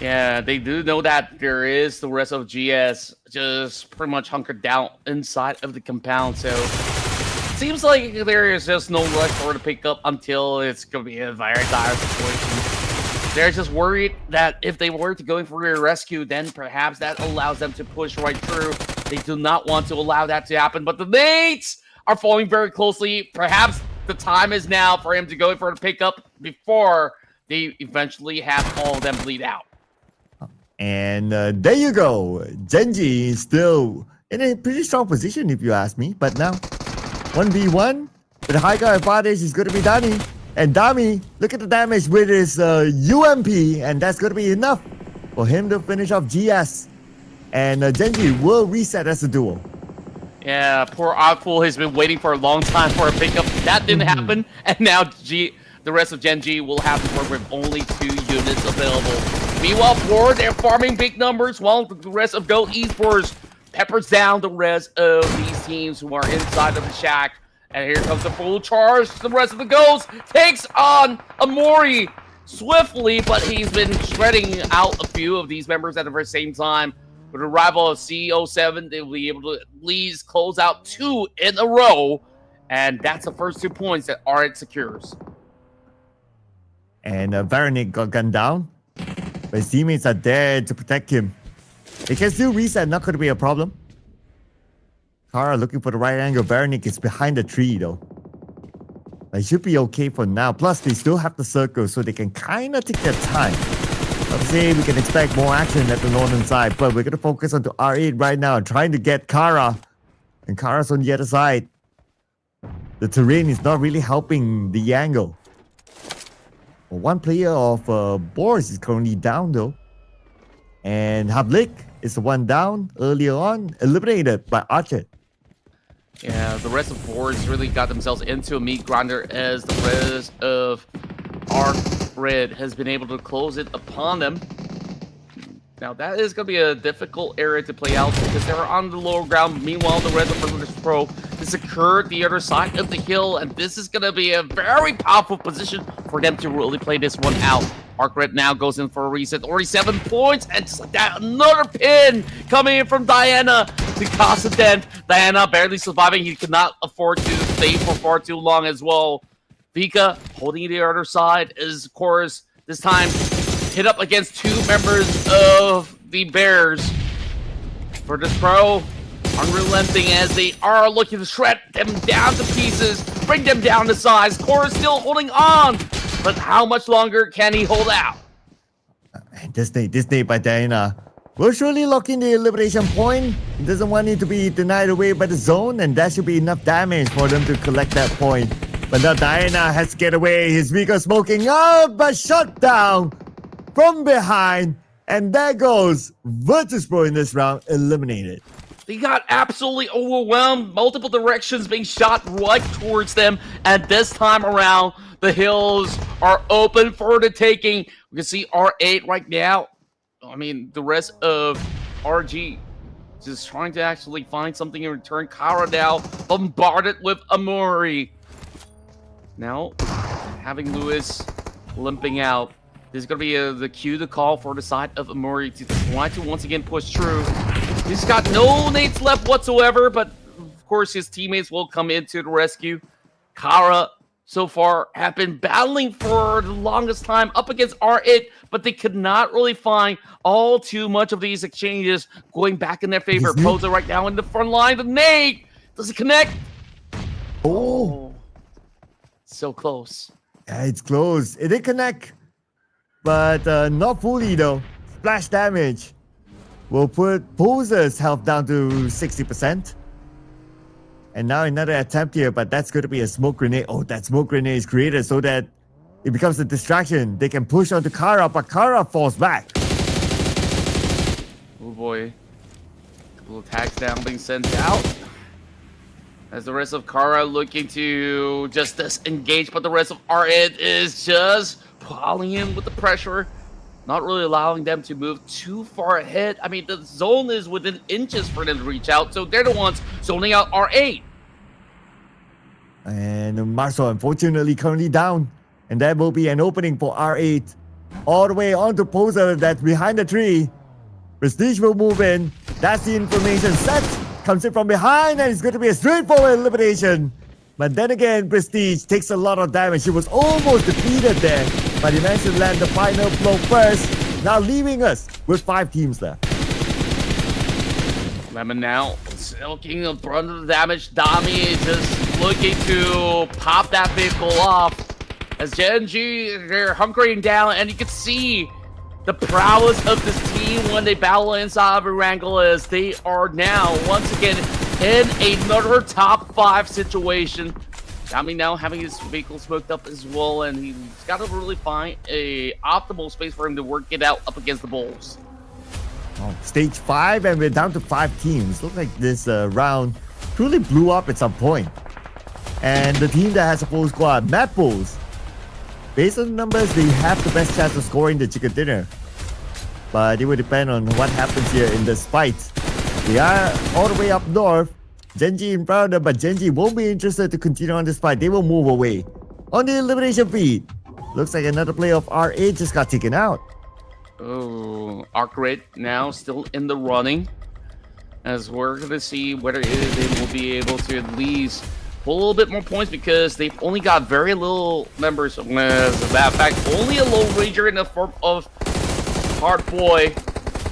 Yeah, they do know that there is the rest of GS just pretty much hunkered down inside of the compound. So it seems like there is just no rush for her to pick up until it's going to be a very dire situation. They're just worried that if they were to go in for a rescue, then perhaps that allows them to push right through. They do not want to allow that to happen, but the mates are following very closely. Perhaps the time is now for him to go in for a pickup before they eventually have all of them bleed out. And there you go. GEN.G is still in a pretty strong position, if you ask me. But now, 1v1 with a high guy advantage is going to be Dami. And Dami, look at the damage with his UMP, and that's going to be enough for him to finish off GS. And GEN.G will reset as a duo. Yeah, poor Artful has been waiting for a long time for a pickup. That didn't happen, and now the rest of GEN.G will have to work with only 2 units available. Meanwhile, BOARS, they're farming big numbers, while the rest of Go Esports peppers down the rest of these teams who are inside of the shack. And here comes the full charge. The rest of the Ghost takes on Amori. swiftly, but he's been shredding out a few of these members at the very same time. With the arrival of CO7, they will be able to at least close out 2 in a row. And that's the first 2 points that ARCred secures. And Veronic got gunned down. But his teammates are there to protect him. They can still reset, not going to be a problem. Kara looking for the right angle. Veronic is behind the tree though. It should be okay for now. Plus, they still have the circle, so they can kind of take their time. Obviously, we can expect more action at the northern side, but we're going to focus on to R8 right now, trying to get Kara. And Kara's on the other side. The terrain is not really helping the angle. Well, one player of BOARS is currently down though. And Havlik is the one down earlier on, eliminated by ARCred. Yeah, the rest of BOARS really got themselves into a meat grinder as the rest of ARCred has been able to close it upon them. Now that is going to be a difficult area to play out because they're on the lower ground. Meanwhile, the rest of Ruthless Pro has secured the other side of the hill, and this is going to be a very powerful position for them to really play this one out. ARCred now goes in for a reset, already 7 points, and just like that, another pin coming in from Diana to cause a dent. Diana barely surviving. He cannot afford to stay for far too long as well. Vika holding the other side is, of course, this time hit up against 2 members of the Bears. For this pro, unrelenting as they are looking to shred them down to pieces, bring them down to size. Core still holding on, but how much longer can he hold out? This nade by Diana will surely lock in the liberation point. He doesn't want it to be denied away by the zone, and that should be enough damage for them to collect that point. But now Diana has to get away. His vehicle smoking out, but shot down from behind. And there goes Virtus Pro in this round, eliminated. They got absolutely overwhelmed. Multiple directions being shot right towards them. And this time around, the hills are open for the taking. We can see R8 right now. I mean, the rest of RG just trying to actually find something in return. Kara now bombarded with Amori. Now, having Lewis limping out. This is going to be the cue to call for the side of Amori to try to once again push through. He's got no nades left whatsoever, but of course his teammates will come into the rescue. Kara, so far, have been battling for the longest time up against R8, but they could not really find all too much of these exchanges going back in their favor. Posa right now in the front line. The nade! Does it connect? Oh. So close. Yeah, it's close. It did connect. But not fully though. Splash damage will put Poser's health down to 60%. And now another attempt here, but that's going to be a smoke grenade. Oh, that smoke grenade is created so that it becomes a distraction. They can push onto Kara, but Kara falls back. Oh boy. Couple of tags down being sent out. As the rest of Kara looking to just disengage, but the rest of R8 is just piling in with the pressure, not really allowing them to move too far ahead. I mean, the zone is within inches for them to reach out, so they're the ones zoning out R8. And Marcel, unfortunately, currently down. And that will be an opening for R8. All the way onto Poser that's behind the tree. Prestige will move in. That's the information set. Comes in from behind, and it's going to be a straightforward elimination. But then again, Prestige takes a lot of damage. He was almost defeated there, but he managed to land the final blow first, now leaving us with 5 teams left. Lemon now silking the brunt of the damage. Dami is just looking to pop that vehicle off. As GEN.G, they're hunkering down, and you can see the prowess of this team when they battle inside of ERANGEL, as they are now once again in another top 5 situation. Dami now having his vehicle smoked up as well, and he's got to really find a optimal space for him to work it out up against the Bulls. Oh, stage 5, and we're down to 5 teams. Looks like this round truly blew up at some point. And the team that has a full squad, MADBULLS, based on the numbers, they have the best chance of scoring the chicken dinner. But it will depend on what happens here in this fight. They are all the way up north. GEN.G in front of them, but GEN.G won't be interested to continue on this fight. They will move away. On the elimination feed, Looks like another player of R8 just got taken out. Oh, ARCred now still in the running, as we're going to see whether they will be able to at least pull a little bit more points, because they've only got very little members. As a matter of fact, only a low ranger in the form of Hard Boy.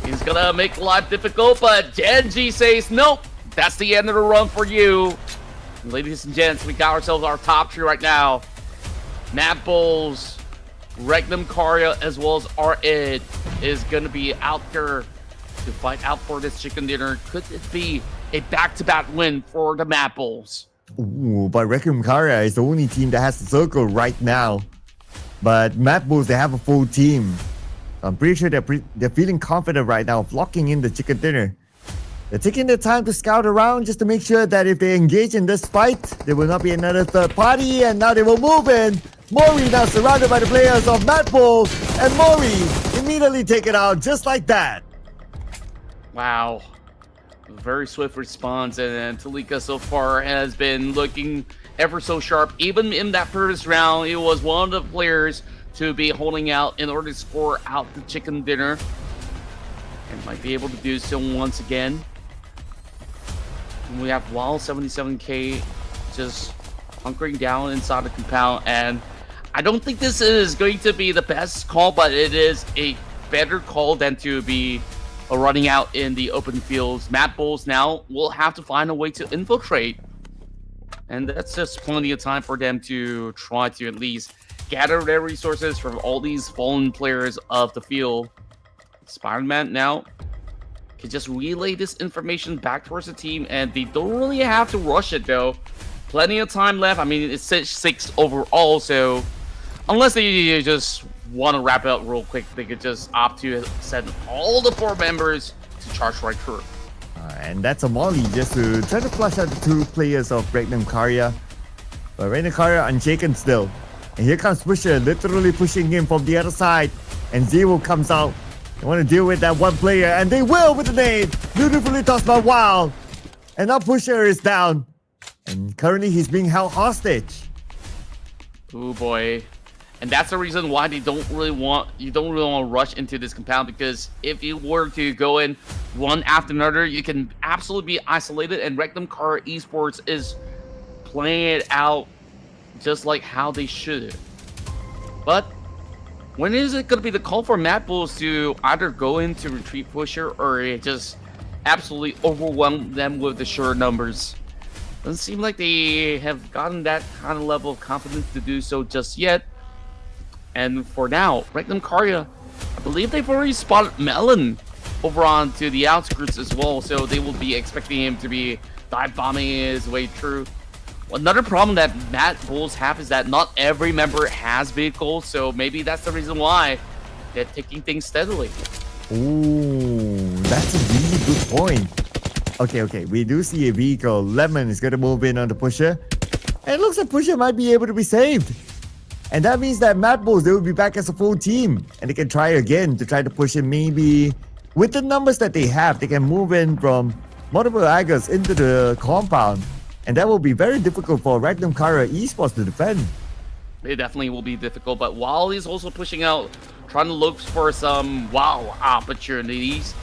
He's going to make life difficult, but GEN.G says, nope, that's the end of the run for you. And ladies and gents, we got ourselves our top three right now. MADBULLS, Regnum Karya, as well as R8 is going to be out there to fight out for this chicken dinner. Could it be a back-to-back win for the MADBULLS? Ooh, but Requiem Karya is the only team that has the circle right now. But MADBULLS, they have a full team. I'm pretty sure they're feeling confident right now of locking in the chicken dinner. They're taking their time to scout around just to make sure that if they engage in this fight, there will not be another third party, and now they will move in. Mori now surrounded by the players of MADBULLS, and Mori immediately take it out just like that. Wow. Very swift response, and Talika so far has been looking ever so sharp. Even in that first round, it was one of the players to be holding out in order to score out the chicken dinner, and might be able to do so once again. And we have Wild 77K just hunkering down inside the compound, and I don't think this is going to be the best call, but it is a better call than to be running out in the open fields. MADBULLS now will have to find a way to infiltrate, and that's just plenty of time for them to try to at least gather their resources from all these fallen players of the field. Spider-Man now can just relay this information back towards the team, and they don't really have to rush it though. Plenty of time left. I mean, it's 6 overall, so unless they just want to wrap it up real quick, they could just opt to send all the 4 members to charge right through. And that's a molly just to try to flush out the 2 players of Regnum Karya. But Regnum Karya unshaken still. And here comes Pusher, literally pushing him from the other side. And Zero comes out. They want to deal with that 1 player, and they will with the nade. Beautifully tossed by Wild. And now Pusher is down. And currently he's being held hostage. Oh boy. And that's the reason why you don't really want to rush into this compound, because if you were to go in one after another, you can absolutely be isolated, and Regnum Karya Esports is playing it out just like how they should. But when is it going to be the call for MADBULLS to either go into retreat pusher or just absolutely overwhelm them with the sure numbers? Doesn't seem like they have gotten that kind of level of confidence to do so just yet. And for now, Regnum Karya, I believe they've already spotted Melon over onto the outskirts as well, so they will be expecting him to be dive bombing his way through. Another problem that MADBULLS have is that not every member has vehicles, so maybe that's the reason why they're taking things steadily. Ooh, that's a really good point. Okay, we do see a vehicle. Lemon is going to move in on the Pusher. And it looks like Pusher might be able to be saved. And that means that MADBULLS, they will be back as a full team. And they can try again to try to push in. Maybe with the numbers that they have, they can move in from multiple angles into the compound. And that will be very difficult for Regnum Karya Esports to defend. It definitely will be difficult, but while he's also pushing out, trying to look for some wow opportunities,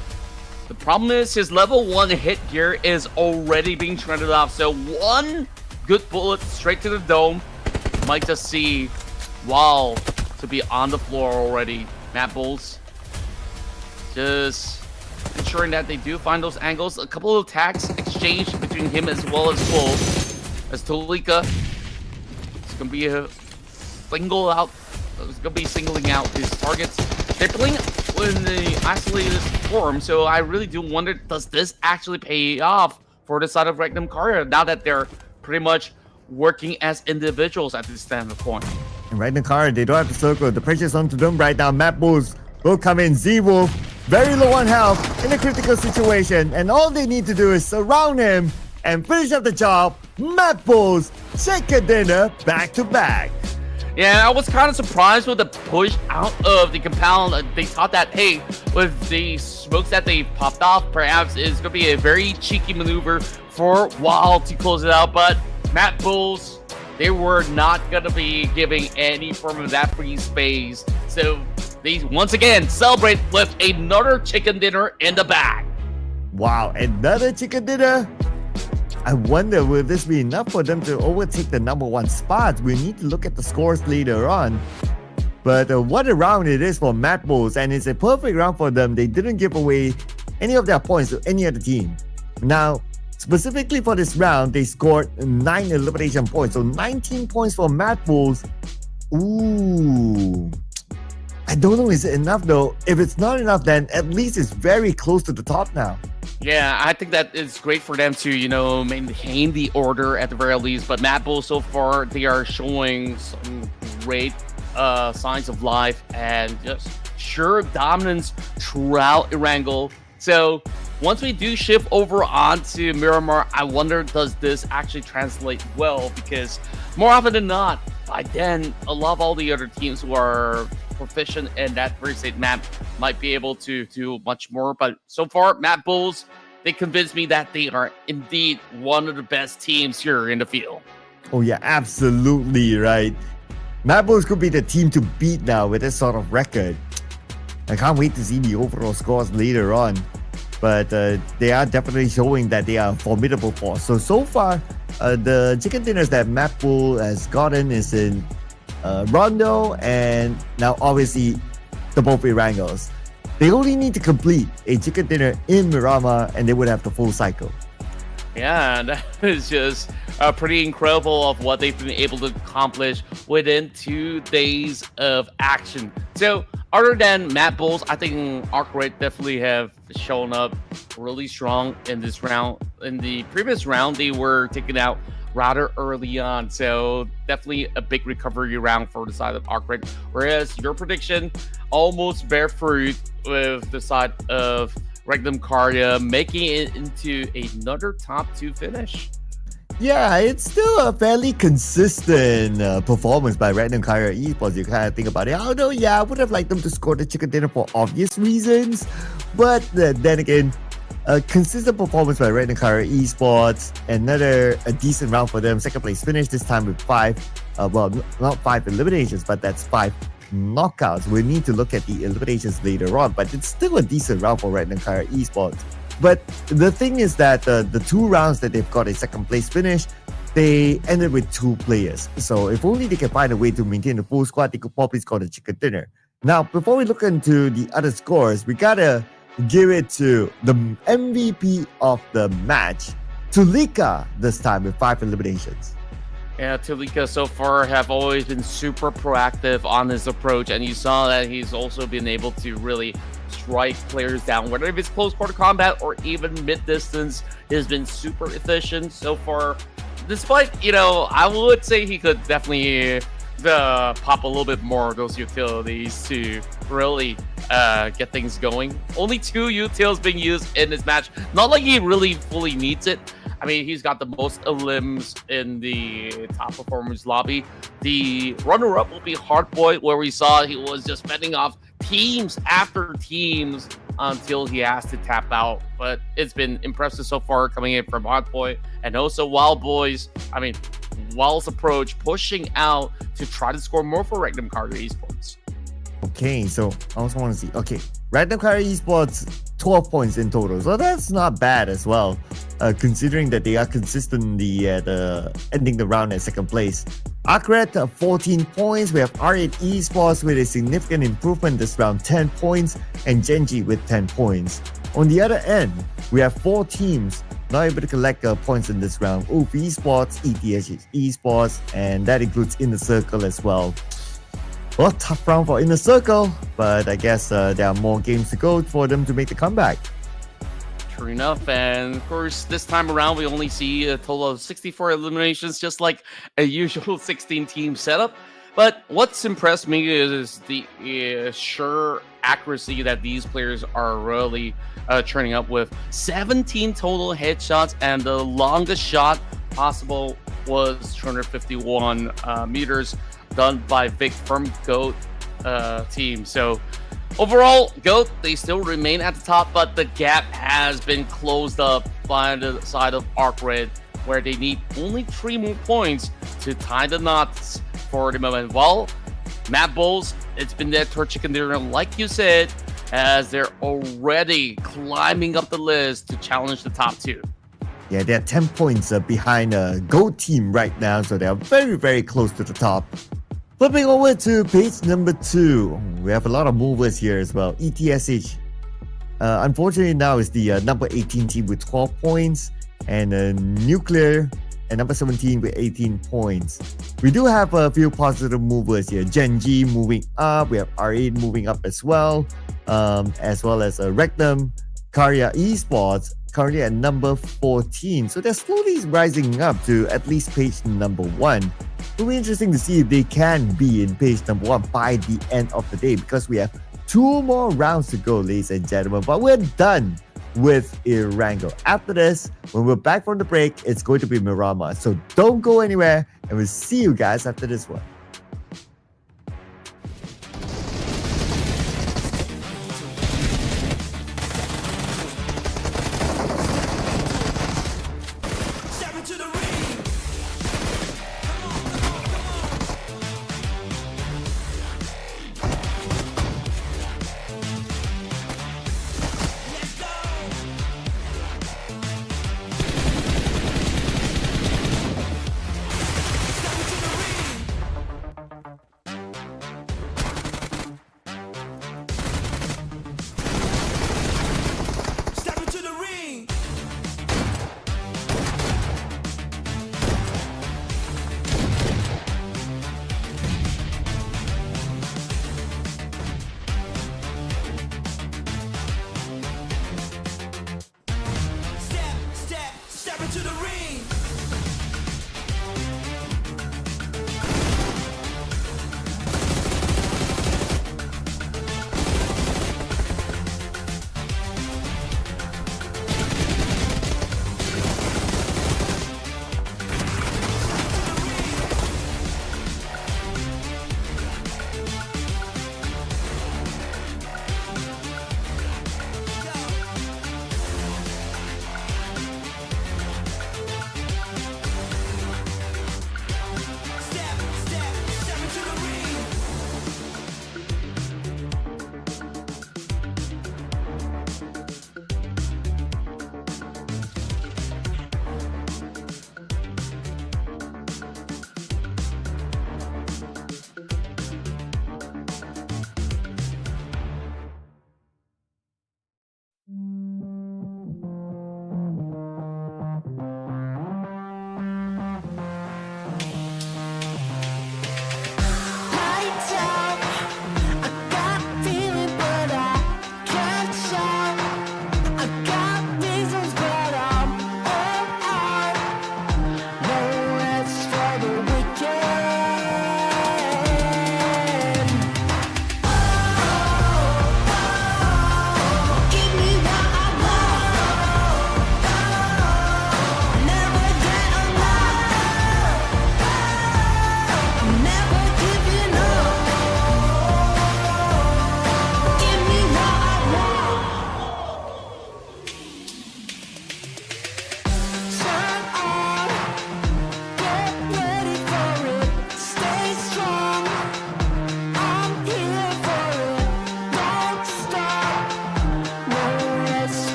the problem is his level 1 hit gear is already being shredded off. So 1 good bullet straight to the dome might just see Wall to be on the floor already. MADBULLS just ensuring that they do find those angles. A couple of attacks exchanged between him as well as Bull. As Talika is going to be a single out. It's going to be singling out his targets. They're playing in the isolated form, so I really do wonder, does this actually pay off for the side of Regnum Karya now that they're pretty much working as individuals at this standard point? And Regnum Karya, they don't have to circle. The pressure's onto them right now. MADBULLS will come in. Z-Wolf, very low on health in a critical situation. And all they need to do is surround him and finish up the job. MADBULLS, chicken dinner, back to back. Yeah, I was kind of surprised with the push out of the compound. They thought that, hey, with the smokes that they popped off, perhaps it's going to be a very cheeky maneuver for Wild to close it out. But MADBULLS they were not gonna be giving any form of that free space. So they once again celebrate with another chicken dinner in the bag. Wow, another chicken dinner? I wonder, will this be enough for them to overtake the #1 spot? We need to look at the scores later on. But what a round it is for MADBULLS, and it's a perfect round for them. They didn't give away any of their points to any other team. Now, specifically for this round, they scored 9 elimination points. So 19 points for MADBULLS. Ooh. I don't know, is it enough though? If it's not enough, then at least it's very close to the top now. Yeah, I think that is great for them to, maintain the order at the very least. But MADBULLS so far, they are showing some great signs of life and just sure dominance throughout ERANGEL. So once we do shift over onto Miramar, I wonder, does this actually translate well? Because more often than not, by then, a lot of all the other teams who are proficient in that first state map might be able to do much more. But so far, MADBULLS, they convinced me that they are indeed one of the best teams here in the field. Oh yeah, absolutely right. MADBULLS could be the team to beat now with this sort of record. I can't wait to see the overall scores later on. But they are definitely showing that they are a formidable force. So far, the chicken dinners that MADBULLS has gotten is in Rondo and now obviously the both ERANGELs. They only need to complete a chicken dinner in Miramar and they would have the full cycle. Yeah, that is just pretty incredible of what they've been able to accomplish within 2 days of action. So other than MADBULLS, I think ARCred definitely have shown up really strong in this round. In the previous round, they were taken out rather early on, so definitely a big recovery round for the side of ARCred. Whereas your prediction almost bear fruit with the side of Regnum Karya making it into another top 2 finish. Yeah, it's still a fairly consistent performance by Regnum Karya Esports. You kind of think about it. Although, yeah, I would have liked them to score the chicken dinner for obvious reasons. But then again, a consistent performance by Regnum Karya Esports. Another decent round for them. Second place finish, this time with 5, well, not 5 eliminations, but that's 5 knockouts. We need to look at the eliminations later on, but it's still a decent round for Regnum Karya Esports. But the thing is that the 2 rounds that they've got a second place finish, they ended with 2 players. So if only they can find a way to maintain the full squad, they could probably score the chicken dinner. Now, before we look into the other scores, we gotta give it to the MVP of the match, Tulika, this time with 5 eliminations. Yeah, Tulika so far have always been super proactive on his approach, and you saw that he's also been able to really strike players down, whether if it's close quarter combat or even mid-distance. He has been super efficient so far. Despite, I would say he could definitely pop a little bit more of those utilities to really get things going. Only 2 utils being used in this match. Not like he really fully needs it. I mean, he's got the most limbs in the top performance lobby. The runner-up will be Hardboy, where we saw he was just fending off teams after teams until he has to tap out. But it's been impressive so far coming in from Hardboy. And also Wild Boys, I mean, Wild's approach, pushing out to try to score more for Regnum Karya Esports. Okay, so I also want to see. Okay, Regnum Karya Esports, 12 points in total. So that's not bad as well, considering that they are consistently at ending the round at second place. ARCred, 14 points. We have R8 Esports with a significant improvement this round, 10 points, and GEN.G with 10 points. On the other end, we have 4 teams not able to collect points in this round. OOF Esports, ETSH Esports, and that includes Inner Circle as well. Well, tough round for Inner Circle, but I guess there are more games to go for them to make the comeback. True enough, and of course, this time around, we only see a total of 64 eliminations, just like a usual 16-team setup. But what's impressed me is the sure accuracy that these players are really churning up with. 17 total headshots, and the longest shot possible was 251 meters, done by Vic from GOAT team. So overall, GOAT, they still remain at the top, but the gap has been closed up by the side of ARCred, where they need only 3 more points to tie the knots for the moment. Well, MADBULLS, it's been their torch chicken dinner, like you said, as they're already climbing up the list to challenge the top 2. Yeah, they're 10 points behind a Gold team right now, so they are very, very close to the top. Flipping over to page number 2, we have a lot of movers here as well. ETSH, unfortunately now is the number 18 team with 12 points, and Nuclear and number 17 with 18 points. We do have a few positive movers here. GEN.G moving up, we have R8 moving up as well as Rectum, Karya Esports, currently at number 14. So they're slowly rising up to at least page number 1. It'll be interesting to see if they can be in page number 1 by the end of the day, because we have 2 more rounds to go, ladies and gentlemen. But we're done with ERANGEL. After this, when we're back from the break, it's going to be MIRAMAR. So don't go anywhere, and we'll see you guys after this one. Step into the ring. Come on, come on, come on. Let's go. Step into the ring.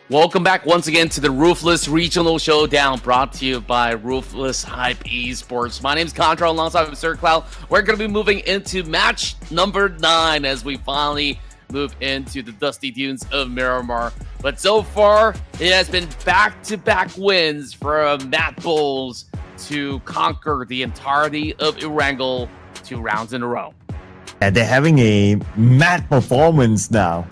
Welcome back once again to the Ruthless Regional Showdown, brought to you by Ruthless Hype Esports. My name's Contra, alongside Sir Cloud. We're going to be moving into match number 9 as we finally move into the dusty dunes of Miramar. But so far, it has been back-to-back wins for MADBULLS to conquer the entirety of ERANGEL 2 rounds in a row. And they're having a mad performance now.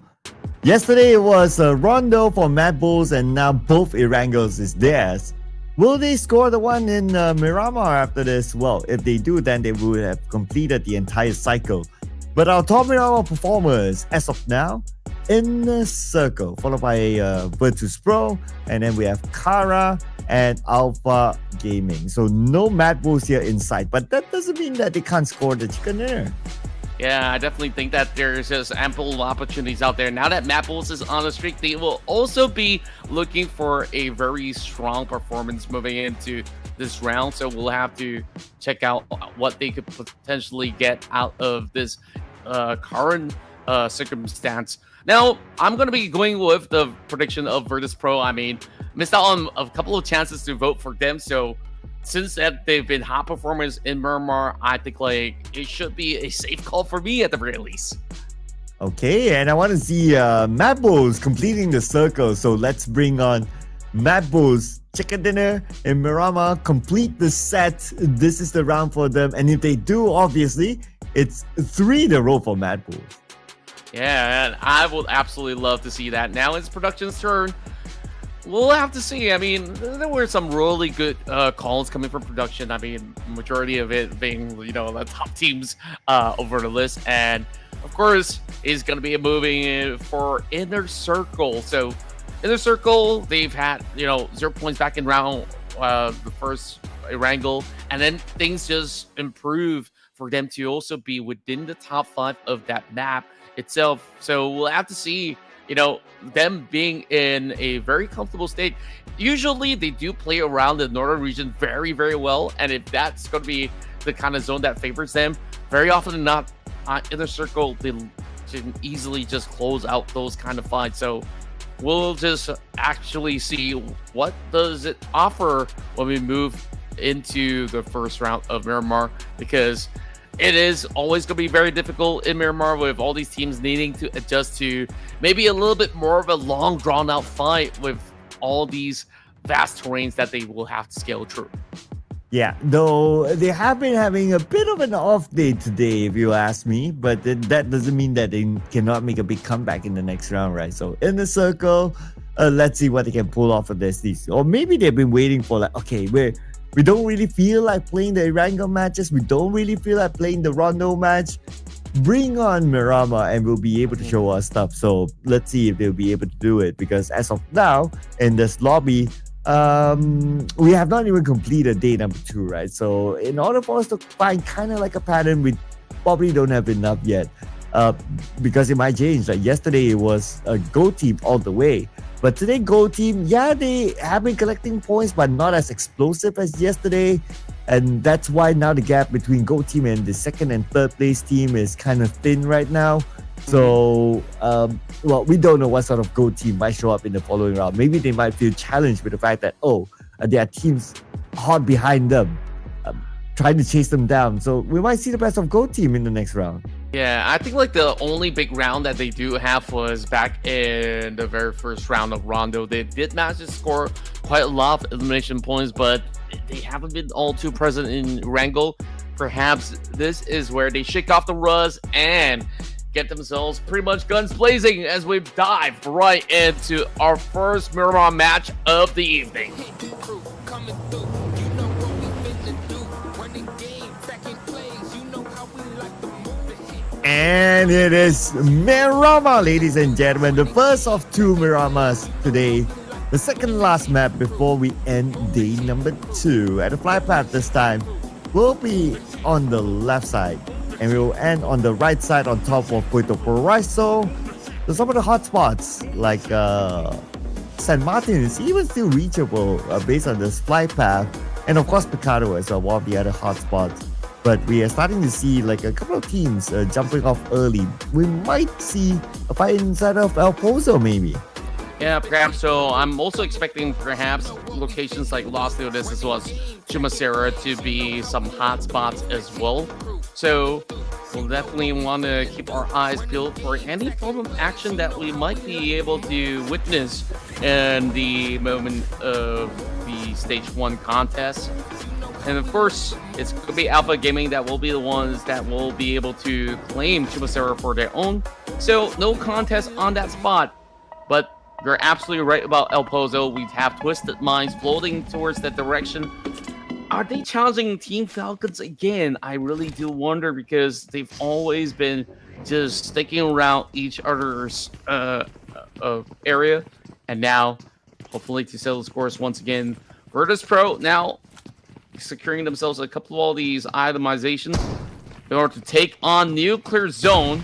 Yesterday it was RONDO for MADBULLS, and now both ERANGELs is theirs. Will they score the one in Miramar after this? Well, if they do, then they would have completed the entire cycle. But our top Miramar performers, as of now, Inner Circle, followed by Virtus Pro, and then we have Kara and Alpha Gaming. So no MADBULLS here in sight, but that doesn't mean that they can't score the chicken dinner. Yeah, I definitely think that there's just ample opportunities out there. Now that MADBULLS is on a streak, they will also be looking for a very strong performance moving into this round. So we'll have to check out what they could potentially get out of this current circumstance. Now, I'm going to be going with the prediction of Virtus Pro. I mean, missed out on a couple of chances to vote for them. So since that they've been hot performers in Miramar, I think like it should be a safe call for me at the very least. Okay, and I want to see MADBULLS completing the circle. So let's bring on MADBULLS chicken dinner in Miramar, complete the set. This is the round for them. And if they do, obviously, it's 3 in a row for MADBULLS. Yeah, and I would absolutely love to see that. Now it's production's turn. We'll have to see. I mean, there were some really good calls coming from production. I mean, majority of it being, you know, the top teams over the list. And, of course, is going to be moving for Inner Circle. So, Inner Circle, they've had, you know, 0 points back in round the first ERANGEL. And then things just improve for them to also be within the top 5 of that map itself. So, we'll have to see, you know, them being in a very comfortable state. Usually they do play around the northern region very, very well. And if that's going to be the kind of zone that favors them, very often than not, Inner Circle, they can easily just close out those kind of fights. So we'll just actually see what does it offer when we move into the first round of Miramar, because it is always going to be very difficult in Miramar with all these teams needing to adjust to maybe a little bit more of a long, drawn-out fight with all these vast terrains that they will have to scale through. Yeah, though they have been having a bit of an off day today, if you ask me, but that doesn't mean that they cannot make a big comeback in the next round, right? So in the circle, let's see what they can pull off of this. Or maybe they've been waiting for like, okay, we don't really feel like playing the ERANGEL matches. We don't really feel like playing the RONDO match. Bring on Miramar and we'll be able to show our stuff. So let's see if they'll be able to do it. Because as of now, in this lobby, we have not even completed day number 2, right? So in order for us to find kind of like a pattern, we probably don't have enough yet. Because it might change. Like yesterday, it was a Go team all the way. But today, Go team, yeah, they have been collecting points, but not as explosive as yesterday. And that's why now the gap between Go team and the second and third place team is kind of thin right now. So, well, we don't know what sort of Go team might show up in the following round. Maybe they might feel challenged with the fact that, there are teams hot behind them, trying to chase them down. So we might see the best of Go team in the next round. Yeah, I think like the only big round that they do have was back in the very first round of RONDO. They did manage to score quite a lot of elimination points, but they haven't been all too present in ERANGEL. Perhaps this is where they shake off the rust and get themselves pretty much guns blazing as we dive right into our first Miramar match of the evening. And it is Miramar, ladies and gentlemen. The first of 2 Miramars today. The second last map before we end day number 2. At the fly path this time, we'll be on the left side. And we will end on the right side on top of Puerto Paraiso. So some of the hot spots like San Martin is even still reachable based on this fly path. And of course Picado as well, one of the other hot spots. But we are starting to see like a couple of teams jumping off early. We might see a fight inside of El Pozo maybe. Yeah, perhaps so. I'm also expecting perhaps locations like Los Leones as well as Chumacera to be some hot spots as well. So we'll definitely want to keep our eyes peeled for any form of action that we might be able to witness in the moment of the Stage 1 contest. And of course, it's going to be Alpha Gaming that will be the ones that will be able to claim Chumacera for their own. So no contest on that spot. But you're absolutely right about El Pozo. We have Twisted Minds floating towards that direction. Are they challenging Team Falcons again? I really do wonder, because they've always been just sticking around each other's area. And now, hopefully to settle the scores once again, Virtus Pro now securing themselves a couple of all these itemizations in order to take on Nuclear Zone.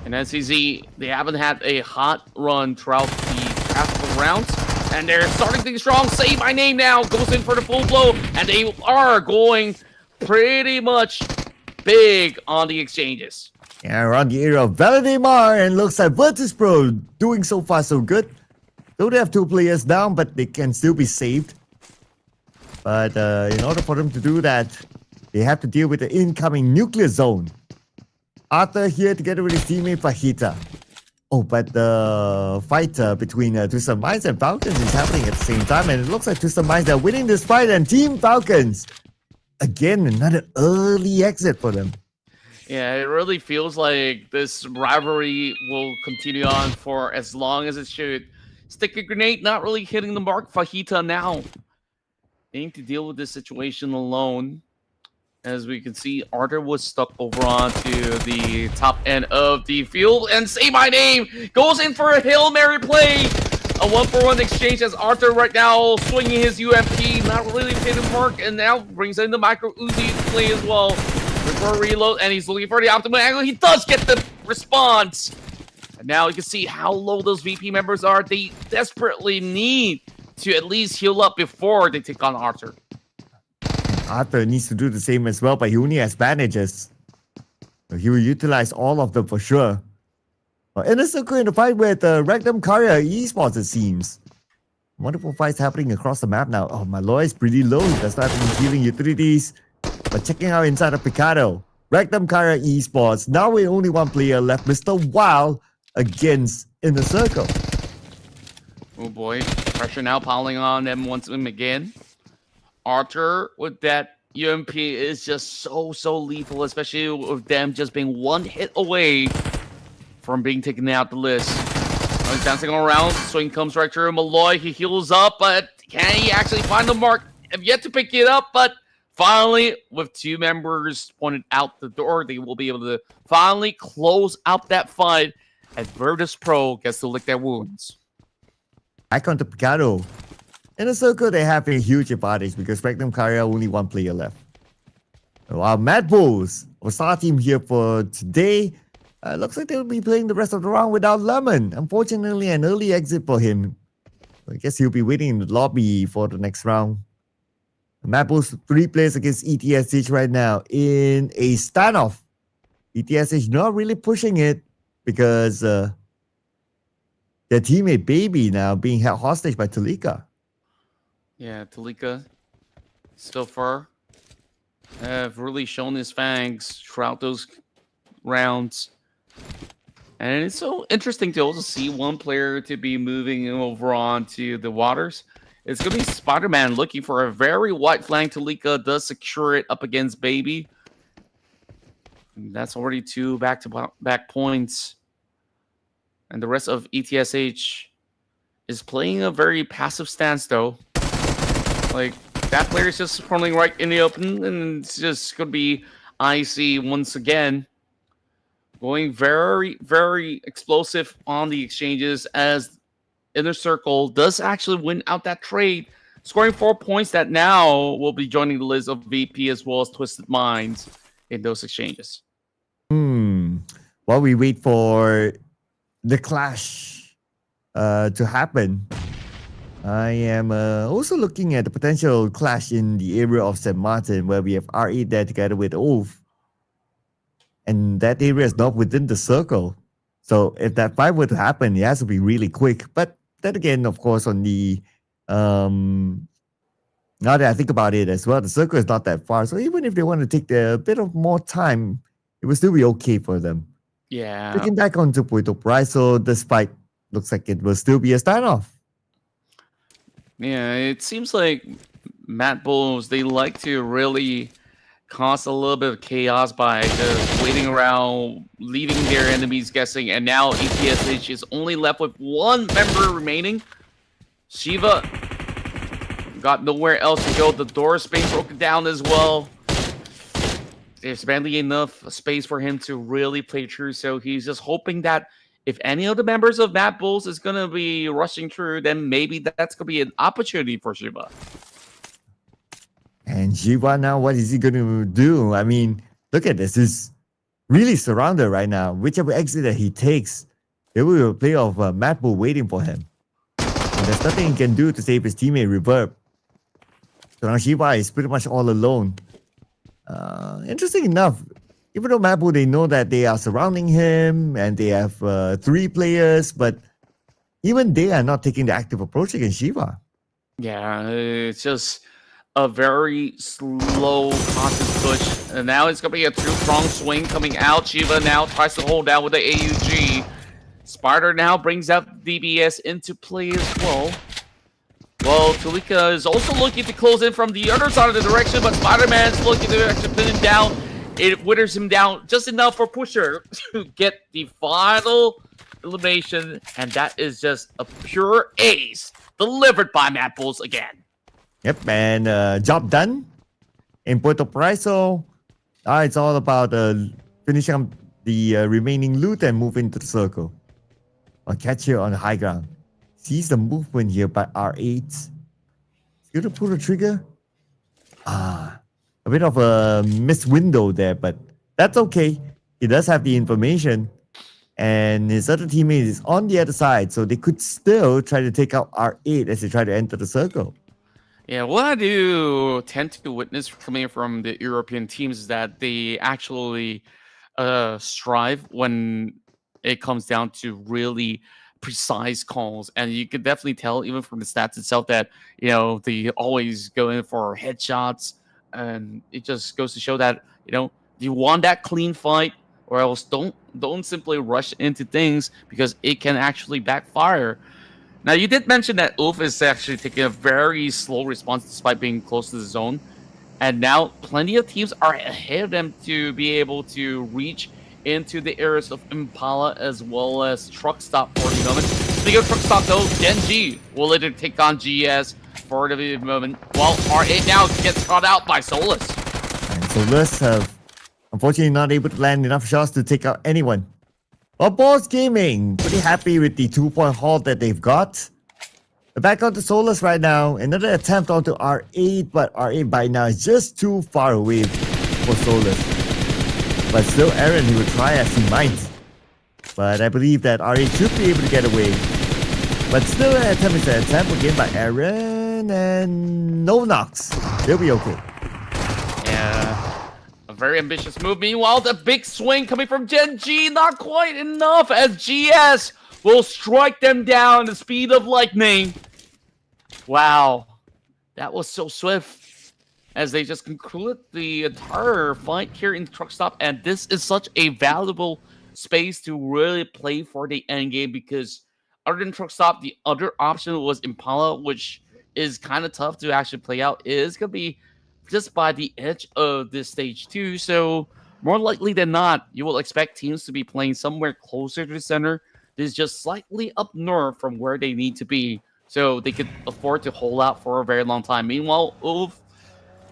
And NCZ, they haven't had a hot run throughout the past couple rounds, and they're starting things strong. Say My Name now goes in for the full blow, and they are going pretty much big on the exchanges. Yeah, around the area of Valdemar, and looks like Virtus Pro doing so far so good. Though they have 2 players down, but they can still be saved. But in order for them to do that, they have to deal with the incoming Nuclear Zone. Arthur here together with his teammate Fajita. Oh, but the fight between Twisted Minds and Falcons is happening at the same time, and it looks like Twisted Minds are winning this fight, and Team Falcons, again, another early exit for them. Yeah, it really feels like this rivalry will continue on for as long as it should. Sticky Grenade not really hitting the mark. Fajita now needing to deal with this situation alone. As we can see, Arthur was stuck over onto the top end of the field, and Say My Name goes in for a Hail Mary play. A 1-for-1 exchange as Arthur right now swinging his UMP, not really hitting the mark, and now brings in the Micro Uzi to play as well. For a reload, and he's looking for the optimal angle. He does get the response. And now you can see how low those VP members are. They desperately need to at least heal up before they take on Arthur. Arthur needs to do the same as well, but he only has bandages. So he will utilize all of them for sure. Inner Circle in the fight with Random Carrier Esports, it seems. Wonderful fights happening across the map now. Oh, Malloy is pretty low. He does not have any healing utilities. But checking out inside of Picado, Random Carrier Esports. Now with only 1 player left, Mr. Wild against Inner Circle. Oh boy, pressure now piling on them once again. Arthur with that UMP is just so lethal, especially with them just being 1 hit away from being taken out the list. He's dancing around, swing comes right through Malloy. He heals up, but can he actually find the mark? Have yet to pick it up, but finally, with 2 members pointed out the door, they will be able to finally close out that fight as Virtus Pro gets to lick their wounds. Back onto Picado. In the circle, they have a huge advantage because Magnum Carrier only 1 player left. While MADBULLS, our star team here for today, looks like they'll be playing the rest of the round without Lemon. Unfortunately, an early exit for him. I guess he'll be waiting in the lobby for the next round. MADBULLS 3 players against ETSH right now in a standoff. ETSH not really pushing it because their teammate Baby now being held hostage by Talika. Yeah, Talika so far have really shown his fangs throughout those rounds. And it's so interesting to also see 1 player to be moving over onto the waters. It's going to be Spider-Man looking for a very wide flank. Talika does secure it up against Baby. And that's already 2 back-to-back points. And the rest of ETSH is playing a very passive stance, though. Like, that player is just running right in the open, and it's just going to be Icy once again. Going very explosive on the exchanges as Inner Circle does actually win out that trade, scoring 4 points that now will be joining the list of VP as well as Twisted Minds in those exchanges. While we wait for the clash to happen, I am also looking at the potential clash in the area of St. Martin, where we have R8 there together with Wolf. And that area is not within the circle. So if that fight were to happen, it has to be really quick. But then again, of course, on the now that I think about it as well, the circle is not that far. So even if they want to take a bit of more time, it will still be okay for them. Yeah. Taking back onto Puerto Price, this fight looks like it will still be a standoff. Yeah, it seems like MADBULLS, they like to really cause a little bit of chaos by just waiting around, leaving their enemies guessing, and now ETSH is only left with one member remaining. Shiva got nowhere else to go. The door's being broken down as well. There's barely enough space for him to really play through, so he's just hoping that if any of the members of MADBULLS is going to be rushing through, then maybe that's going to be an opportunity for Shiva. And Shiva now, what is he going to do? I mean, look at this. He's really surrounded right now. Whichever exit that he takes, there will be a play of MADBULL waiting for him. And there's nothing he can do to save his teammate Reverb. So now Shiva is pretty much all alone. Interesting enough, even though MADBULL, they know that they are surrounding him and they have 3 players, but even they are not taking the active approach against Shiva. Yeah, it's just a very slow, conscious push. And now it's going to be a 2-prong swing coming out. Shiva now tries to hold down with the AUG. Spider now brings out DBS into play as well. Well, Tulika is also looking to close in from the other side of the direction, but Spider-Man's looking to actually pin him down. It withers him down just enough for Pusher to get the final elimination, and that is just a pure ace delivered by MADBULLS again. Yep, and job done in Puerto Price. It's all about finishing up the remaining loot and move into the circle. Or catch here on the high ground. Sees the movement here by R8. He's going to pull the trigger. A bit of a missed window there, but that's okay. He does have the information. And his other teammate is on the other side, so they could still try to take out R8 as they try to enter the circle. Yeah, what I do tend to witness coming from the European teams is that they actually strive when it comes down to really precise calls, and you could definitely tell even from the stats itself that they always go in for headshots, and it just goes to show that you want that clean fight, or else don't simply rush into things because it can actually backfire. Now, you did mention that Oof is actually taking a very slow response despite being close to the zone, and now plenty of teams are ahead of them to be able to reach into the areas of Impala as well as Truck Stop for the moment. Speaking of Truck Stop though, GEN.G will later take on GES for the moment, while R8 now gets caught out by Solus. And Solus have unfortunately not able to land enough shots to take out anyone. Well, BOARS Gaming, pretty happy with the 2-point halt that they've got. They're back onto Solus right now. Another attempt onto R8, but R8 by now is just too far away for Solus. But still, Aaron, he will try as he might. But I believe that R8 should be able to get away. But still, an attempt is an attempt again by Aaron, and no knocks. They'll be okay. Yeah, a very ambitious move. Meanwhile, the big swing coming from GEN.G, not quite enough, as GS will strike them down at the speed of lightning. Wow, that was so swift. As they just concluded the entire fight here in Truck Stop, and this is such a valuable space to really play for the end game, because other than Truck Stop, the other option was Impala, which is kind of tough to actually play out. It is going to be just by the edge of this stage 2, so more likely than not, you will expect teams to be playing somewhere closer to the center. This is just slightly up north from where they need to be, so they could afford to hold out for a very long time. Meanwhile,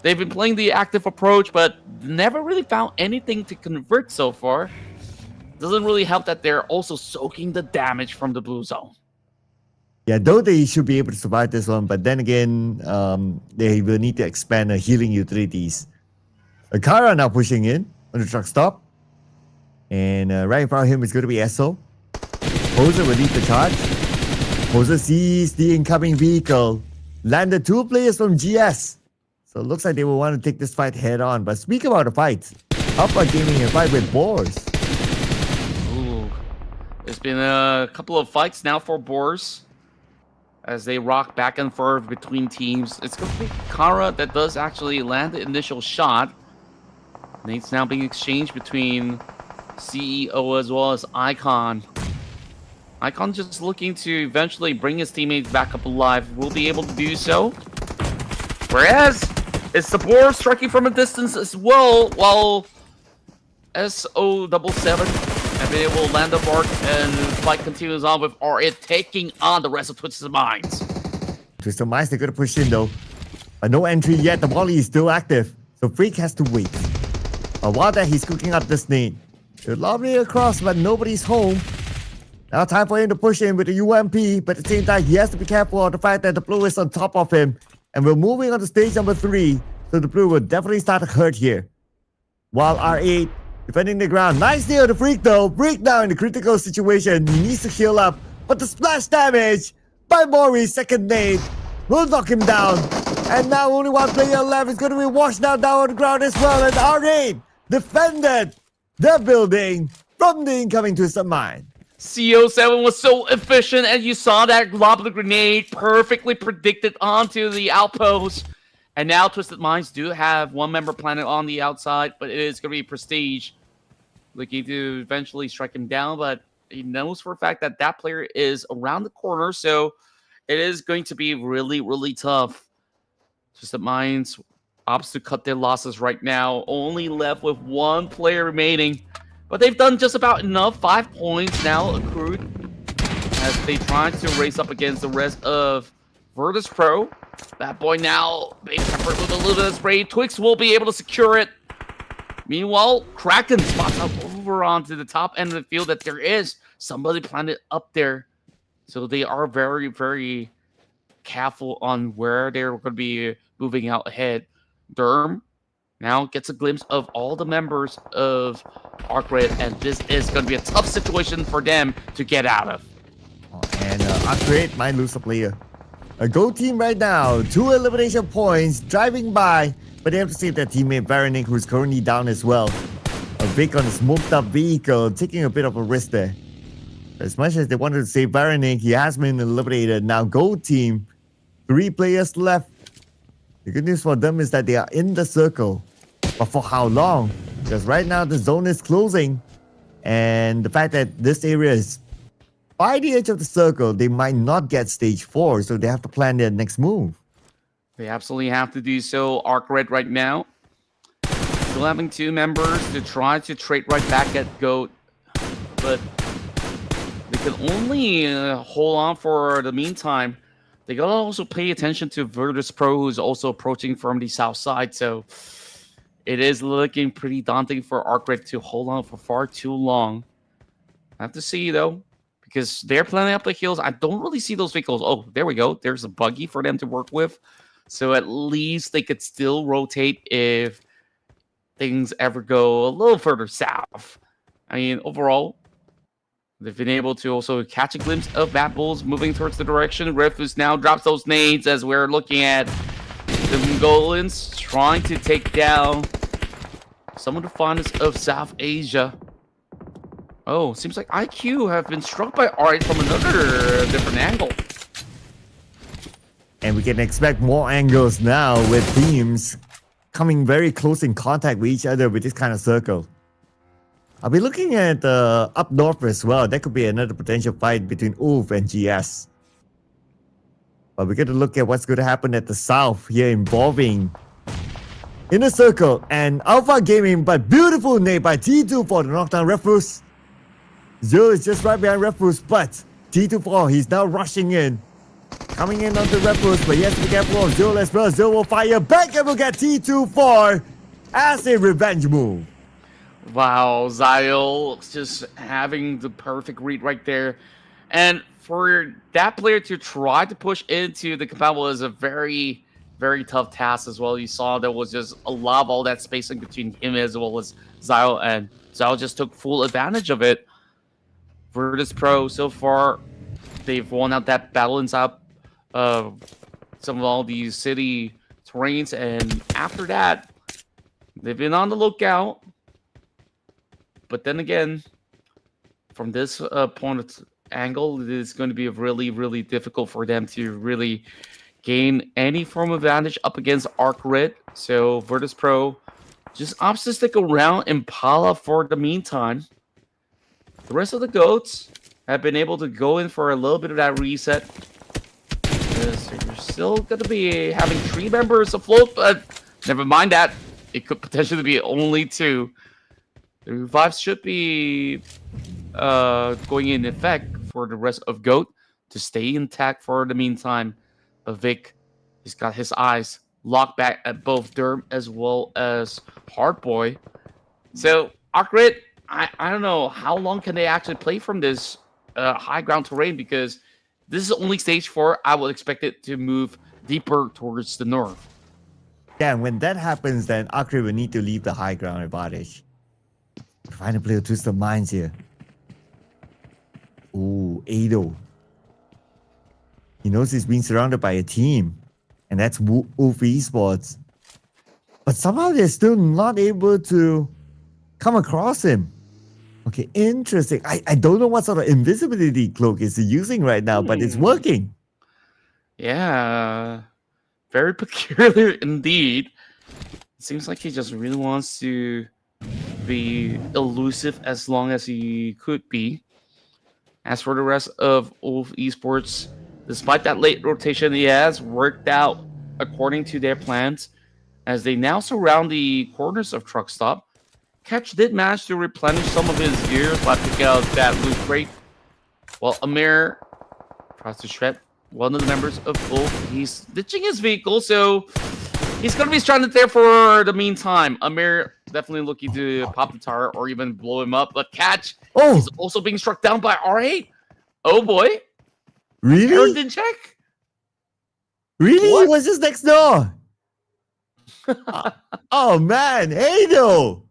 they've been playing the active approach, but never really found anything to convert so far. Doesn't really help that they're also soaking the damage from the blue zone. Yeah, though they should be able to survive this one, but then again, they will need to expand healing utilities. Akara now pushing in on the Truck Stop. And right in front of him is going to be Esso. Poser will lead the charge. Poser sees the incoming vehicle. Landed 2 players from GS. So it looks like they will want to take this fight head on. But speak about the fight. How about Gaming a fight with BOARS? Ooh. There's been a couple of fights now for BOARS. as they rock back and forth between teams. It's going to be Kara that does actually land the initial shot. Nate's now being exchanged between CEO as well as Icon. Icon just looking to eventually bring his teammates back up alive. Will be able to do so. Whereas it's the BOARS striking from a distance as well, while SO77 have been able to land the mark, and the fight continues on with RONDO taking on the rest of Twisted Minds. Twisted Minds, they're gonna push in though. But no entry yet, the volley is still active. So Freak has to wait. While that, he's cooking up this nade. They're lobbing it across, but nobody's home. Now time for him to push in with the UMP, but at the same time, he has to be careful of the fact that the blue is on top of him. And we're moving on to stage number 3, so the blue will definitely start to hurt here. While R8 defending the ground. Nice near the Freak though. Freak now in the critical situation. He needs to heal up, but the splash damage by Mori's second nade will knock him down. And now only one player left is going to be washed down on the ground as well. And R8 defended the building from the incoming Twisted Mind. CO7 was so efficient, and you saw that lob of the grenade perfectly predicted onto the outpost. And now Twisted Minds do have one member planted on the outside, but it is going to be Prestige looking to eventually strike him down. But he knows for a fact that that player is around the corner, so it is going to be really, really tough. Twisted Minds opts to cut their losses right now, only left with one player remaining. But they've done just about enough. 5 points now accrued as they try to race up against the rest of Virtus Pro. That boy now being peppered with a little bit of spray. Twix will be able to secure it. Meanwhile, Kraken spots out over onto the top end of the field that there is somebody planted up there. So they are very, very careful on where they're going to be moving out ahead. Derm now gets a glimpse of all the members of ARCred, and this is going to be a tough situation for them to get out of. And ARCred might lose a player. A Go team right now, 2 elimination points, driving by, but they have to save their teammate Varanic, who's currently down as well. A Vic on a smoked up vehicle, taking a bit of a risk there. As much as they wanted to save Varanic, he has been eliminated. Now Go team, 3 players left. The good news for them is that they are in the circle. But for how long? Because right now the zone is closing. And the fact that this area is by the edge of the circle, they might not get stage 4. So they have to plan their next move. They absolutely have to do so. ARCred right now still having 2 members to try to trade right back at GOAT. But they can only hold on for the meantime. They gotta also pay attention to Virtus Pro, who's also approaching from the south side. So it is looking pretty daunting for ARCred to hold on for far too long. I have to see, though, because they're planning up the hills. I don't really see those vehicles. Oh, there we go. There's a buggy for them to work with. So at least they could still rotate if things ever go a little further south. I mean, overall, they've been able to also catch a glimpse of MADBULLS moving towards the direction. Rufus now drops those nades as we're looking at the Mongolians trying to take down some of the finest of South Asia. Oh, seems like IQ have been struck by R8 from another different angle. And we can expect more angles now with teams coming very close in contact with each other with this kind of circle. I'll be looking at up north as well. That could be another potential fight between ULF and GS. But we're going to look at what's going to happen at the south here involving Inner Circle and Alpha Gaming. But beautiful nade by T2 for the knockdown Refus. Zero is just right behind Refus, but T24, he's now rushing in. Coming in onto Refus, but he has to be careful of Zero as well. Zero will fire back and will get T24 as a revenge move. Wow, Zyle just having the perfect read right there. And for that player to try to push into the compatible is a very, very tough task as well. You saw there was just a lot of all that spacing between him as well as Zyle, and Zyle just took full advantage of it. Virtus Pro, so far, they've won out that battle inside some of all these city terrains, and after that, they've been on the lookout. But then again, from this point angle, it is going to be really, really difficult for them to really gain any form of advantage up against ARCred. So Virtus Pro just opts to stick around Impala for the meantime. The rest of the GOATs have been able to go in for a little bit of that reset. Because you're still going to be having 3 members afloat, but never mind that. It could potentially be only 2. The revives should be going in effect for the rest of GOAT to stay intact for the meantime. But Vic, he's got his eyes locked back at both Derm as well as Hardboy. So ARCred, I don't know how long can they actually play from this high ground terrain, because this is only stage 4. I would expect it to move deeper towards the north. Yeah, and when that happens, then ARCred will need to leave the high ground advantage. Trying to play a twist of minds here. Ooh, Ado. He knows he's being surrounded by a team, and that's Wolf Esports. But somehow they're still not able to come across him. Okay, interesting. I don't know what sort of invisibility cloak is he using right now, but it's working. Yeah, very peculiar indeed. It seems like he just really wants to be elusive as long as he could be. As for the rest of Wolf Esports, despite that late rotation, he has worked out according to their plans, as they now surround the corners of Truck Stop. Catch did manage to replenish some of his gears by picking out that loot crate, while Amir tries to shred one of the members of Wolf. He's ditching his vehicle, so he's going to be stranded there for the meantime. Amir definitely looking to pop the tire or even blow him up. But Catch is also being struck down by R8. Oh boy. Really? Aaron didn't check. Really? What? What's this next door? Oh man, Ado!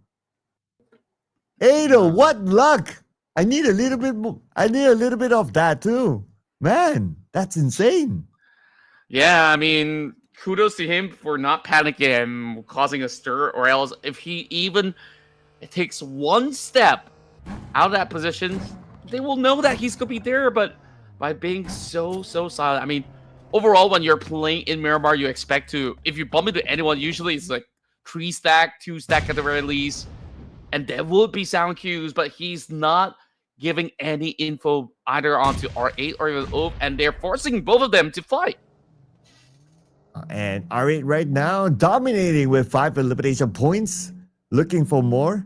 Ado, what luck! I need a little bit more. I need a little bit of that too. Man, that's insane. Yeah, I mean, kudos to him for not panicking and causing a stir, or else if he even takes one step out of that position, they will know that he's going to be there. But by being so silent, I mean, overall, when you're playing in Miramar, you expect to, if you bump into anyone, usually it's like 3 stack, 2 stack at the very least, and there will be sound cues, but he's not giving any info either onto R8 or even Wolf, and they're forcing both of them to fight. And R8 right now dominating with 5 elimination points, looking for more.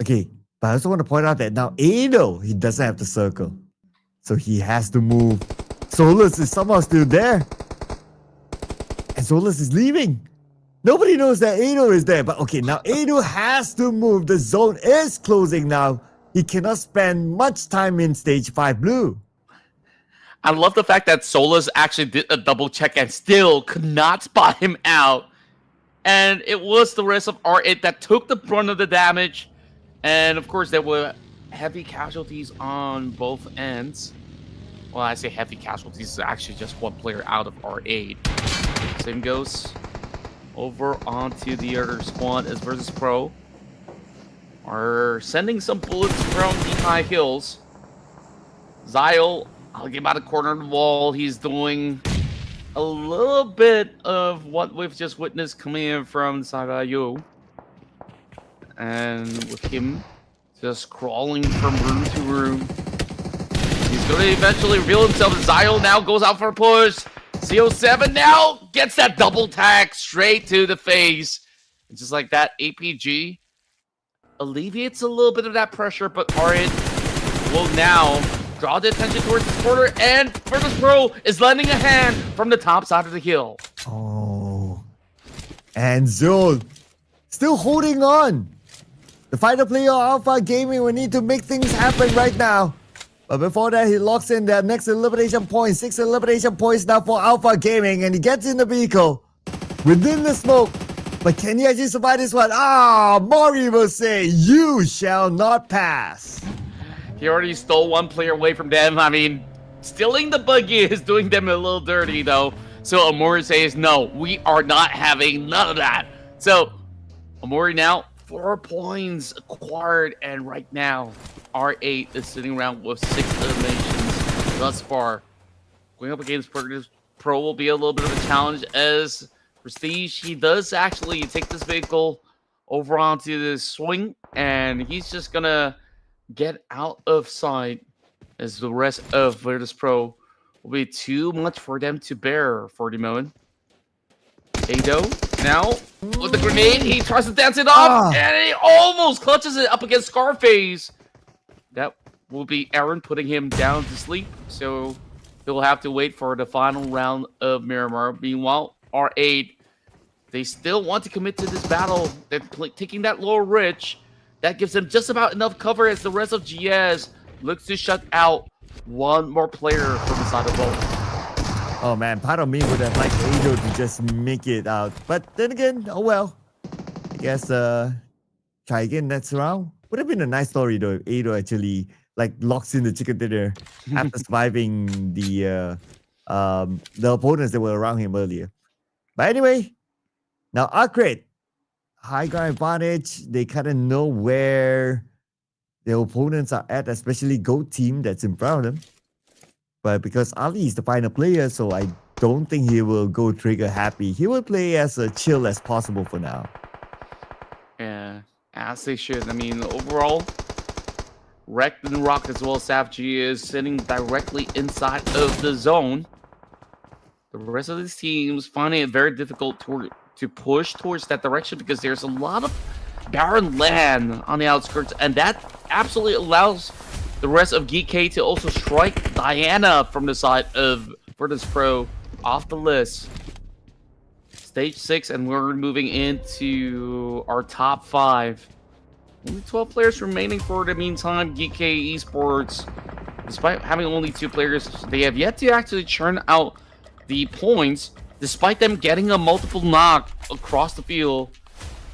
Okay, but I also want to point out that now Ado, he doesn't have the circle, so he has to move. Solus is somehow still there, and Solus is leaving. Nobody knows that Ado is there, but okay, now Ado has to move. The zone is closing now. He cannot spend much time in stage 5 blue. I love the fact that Solus actually did a double check and still could not spot him out. And it was the rest of R8 that took the brunt of the damage. And of course, there were heavy casualties on both ends. Well, I say heavy casualties, it's actually just one player out of R8. Same goes over onto the other squad as Virtus Pro are sending some bullets from the high hills. Zyle, I'll get him out of the corner of the wall. He's doing a little bit of what we've just witnessed coming in from Sagayo. And with him just crawling from room to room, he's going to eventually reveal himself. Zyle now goes out for a push. CO7 now gets that double tag straight to the face. And just like that, APG alleviates a little bit of that pressure, but R8 will now draw the attention towards this corner, and Virtus Pro is lending a hand from the top side of the hill. Oh. And Zul still holding on. The final player of Alpha Gaming will need to make things happen right now. But before that, he locks in that next elimination point. 6 elimination points now for Alpha Gaming, and he gets in the vehicle within the smoke. But can he actually survive this one? Mori will say, "You shall not pass." He already stole one player away from them. I mean, stealing the buggy is doing them a little dirty, though. So Amori says, no, we are not having none of that. So Amori now 4 points acquired, and right now, R8 is sitting around with 6 eliminations thus far. Going up against Pro will be a little bit of a challenge, as Prestige, he does actually take this vehicle over onto the swing, and he's just gonna get out of sight, as the rest of Virtus Pro will be too much for them to bear for the moment. Ado now with the grenade, he tries to dance it off, and he almost clutches it up against Scarface. That will be Aaron putting him down to sleep, so he'll have to wait for the final round of Miramar. Meanwhile, R8, they still want to commit to this battle. They're taking that lower ridge. That gives them just about enough cover as the rest of GS looks to shut out one more player from the side of both. Oh man, part of me would have liked Ado to just make it out. But then again, oh well. I guess try again next round. Would have been a nice story though if Ado actually like locks in the chicken dinner after surviving the opponents that were around him earlier. But anyway, now ARCred, high ground advantage. They kind of know where their opponents are at, especially GOAT team that's in front of them. But because Ali is the final player, so I don't think he will go trigger happy. He will play as chill as possible for now. Yeah, as they should. I mean, overall, Wrecked and Rock as well as SAFG is sitting directly inside of the zone. The rest of these teams finding it very difficult to push towards that direction because there's a lot of barren land on the outskirts, and that absolutely allows the rest of GEEKAY to also strike Diana from the side of Virtus Pro off the list. Stage 6, and we're moving into our top 5. Only 12 players remaining for the meantime. GEEKAY Esports, despite having only 2 players, they have yet to actually churn out the points, despite them getting a multiple knock across the field.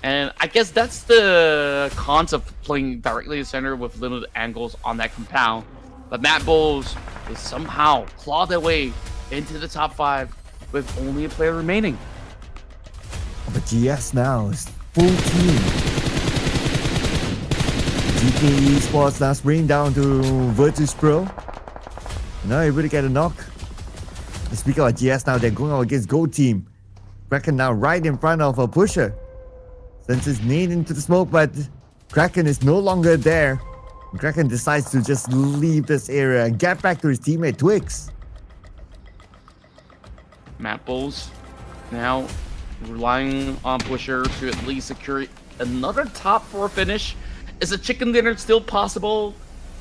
And I guess that's the cons of playing directly in the center with limited angles on that compound. But MADBULLS, they somehow claw their way into the top 5 with only a player remaining. But GS now is full team. GEEKAY Esports now spring down to Virtus Pro. Now able to get a knock. Speaking of GS now, they're going out against GOAT team. Kraken now right in front of a pusher. Sends his nade into the smoke, but Kraken is no longer there. Kraken decides to just leave this area and get back to his teammate Twix. MADBULLS now relying on pusher to at least secure another top 4 finish. Is a chicken dinner still possible?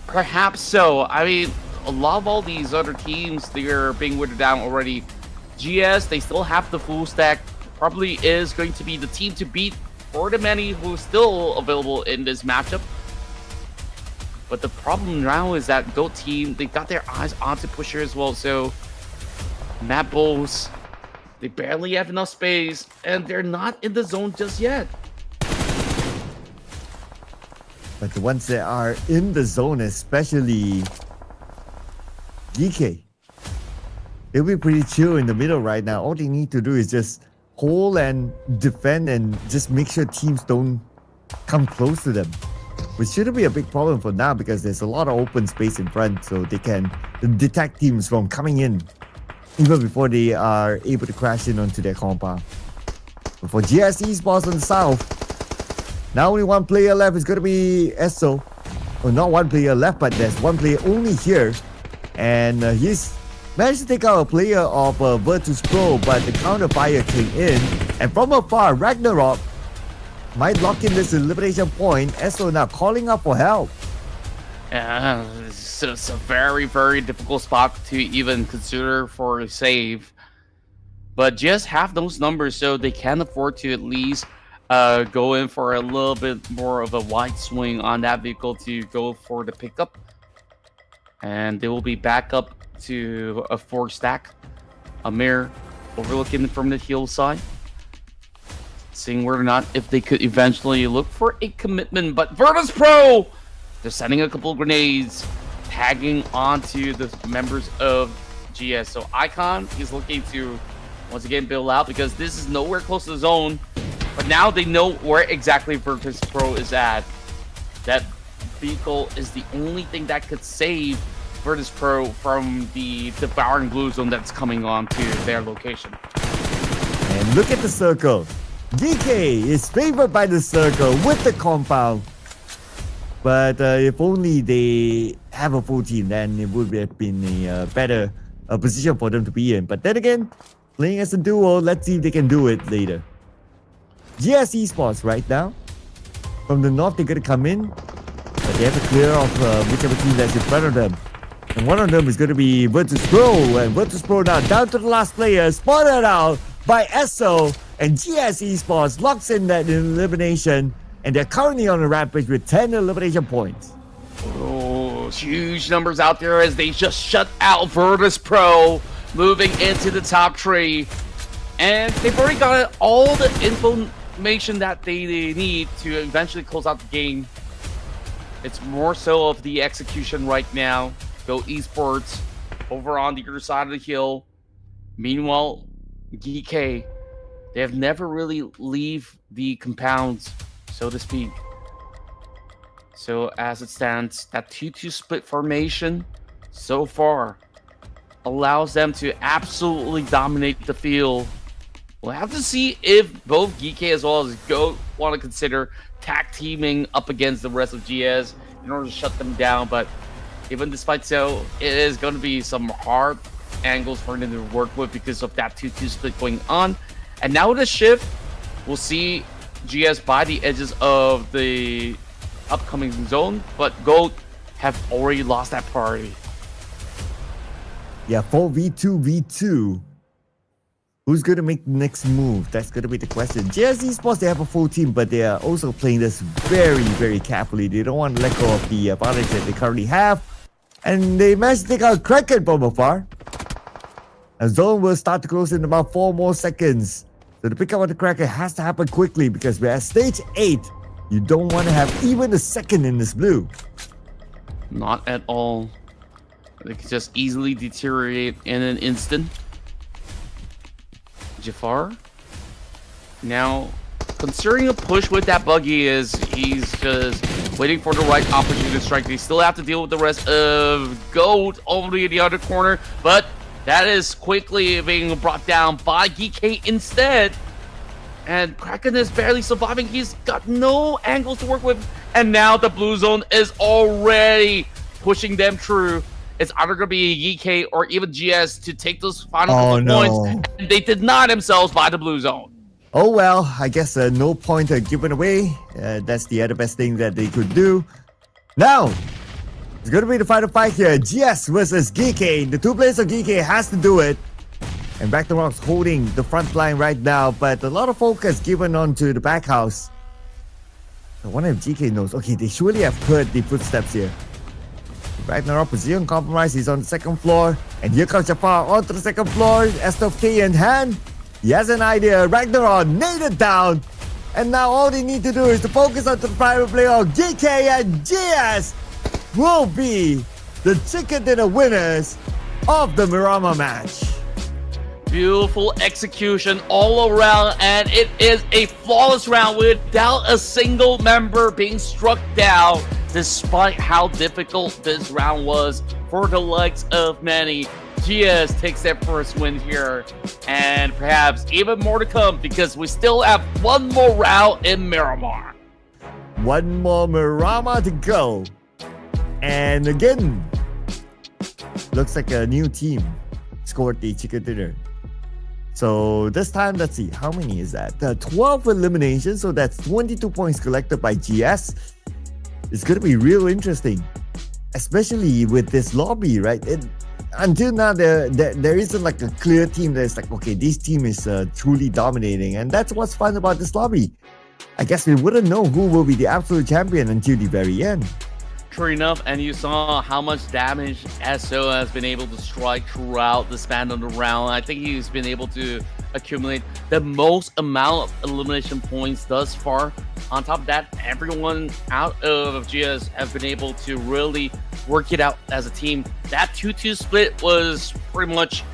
Perhaps so. I mean, a lot of all these other teams, they're being withered down already. GS, they still have the full stack. Probably is going to be the team to beat for the many who's still available in this matchup. But the problem now is that GOAT team, they got their eyes onto pusher as well. So MADBULLS, they barely have enough space, and they're not in the zone just yet. But the ones that are in the zone, especially GEEKAY, they'll be pretty chill in the middle right now. All they need to do is just hold and defend and just make sure teams don't come close to them. Which shouldn't be a big problem for now because there's a lot of open space in front, so they can detect teams from coming in even before they are able to crash in onto their compound. But for GS Esports on the south, now only one player left is going to be Esso. Well, not one player left, but there's one player only here. And he's managed to take out a player of Virtus Pro, but the counter fire came in. And from afar, Ragnarok might lock in this elimination point. Esso now calling up for help. Yeah, it's a very, very difficult spot to even consider for a save. But just have those numbers so they can afford to at least go in for a little bit more of a wide swing on that vehicle to go for the pickup. And they will be back up to a 4 stack. Amir overlooking from the heel side, seeing whether or not if they could eventually look for a commitment. But Virtus Pro, they're sending a couple of grenades, tagging onto the members of GS. So Icon is looking to once again build out because this is nowhere close to the zone. But now they know where exactly Virtus Pro is at. That vehicle is the only thing that could save Virtus Pro from the devouring blue zone that's coming on to their location. And look at the circle. GEEKAY is favored by the circle with the compound. But if only they have a full team, then it would have been a better position for them to be in. But then again, playing as a duo, let's see if they can do it later. GS Esports right now. From the north, they're going to come in. But they have to clear off whichever team that's in front of them. And one of them is going to be Virtus Pro. And Virtus Pro now down to the last player. Spotted out by ESO. And GS Esports locks in that elimination. And they're currently on a rampage with 10 elimination points. Oh, huge numbers out there as they just shut out Virtus Pro, moving into the top 3. And they've already got all the information that they need to eventually close out the game. It's more so of the execution right now. Go Esports over on the other side of the hill. Meanwhile, GEEKAY, they have never really leave the compounds, so to speak. So as it stands, that 2-2 split formation so far allows them to absolutely dominate the field. We'll have to see if both GEEKAY as well as GOAT want to consider tag teaming up against the rest of GS in order to shut them down. But even despite so, it is going to be some hard angles for them to work with because of that 2-2 split going on. And now with the shift, we'll see GS by the edges of the upcoming zone, but GOAT have already lost that party. Yeah, 4v2v2. Who's going to make the next move? That's going to be the question. GS Esports, they have a full team, but they are also playing this very, very carefully. They don't want to let go of the advantage that they currently have. And they managed to take out Kraken from afar. A zone will start to close in about 4 more seconds. So the pickup of the Kraken has to happen quickly because we're at stage 8. You don't want to have even a second in this blue. Not at all. They could just easily deteriorate in an instant. Jafar now considering a push with that buggy is he's just waiting for the right opportunity to strike. They still have to deal with the rest of GOAT over in the other corner, but that is quickly being brought down by GEEKAY instead. And Kraken is barely surviving. He's got no angles to work with. And now the blue zone is already pushing them through. It's either going to be GEEKAY or even GS to take those final points. And they did not themselves by the blue zone. Oh well, I guess no point given away. That's the other best thing that they could do. Now, it's going to be the final fight here. GS versus GEEKAY. The 2 players of GEEKAY has to do it. And Ragnarok's holding the front line right now, but a lot of focus given onto the back house. I wonder if GEEKAY knows. Okay, they surely have heard the footsteps here. Ragnarok position compromise. He's on the 2nd floor. And here comes Jafar onto the 2nd floor. SFK in hand. He has an idea. Ragnarok nailed down. And now all they need to do is to focus on the private player of GEEKAY, and GS will be the chicken dinner winners of the Miramar match. Beautiful execution all around, and it is a flawless round without a single member being struck down, despite how difficult this round was for the likes of many. GS takes their first win here, and perhaps even more to come because we still have one more round in Miramar. One more Miramar to go. And again, looks like a new team scored the chicken dinner. So this time, let's see, how many is that? 12 eliminations, so that's 22 points collected by GS. It's going to be real interesting, especially with this lobby, right? Until now, there isn't like a clear team that's like, okay, this team is truly dominating. And that's what's fun about this lobby. I guess we wouldn't know who will be the absolute champion until the very end. True enough, and you saw how much damage SO has been able to strike throughout the span of the round. I think he's been able to accumulate the most amount of elimination points thus far. On top of that, everyone out of GS have been able to really work it out as a team. That 2-2 split was pretty much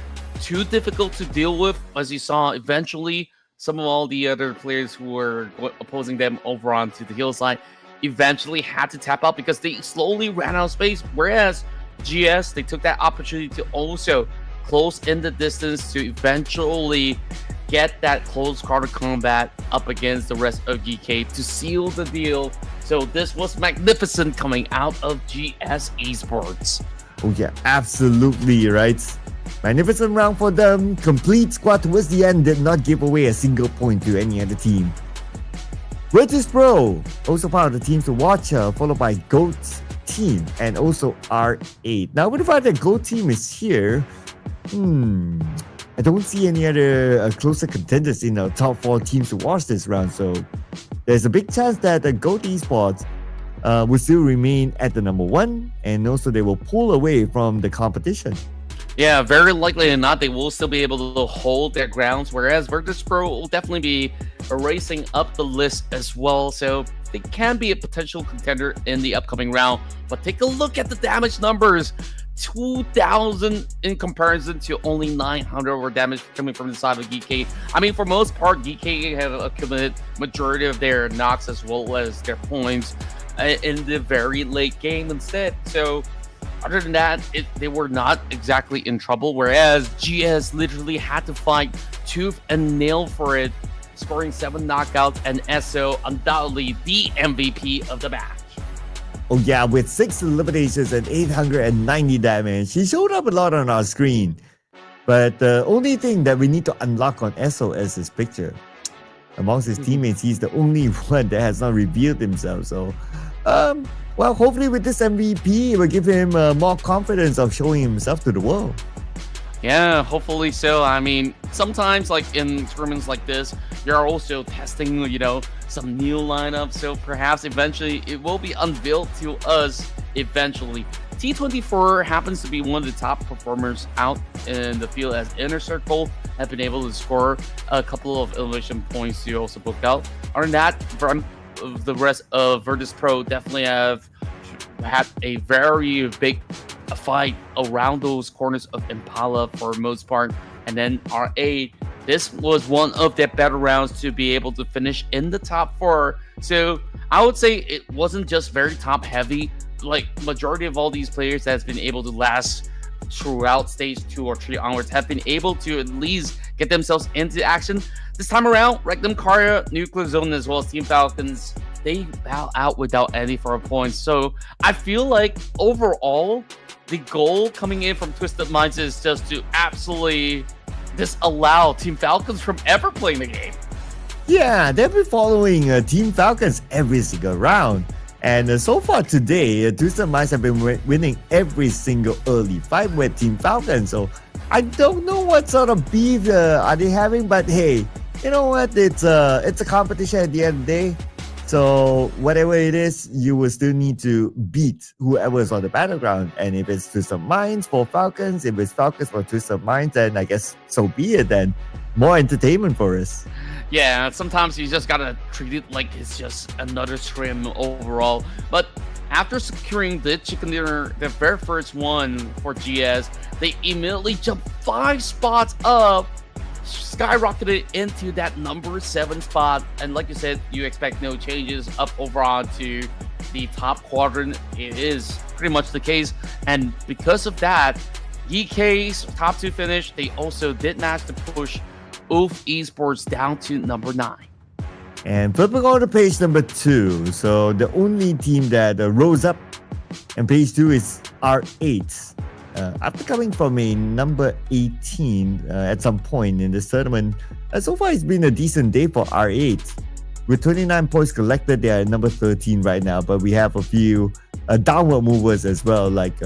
too difficult to deal with. As you saw, eventually some of all the other players who were opposing them over onto the hillside eventually had to tap out because they slowly ran out of space. Whereas GS, they took that opportunity to also close in the distance to eventually get that close quarter combat up against the rest of GEEKAY to seal the deal. So this was magnificent coming out of GS Esports. Oh yeah, absolutely right. Magnificent round for them. Complete squad towards the end, did not give away a single point to any other team. Virtus Pro, also part of the teams to watch, followed by GOAT's team and also R8. Now with the fact that GOAT team is here, I don't see any other closer contenders in the top 4 teams to watch this round. So there's a big chance that the GOAT Esports will still remain at the number 1, and also they will pull away from the competition. Yeah, very likely or not, they will still be able to hold their grounds, whereas Virtus Pro will definitely be erasing up the list as well. So they can be a potential contender in the upcoming round. But take a look at the damage numbers. 2,000 in comparison to only 900 over damage coming from the side of GEEKAY. I mean, for most part, GEEKAY have accumulated majority of their knocks as well as their points in the very late game instead. So other than that, they were not exactly in trouble, whereas GS literally had to fight tooth and nail for it, scoring 7 knockouts, and SO undoubtedly the MVP of the match. Oh yeah, with 6 eliminations and 890 damage, he showed up a lot on our screen. But the only thing that we need to unlock on SO is his picture. Amongst his teammates, he's the only one that has not revealed himself. So, well, hopefully with this MVP, it will give him more confidence of showing himself to the world. Yeah, hopefully so. I mean, sometimes like in tournaments like this, you're also testing, some new lineups. So perhaps eventually it will be unveiled to us eventually. T24 happens to be one of the top performers out in the field, as Inner Circle have been able to score a couple of elevation points to also book out. Other than that, the rest of Virtus Pro definitely have had a very big fight around those corners of Impala for most part. And then R8, this was one of their better rounds to be able to finish in the top 4. So I would say it wasn't just very top heavy. Like majority of all these players that has been able to last throughout stage 2 or 3 onwards have been able to at least get themselves into action. This time around, Rectum Karya, Nuclear Zone, as well as Team Falcons, they bow out without any 4 points. So I feel like overall, the goal coming in from Twisted Minds is just to absolutely disallow Team Falcons from ever playing the game. Yeah, they've been following Team Falcons every single round. And so far today, Twisted Minds have been winning every single early fight with Team Falcons. So I don't know what sort of beef are they having, but hey, you know what? It's a competition at the end of the day. So whatever it is, you will still need to beat whoever is on the battleground. And if it's Twisted Minds for Falcons, if it's Falcons for Twisted Minds, then I guess so be it then. More entertainment for us. Yeah, sometimes you just gotta treat it like it's just another stream overall. But after securing the chicken dinner, the very first one for GS, they immediately jumped 5 spots up, skyrocketed into that number 7 spot. And like you said, you expect no changes up over onto the top quadrant. It is pretty much the case. And because of that, GEEKAY's top 2 finish, they also did manage to push Oof Esports down to number 9. And flipping on to page number 2. So the only team that rose up in page 2 is R8. After coming from a number 18 at some point in this tournament, so far it's been a decent day for R8. With 29 points collected, they are at number 13 right now, but we have a few downward movers as well, like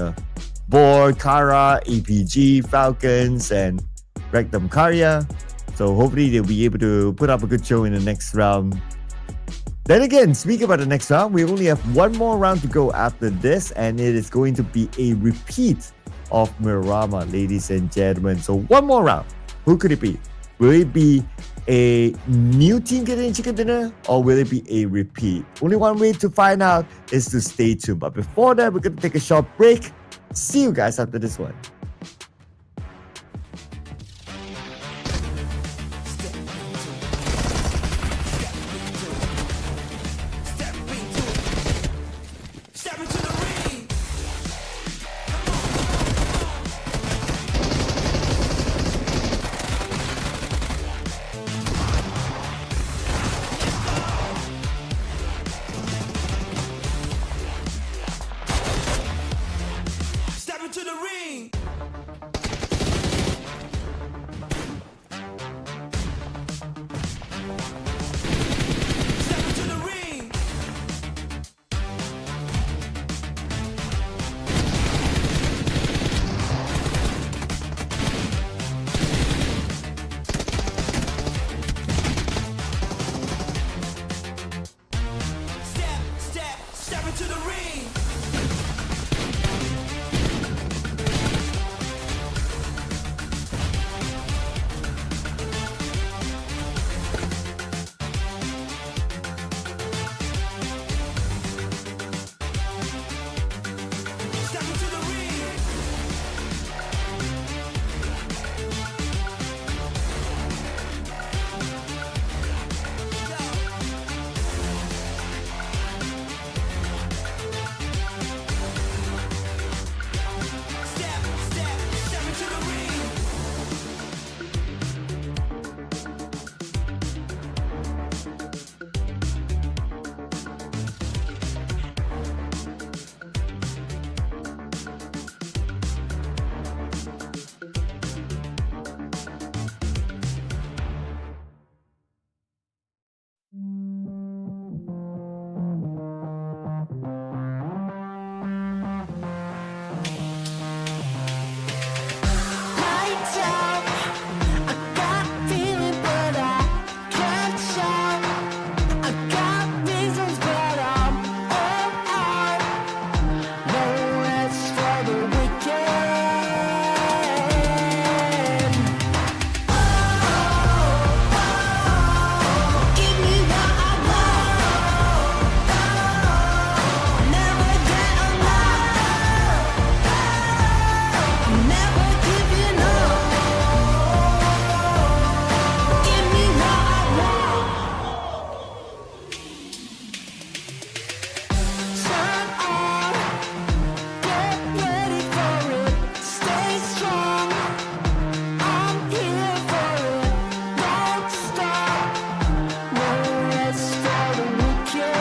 BOARS, Kara, APG, Falcons, and Rectum Karya. So hopefully they'll be able to put up a good show in the next round. Then again, speaking about the next round, we only have one more round to go after this, and it is going to be a repeat of Miramar, ladies and gentlemen. So one more round. Who could it be? Will it be a new team getting chicken dinner, or will it be a repeat? Only one way to find out is to stay tuned. But before that, we're going to take a short break. See you guys after this one. ring. Step into the ring. Step into the ring. Step into the ring. Step into the ring. Lights out. I got feeling, but I can't shout. I got reasons, but I'm all out. No rest for the weekend. Give me what I want. Never get enough. I'm never giving up. Give me what I want. Turn on, get ready for it. Stay strong. I'm here for it. Don't stop. No rest for the weekend.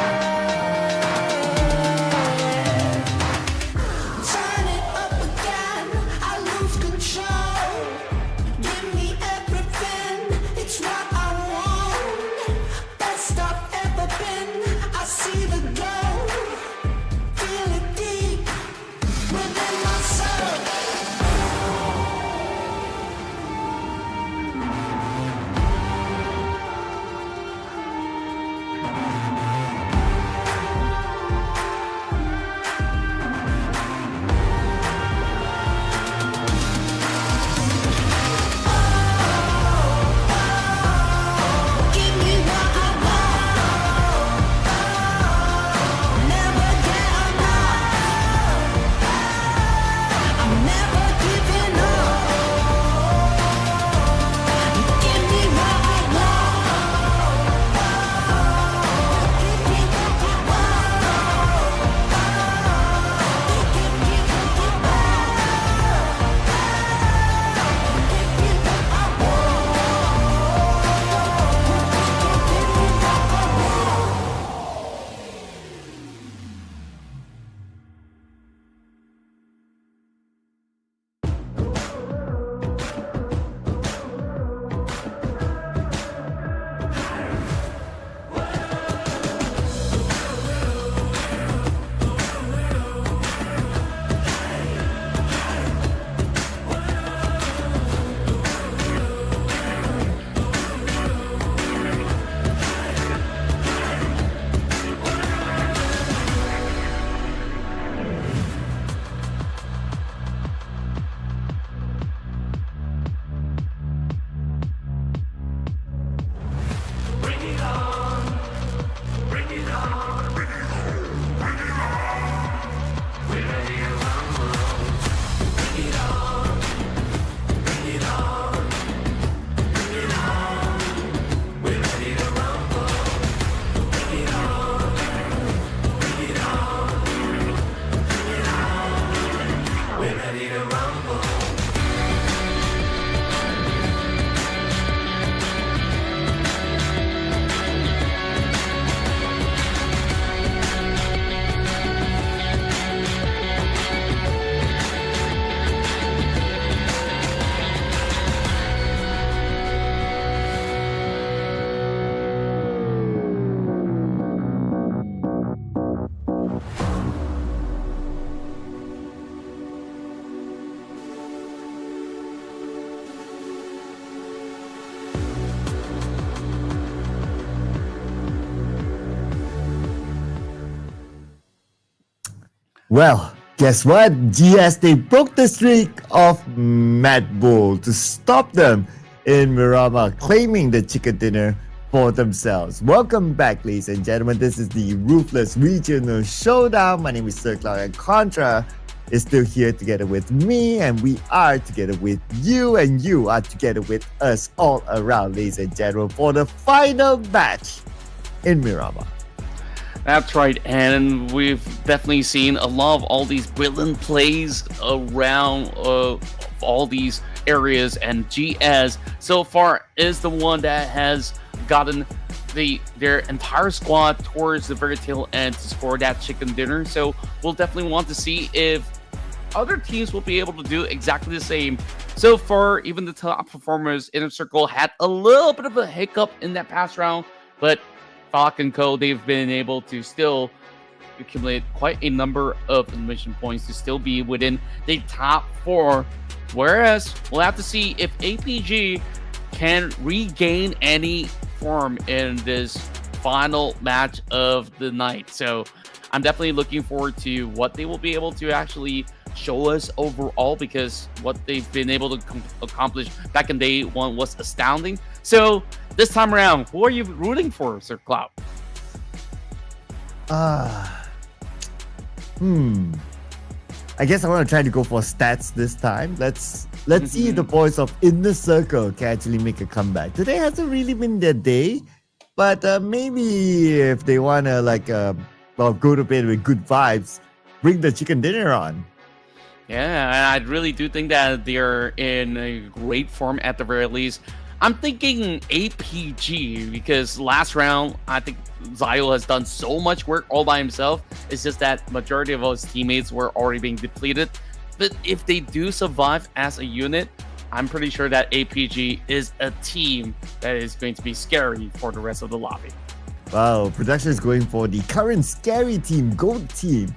Turn it up again, I lose control. Give me everything, it's what I want. Best I've ever been, I see the glow. Feel it deep within my soul. Give me what I want. Never get enough. I'm never giving up. Give me what I want. Give me what I want. Give me what I Well, guess what? GS, they broke the streak of MADBULLS to stop them in Miramar, claiming the chicken dinner for themselves. Welcome back, ladies and gentlemen. This is the Ruthless Regional Showdown. My name is Sir Cloud, and Contra is still here together with me, and we are together with you, and you are together with us all around, ladies and gentlemen, for the final match in Miramar. That's right, and we've definitely seen a lot of all these brilliant plays around all these areas, and GS so far is the one that has gotten their entire squad towards the very tail end to score that chicken dinner. So we'll definitely want to see if other teams will be able to do exactly the same. So far, even the top performers, Inner Circle, had a little bit of a hiccup in that past round, but Falcon Co, they've been able to still accumulate quite a number of elimination points to still be within the top 4. Whereas we'll have to see if APG can regain any form in this final match of the night. So I'm definitely looking forward to what they will be able to actually show us overall, because what they've been able to accomplish back in day 1 was astounding. So this time around, who are you rooting for, Sir Cloud? I guess I want to try to go for stats this time. Let's see if the boys of Inner Circle can actually make a comeback. Today hasn't really been their day, but maybe if they want to go to bed with good vibes, bring the chicken dinner on. Yeah, and I really do think that they're in a great form at the very least. I'm thinking APG, because last round, I think Zio has done so much work all by himself. It's just that majority of his teammates were already being depleted. But if they do survive as a unit, I'm pretty sure that APG is a team that is going to be scary for the rest of the lobby. Wow, production is going for the current scary team, GOAT team.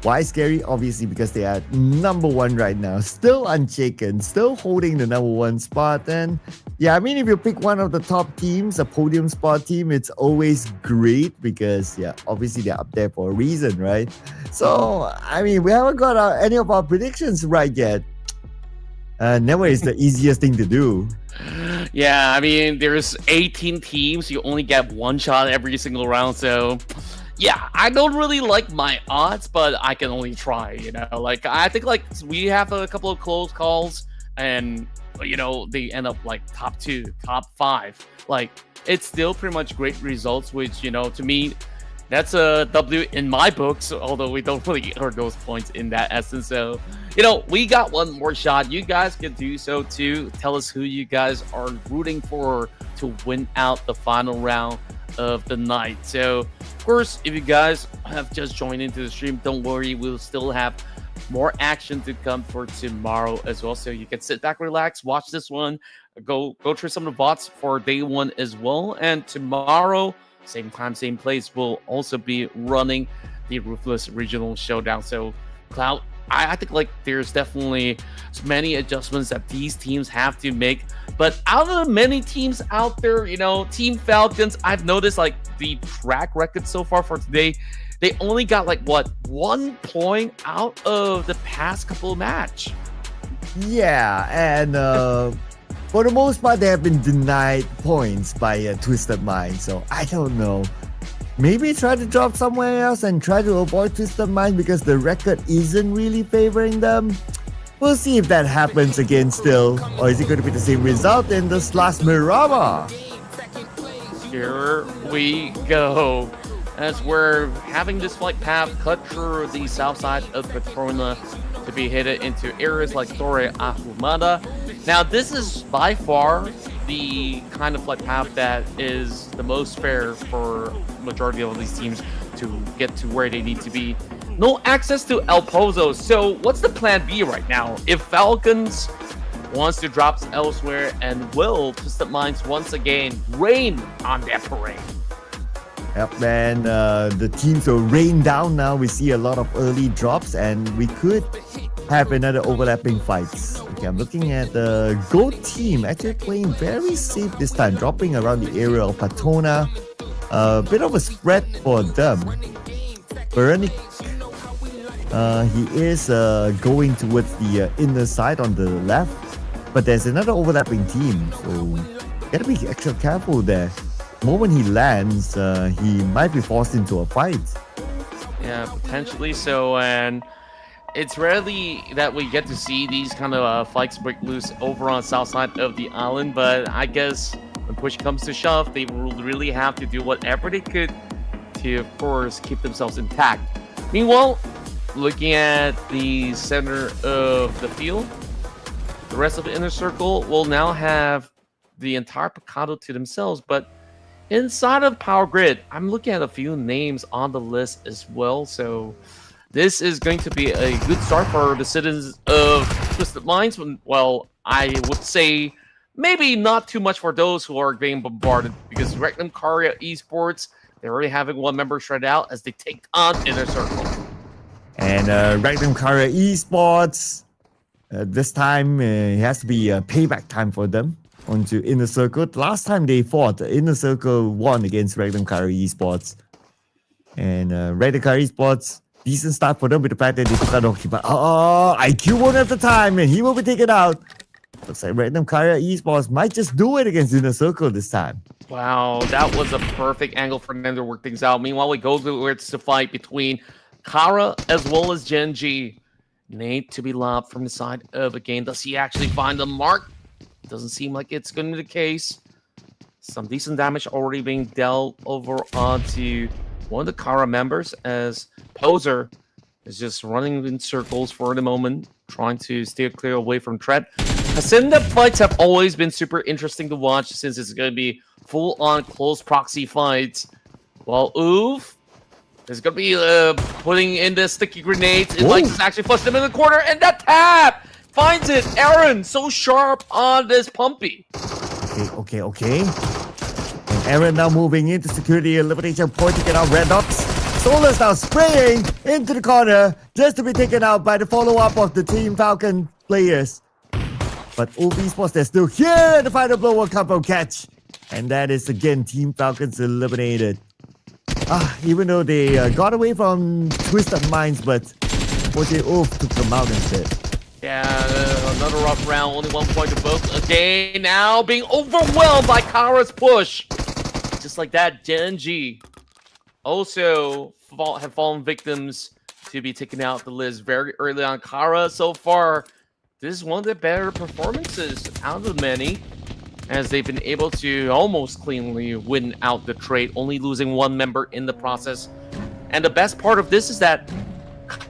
Why scary? Obviously because they are number 1 right now, still unshaken, still holding the number 1 spot. And yeah, I mean, if you pick one of the top teams, a podium spot team, it's always great because yeah, obviously they're up there for a reason, right? So I mean, we haven't got any of our predictions right yet. Never is the easiest thing to do. Yeah, I mean, there's 18 teams. You only get 1 shot every single round, so yeah, I don't really like my odds, but I can only try, you know? Like, I think, like, we have a couple of close calls, and, you know, they end up, like, top 2, top 5. Like, it's still pretty much great results, which, you know, to me, that's a W in my books, although we don't really earn those points in that essence. So, you know, we got one more shot. You guys can do so, too. Tell us who you guys are rooting for to win out the final round of the night. So of course, if you guys have just joined into the stream, don't worry, we'll still have more action to come for tomorrow as well, so you can sit back, relax, watch this one, go through some of the bots for day 1 as well. And tomorrow, same time, same place, we'll also be running the Ruthless Regional Showdown. So Cloud, I think like there's definitely many adjustments that these teams have to make. But out of the many teams out there, you know, Team Falcons, I've noticed like the track record so far for today, they only got like, what, 1 point out of the past couple of match. Yeah, and for the most part, they have been denied points by Twisted Mind. So I don't know. Maybe try to drop somewhere else and try to avoid Twisted Mind because the record isn't really favoring them. We'll see if that happens again still, or is it going to be the same result in this last Miramar? Here we go. As we're having this flight path cut through the south side of Petrona to be headed into areas like Torre Ahumada. Now, this is by far the kind of flight path that is the most fair for majority of these teams to get to where they need to be. No access to El Pozo. So what's the plan B right now? If Falcons wants to drop elsewhere, and will Twisted Minds once again rain on their parade? Yep, man. The teams will rain down now. We see a lot of early drops, and we could have another overlapping fights. Okay, I'm looking at the GOAT team actually playing very safe this time, dropping around the area of Patona. A bit of a spread for them. Veronica He is going towards the inner side on the left, but there's another overlapping team, so gotta be extra careful there. The moment he lands, he might be forced into a fight. Yeah, potentially so, and it's rarely that we get to see these kind of fights break loose over on the south side of the island, but I guess when push comes to shove, they will really have to do whatever they could to, of course, keep themselves intact. Meanwhile, looking at the center of the field, the rest of the inner circle will now have the entire Picado to themselves, but inside of Power Grid, I'm looking at a few names on the list as well, so this is going to be a good start for the citizens of Twisted Minds. Well, I would say maybe not too much for those who are being bombarded, because Rectum Karia Esports, they're already having one member shredded out as they take on Inner Circle. And Rectum Karia Esports, this time it has to be a payback time for them onto Inner Circle. Last time they fought, Inner Circle won against Rectum Karia Esports. And Rectum Karia Esports, decent start for them with the fact that they took out Doki, but IQ won't have the time and he will be taken out. Looks like Rectum Karia Esports might just do it against Inner Circle this time. Wow, that was a perfect angle for them to work things out. Meanwhile, we go towards the fight between Kara as well as GEN.G. Nate to be lobbed from the side of a game. Does he actually find the mark? Doesn't seem like it's going to be the case. Some decent damage already being dealt over onto one of the Kara members as Poser is just running in circles for the moment, trying to steer clear away from Tread. Hacinda fights have always been super interesting to watch since it's going to be full-on close proxy fights. While Oof is going to be putting in the sticky grenades. It likes to actually flush them in the corner, and that tap finds it. Aaron, so sharp on this Pumpy. Okay. And Aaron now moving into security elimination point to get out red dots. Solar's now spraying into the corner just to be taken out by the follow-up of the Team Falcon players. But OV Sports, they're still here. The final blow will come from Catch. And that is again Team Falcons eliminated. Even though they got away from Twisted Minds, but OJ Oof took them out instead. Yeah, another rough round, only 1 point to both. Again, now being overwhelmed by Kara's push. Just like that, GEN.G also have fallen victims to be taken out the list very early on. Kara, so far, this is one of the better performances out of the many, as they've been able to almost cleanly win out the trade, only losing one member in the process. And the best part of this is that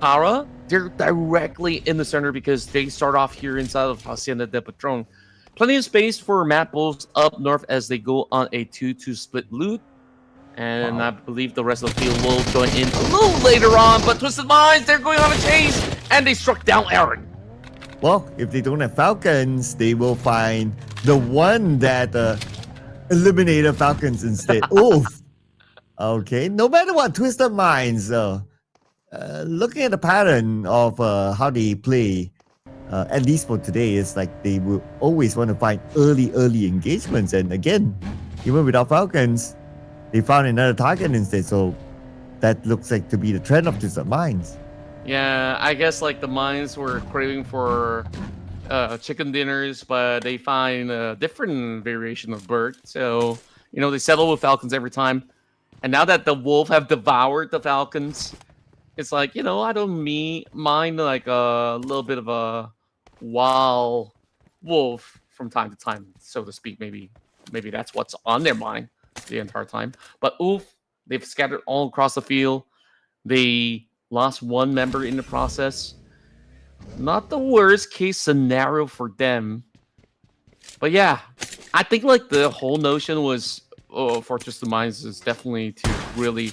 Kara, they're directly in the center because they start off here inside of Hacienda de Patron. Plenty of space for MADBULLS up north as they go on a 2-2 split loot. And I believe the rest of the field will join in a little later on. But Twisted Minds, they're going on a chase, and they struck down Aaron. Well, if they don't have Falcons, they will find the one that eliminated Falcons instead. Oof. Okay, no matter what, Twisted Minds, looking at the pattern of how they play, at least for today, it's like they will always want to find early engagements. And again, even without Falcons, they found another target instead. So that looks like to be the trend of Twisted Minds. Yeah, I guess like the Minds were craving for chicken dinners, but they find a different variation of bird. So, you know, they settle with Falcons every time. And now that the Wolf have devoured the Falcons, it's like, you know, I don't mind like a little bit of a wild wolf from time to time, so to speak. Maybe that's what's on their mind the entire time. But oof, they've scattered all across the field. They lost one member in the process. Not the worst case scenario for them. But yeah, I think like the whole notion was for Twisted Minds is definitely to really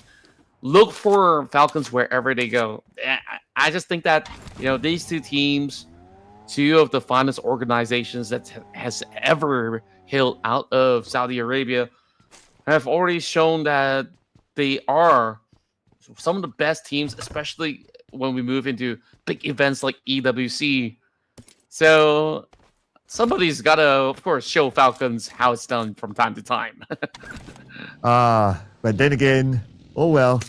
look for Falcons wherever they go. I just think that, you know, these two teams, two of the finest organizations that has ever hailed out of Saudi Arabia, have already shown that they are some of the best teams, especially when we move into big events like EWC. So somebody's got to, of course, show Falcons how it's done from time to time. But then again, oh well.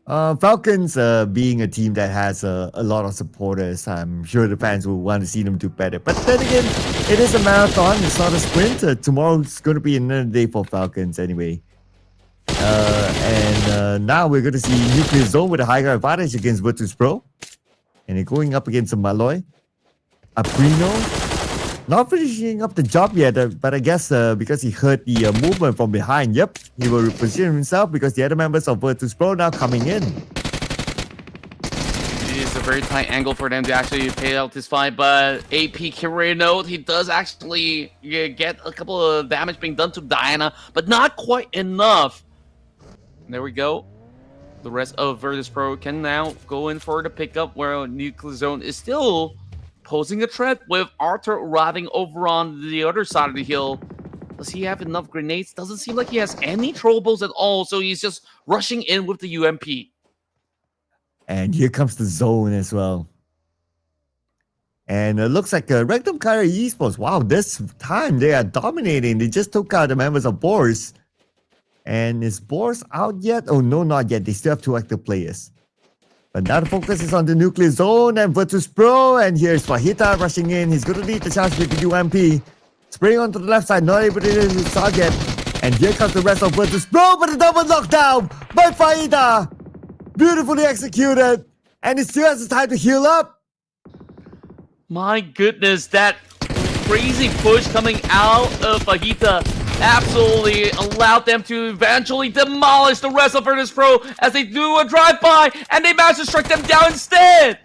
Falcons, being a team that has a lot of supporters, I'm sure the fans will want to see them do better. But then again, it is a marathon, it's not a sprint. Tomorrow's going to be another day for Falcons anyway. And now we're going to see Nuclear Zone with a higher advantage against Virtus Pro. And they're going up against Malloy. Aprino. Not finishing up the job yet, but I guess because he heard the movement from behind, yep, he will reposition himself because the other members of Virtus Pro now coming in. It is a very tight angle for them to actually pay out this fight, but AP Carrier note, he does actually get a couple of damage being done to Diana, but not quite enough. There we go. The rest of Virtus Pro can now go in for the pickup where Nuclear Zone is still posing a threat with Arthur arriving over on the other side of the hill. Does he have enough grenades? Doesn't seem like he has any throwables at all, so he's just rushing in with the UMP. And here comes the zone as well. And it looks like Rectum Kyra Esports. Wow, this time they are dominating. They just took out the members of BOARS. And is BOARS out yet? Oh, no, not yet. They still have 2 active players. But now the focus is on the Nuclear Zone and Virtus Pro. And here's Fajita rushing in. He's going to need the chance with the UMP. Spraying onto the left side, not able to hit his target. And here comes the rest of Virtus Pro, but a double knockdown by Fajita. Beautifully executed. And he still has the time to heal up. My goodness, that crazy push coming out of Fajita absolutely allowed them to eventually demolish the rest of Virtus Pro as they do a drive-by, and they manage to strike them down instead.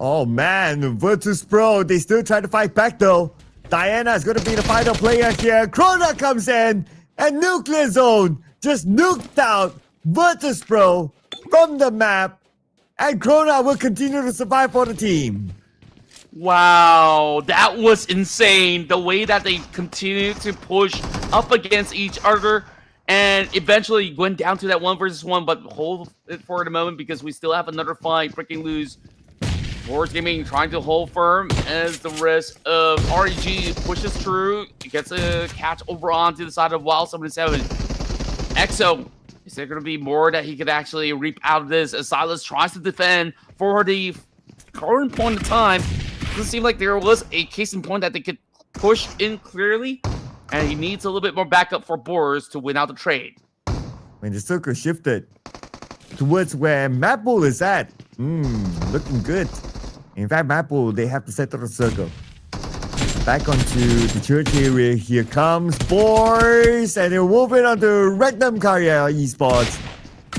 Oh man, Virtus Pro, they still try to fight back though. Diana is going to be the final player here. Krona comes in, and Nuclear Zone just nuked out Virtus Pro from the map, and Krona will continue to survive for the team. Wow, that was insane. The way that they continued to push up against each other and eventually went down to that 1 versus 1, but hold it for the moment because we still have another fight breaking loose. BOARS Gaming trying to hold firm as the rest of REG pushes through. He gets a catch over onto the side of Wild 77. EXO, is there going to be more that he could actually reap out of this as Silas tries to defend for the current point of time? Doesn't seem like there was a case in point that they could push in clearly, and he needs a little bit more backup for BOARS to win out the trade. When the circle shifted towards where MADBULLS is at, looking good. In fact, MADBULLS, they have to settle the circle. Back onto the church area, here comes BOARS, and they're moving on to Rectum Kyra Esports.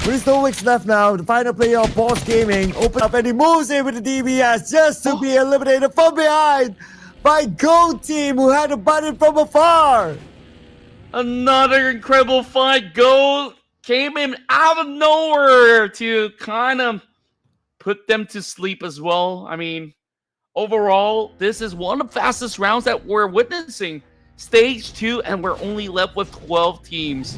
With no weeks left now, the final player of BOARS Gaming opens up and he moves in with the DBS just to be eliminated from behind by Gold Team, who had to butt in from afar. Another incredible fight. Gold came in out of nowhere to kind of put them to sleep as well. I mean, overall, this is one of the fastest rounds that we're witnessing. Stage 2, and we're only left with 12 teams.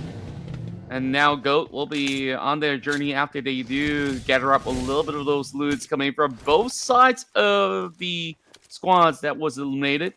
And now GOAT will be on their journey after they do gather up a little bit of those loots coming from both sides of the squads that was eliminated.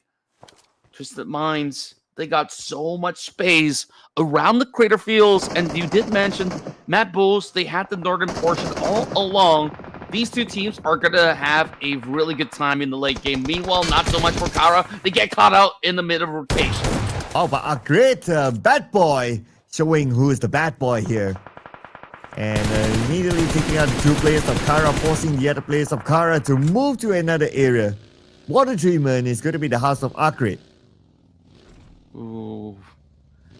Twisted Minds, they got so much space around the crater fields. And you did mention MADBULLS, they had the northern portion all along. These two teams are going to have a really good time in the late game. Meanwhile, not so much for Kara. They get caught out in the middle rotation. Oh, but a great bad boy. Showing who is the bad boy here. And immediately taking out the 2 players of Kara, forcing the other players of Kara to move to another area. Water treatment is going to be the house of ARCred. Ooh.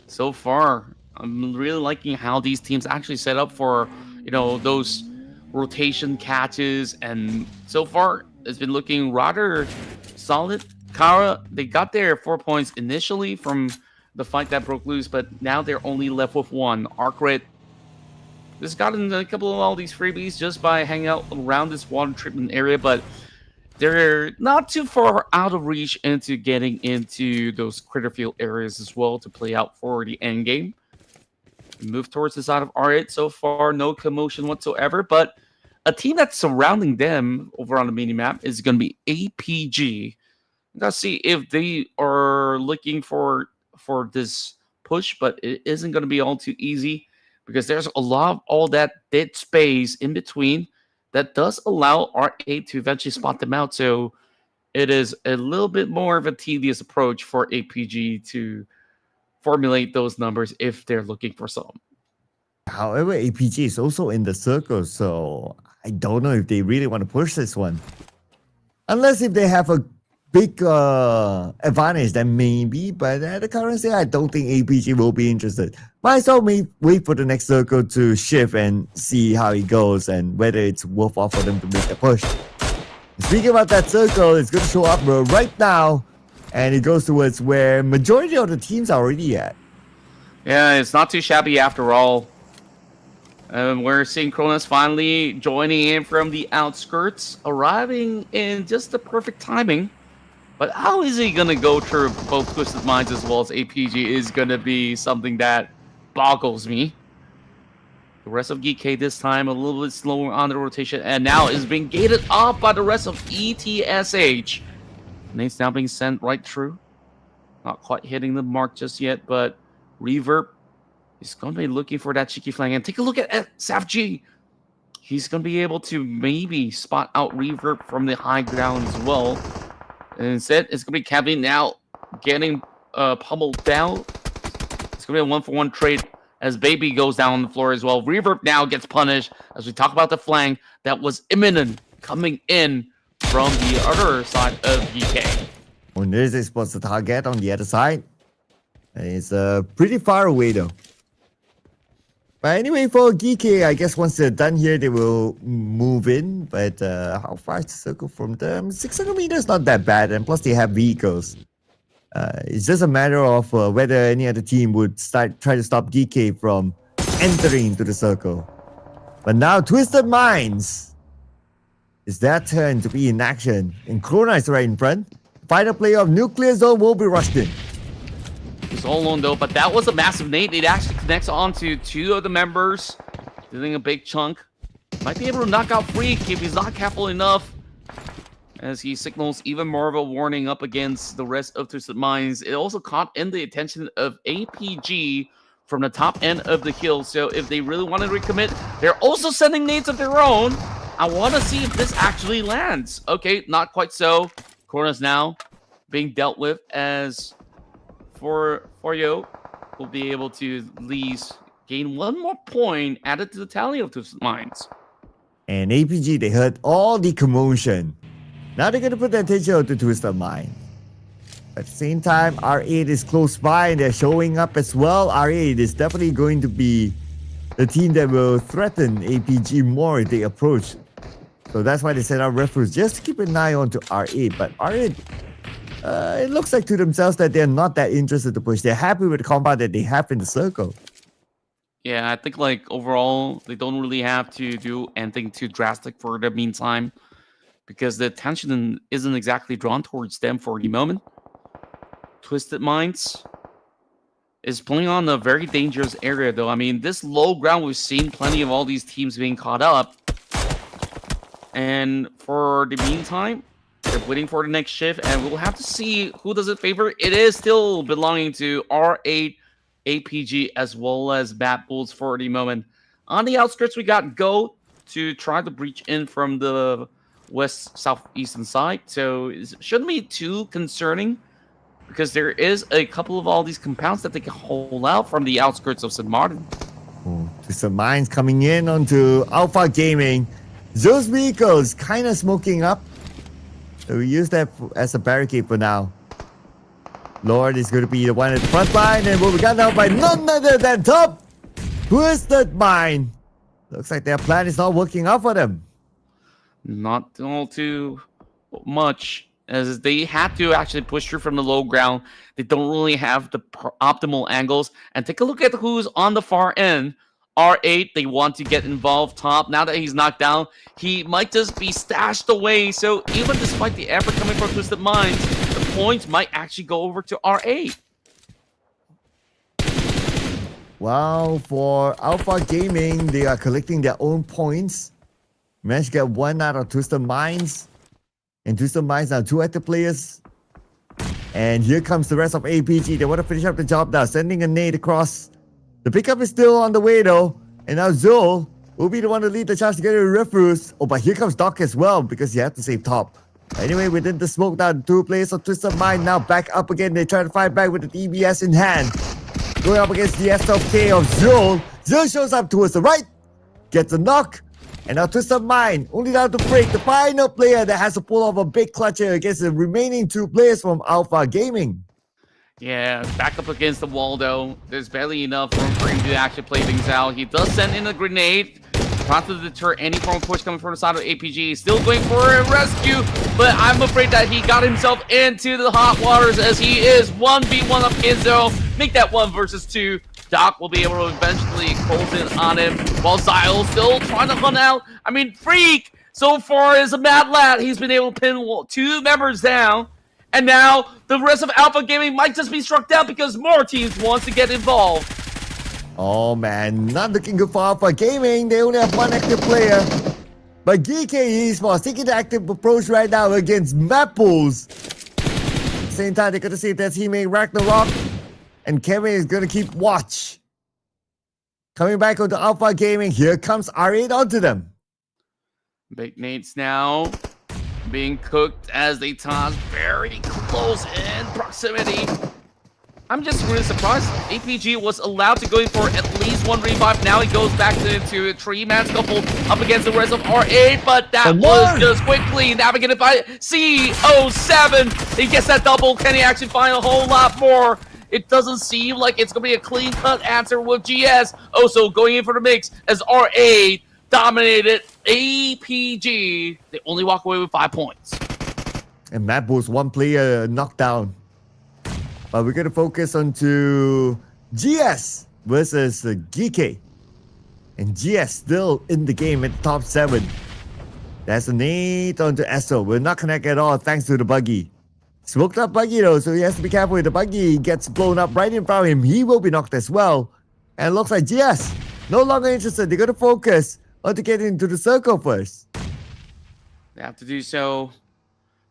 So far, I'm really liking how these teams actually set up for, you know, those rotation catches. And so far, it's been looking rather solid. Kara, they got their 4 points initially from the fight that broke loose, but now they're only left with 1. ARCred just gotten a couple of all these freebies just by hanging out around this water treatment area, but they're not too far out of reach into getting into those critter field areas as well to play out for the end game. Move towards the side of R8 so far, no commotion whatsoever, but a team that's surrounding them over on the mini-map is going to be APG. Let's see if they are looking for this push, but it isn't going to be all too easy. because there's a lot of all that dead space in between that does allow R8 to eventually spot them out. So it is a little bit more of a tedious approach for APG to formulate those numbers if they're looking for some. However, APG is also in the circle, so I don't know if they really want to push this one. Unless if they have a big advantage, then maybe. But at the current state, I don't think APG will be interested. Might as well wait for the next circle to shift and see how it goes and whether it's worthwhile for them to make the push. Speaking about that circle, it's going to show up right now, and it goes towards where majority of the teams are already at. Yeah, it's not too shabby after all. We're seeing Cronus finally joining in from the outskirts, arriving in just the perfect timing. But how is he going to go through both Twisted Minds as well as APG is going to be something that boggles me. The rest of GEEKAY this time a little bit slower on the rotation, and now is being gated off by the rest of ETSH. Nate's now being sent right through. Not quite hitting the mark just yet, but Reverb is going to be looking for that cheeky flank. And take a look at SAFG. He's going to be able to maybe spot out Reverb from the high ground as well. And instead, it's going to be Kevin now getting pummeled down. It's going to be a 1-for-1 trade as Baby goes down on the floor as well. Reverb now gets punished as we talk about the flank that was imminent coming in from the other side of GEEKAY. When there's Esports the target on the other side, it's pretty far away though. But anyway, for GEEKAY, I guess once they're done here, they will move in. But how far is the circle from them? 600 meters, not that bad. And plus, they have vehicles. It's just a matter of whether any other team would try to stop GEEKAY from entering into the circle. But now, Twisted Minds. It's their turn to be in action. And Krona is right in front. Final player of Nuclear Zone will be rushed in. He's all alone though, but that was a massive nade. It actually connects onto two of the members, dealing a big chunk. Might be able to knock out Freak if he's not careful enough, as he signals even more of a warning up against the rest of Twisted Minds. It also caught in the attention of APG from the top end of the hill. So if they really want to recommit, they're also sending nades of their own. I want to see if this actually lands. Okay, not quite so. Corners now being dealt with as Yo will be able to at least gain one more point added to the tally of Twisted Minds. And APG, they heard all the commotion. Now they're going to put their attention to Twisted Mind. At the same time, R8 is close by and they're showing up as well. R8 is definitely going to be the team that will threaten APG more if they approach. So that's why they sent out referees just to keep an eye on to R8. But R8, it looks like to themselves that they're not that interested to push. They're happy with the combat that they have in the circle. Yeah, I think like overall, they don't really have to do anything too drastic for the meantime, because the attention isn't exactly drawn towards them for the moment. Twisted Minds is playing on a very dangerous area though. I mean, this low ground, we've seen plenty of all these teams being caught up. And for the meantime, they're waiting for the next shift, and we'll have to see who does it favor. It is still belonging to R8, APG, as well as MADBULLS for the moment. On the outskirts, we got Go to try to breach in from the west-southeastern side. So it shouldn't be too concerning, because there is a couple of all these compounds that they can hold out from the outskirts of St. Martin. Oh, Twisted Minds coming in onto Alpha Gaming. Those vehicles kind of smoking up. So we use that as a barricade for now. Lord is going to be the one at the front line, and we'll be gunned out by none other than Top Twisted Mind. Looks like their plan is not working out for them. Not all too much, as they had to actually push through from the low ground. They don't really have the optimal angles. And take a look at who's on the far end. R8, they want to get involved top. Now that he's knocked down, he might just be stashed away. So even despite the effort coming from Twisted Minds, the points might actually go over to R8. Well, for Alpha Gaming, they are collecting their own points. Managed to get one out of Twisted Minds. And Twisted Minds now 2 active players. And here comes the rest of APG. They want to finish up the job now, sending a nade across The pickup is still on the way though. And now Zul will be the one to lead the charge together with Refuse. Oh, but here comes Doc as well because he had to save top. Anyway, within the smoke down, 2 players of Twist of Mind now back up again. They try to fight back with the DBS in hand. Going up against the SLK of Zul. Zul shows up towards the right. Gets a knock. And now Twist of Mind only down to break the final player that has to pull off a big clutcher against the remaining 2 players from Alpha Gaming. Yeah, back up against the wall though. There's barely enough room for him to actually play things out. He does send in a grenade, trying to deter any form of push coming from the side of APG. Still going for a rescue, but I'm afraid that he got himself into the hot waters as he is 1v1 up Kenzo. Make that 1 versus 2. Doc will be able to eventually close in on him, while Zyle still trying to hunt out. I mean, Freak, so far as a mad lad, he's been able to pin 2 members down. And now, the rest of Alpha Gaming might just be struck down because more teams wants to get involved. Oh man, not looking good for Alpha Gaming. They only have 1 active player. But GEKAY Esports taking the active approach right now against MADBULLS. Same time, they're going to see their teammate Ragnarok. And Kevin is going to keep watch. Coming back onto Alpha Gaming, here comes R8 onto them. Big nades now being cooked as they toss very close in proximity. I'm just really surprised APG was allowed to go in for at least 1 revive. Now he goes back to a 3-man scuffle up against the rest of R8, but that was just quickly navigated by CO7. He gets that double. Can he actually find a whole lot more? It doesn't seem like it's going to be a clean-cut answer with GS. Also going in for the mix as R8 dominated APG. They only walk away with 5 points. And MADBULLS 1 player knocked down. But we're going to focus on to GS versus GEKAY. And GS still in the game at the top 7. That's a nade onto Esso. Will not connect at all thanks to the buggy. Smoked up buggy though, so he has to be careful with the buggy. He gets blown up right in front of him. He will be knocked as well. And it looks like GS no longer interested. They're going to focus on to get into the circle first. They have to do so.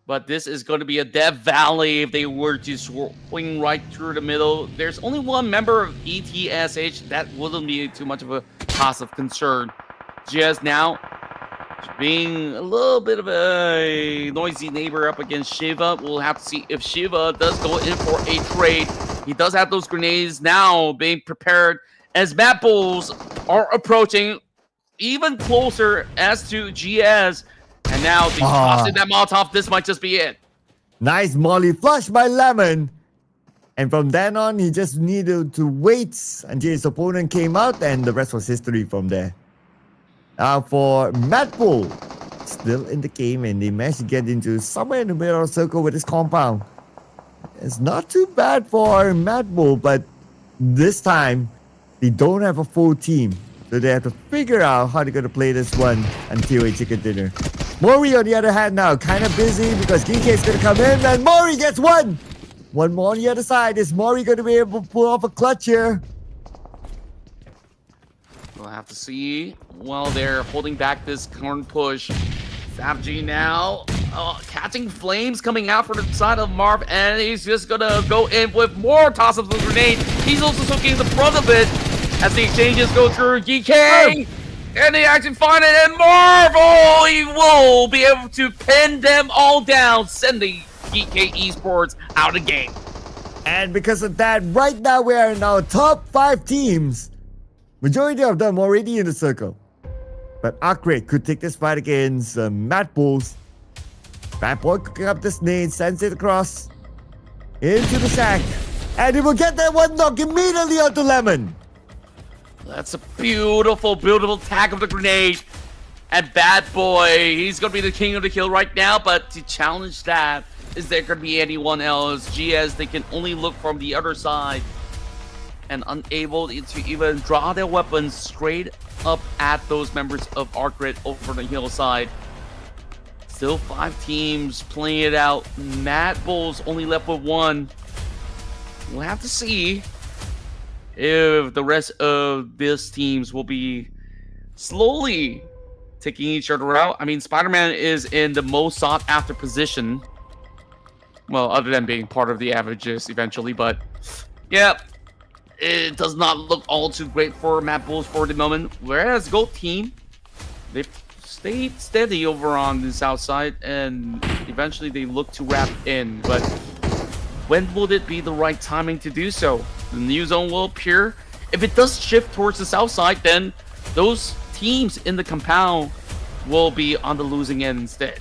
But this is going to be a Death Valley if they were to swing right through the middle. There's only 1 member of ETSH. That wouldn't be too much of a cause of concern. GS now being a little bit of a noisy neighbor up against Shiva. We'll have to see if Shiva does go in for a trade. He does have those grenades now being prepared as MADBULLS are approaching even closer as to GS. And now he's tossing that Molotov. This might just be it. Nice Molly flush by Lemon. And from then on, he just needed to wait until his opponent came out, and the rest was history from there. Now for MADBULLS, still in the game, and they managed to get into somewhere in the middle of the circle with his compound. It's not too bad for MADBULLS, but this time, they don't have a full team. So they have to figure out how they're going to play this one until a chicken dinner. Mori, on the other hand, now kind of busy because GEKAY is going to come in, and Mori gets 1. 1 more on the other side. Is Mori going to be able to pull off a clutch here? We'll have to see while they're holding back this corn push. SAPG now catching flames coming out from the side of Marv, and he's just going to go in with more toss-ups of the grenade. He's also taking the front of it as the exchanges go through. GEKAY! And they actually find it, and Marvel, he will be able to pin them all down, sending GEKAY Esports out of the game. And because of that, right now we are in our top 5 teams. Majority of them already in the circle. But ARCred could take this fight against MADBULLS. Bad Boy cooking up this nade, sends it across into the shack. And he will get that 1 knock immediately onto Lemon. That's a beautiful, beautiful tag of the grenade. And Bad Boy, he's going to be the king of the kill right now. But to challenge that, is there going to be anyone else? GS, they can only look from the other side. And unable to even draw their weapons straight up at those members of ARCred over the hillside. Still 5 teams playing it out. MADBULLS only left with 1. We'll have to see if the rest of these teams will be slowly taking each other out. I mean, Spider-Man is in the most sought-after position. Well, other than being part of the averages eventually, but yeah, it does not look all too great for MADBULLS for the moment. Whereas Gold Team, they've stayed steady over on the south side, and eventually they look to wrap in. But when will it be the right timing to do so? The new zone will appear. If it does shift towards the south side, then those teams in the compound will be on the losing end instead.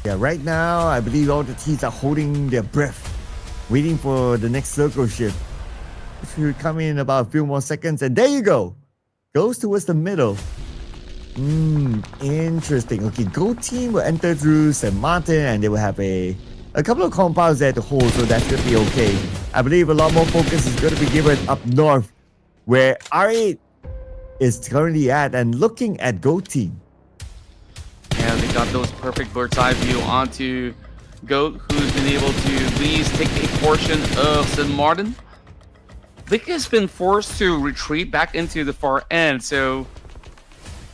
Yeah, right now, I believe all the teams are holding their breath, waiting for the next circle shift. It should come in about a few more seconds, and there you go. Goes towards the middle. Interesting. Okay, Gold Team will enter through St. Martin, and they will have a couple of compounds there to hold, so that's going to be okay. I believe a lot more focus is going to be given up north, where R8 is currently at, and looking at Gold Team. And they got those perfect bird's eye view onto Goat, who's been able to at least take a portion of St. Martin. Vic has been forced to retreat back into the far end, so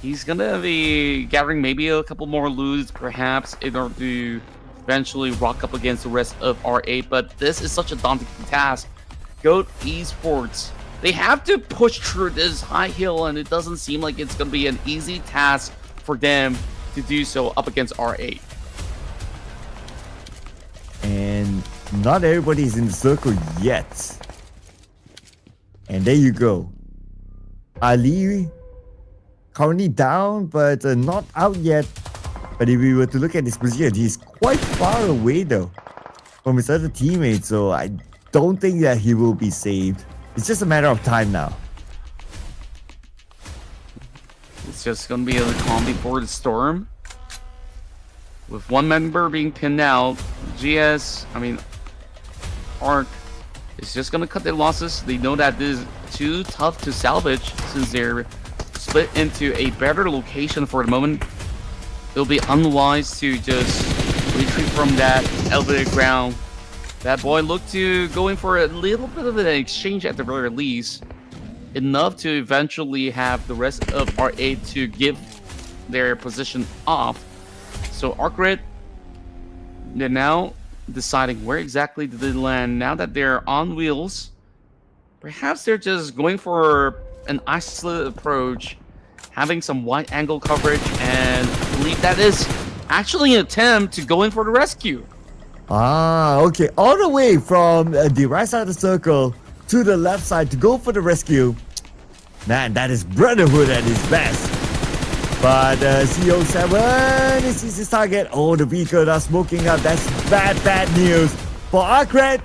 he's gonna be gathering maybe a couple more loots, perhaps, in order to eventually rock up against the rest of R8. But this is such a daunting task. Goat Esports, they have to push through this high hill, and it doesn't seem like it's gonna be an easy task for them to do so up against R8. And not everybody's in the circle yet. And there you go. Ali currently down, but not out yet. But if we were to look at his position, he's quite far away though from his other teammates, so I don't think that he will be saved. It's just a matter of time now. It's just gonna be a calm before the storm. With one member being pinned out, ARC is just gonna cut their losses. They know that this is too tough to salvage since they're split into a better location for the moment. It'll be unwise to just retreat from that elevated ground. That boy looked to going for a little bit of an exchange at the very least. Enough to eventually have the rest of R8 to give their position off. So ARCred, they're now deciding where exactly did they land. Now that they're on wheels, perhaps they're just going for an isolated approach, having some wide angle coverage, and I believe that is actually an attempt to go in for the rescue. Okay, all the way from the right side of the circle to the left side to go for the rescue. Man, that is brotherhood at its best. But CO7 is his target. Oh, the vehicle are smoking up. That's bad news for ARCred,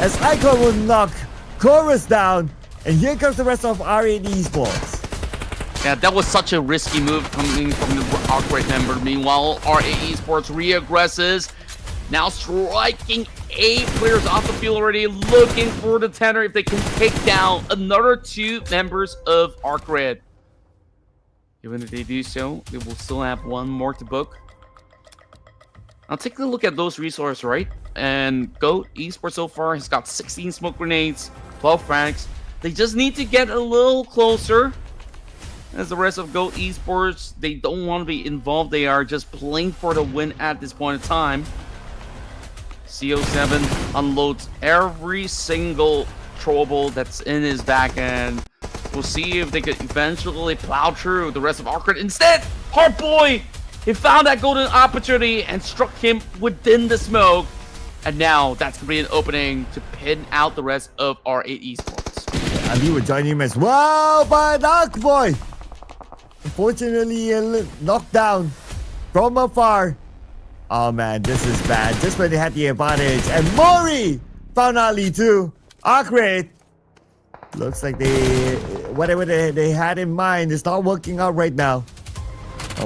as Icon will knock Chorus down. And here comes the rest of R8 Esports. Yeah, that was such a risky move coming from the ARCred member. Meanwhile, R8 Esports reaggresses. Now striking 8 players off the field already, looking for the tenor if they can take down another 2 members of ARCred. Even if they do so, they will still have 1 more to book. Now take a look at those resources, right? And GOAT Esports so far has got 16 smoke grenades, 12 frags. They just need to get a little closer. As the rest of GOAT Esports, they don't want to be involved. They are just playing for the win at this point in time. CO7 unloads every single throwable that's in his back end. We'll see if they could eventually plow through the rest of ARCred. Instead, Heartboy, he found that golden opportunity and struck him within the smoke. And now that's going to be an opening to pin out the rest of R8 Esports. Ali will join him as well, but Darkboy, unfortunately, knocked down from afar. Oh man, this is bad. Just when they had the advantage. And Mori found Ali too. ARCred, looks like whatever they had in mind is not working out right now.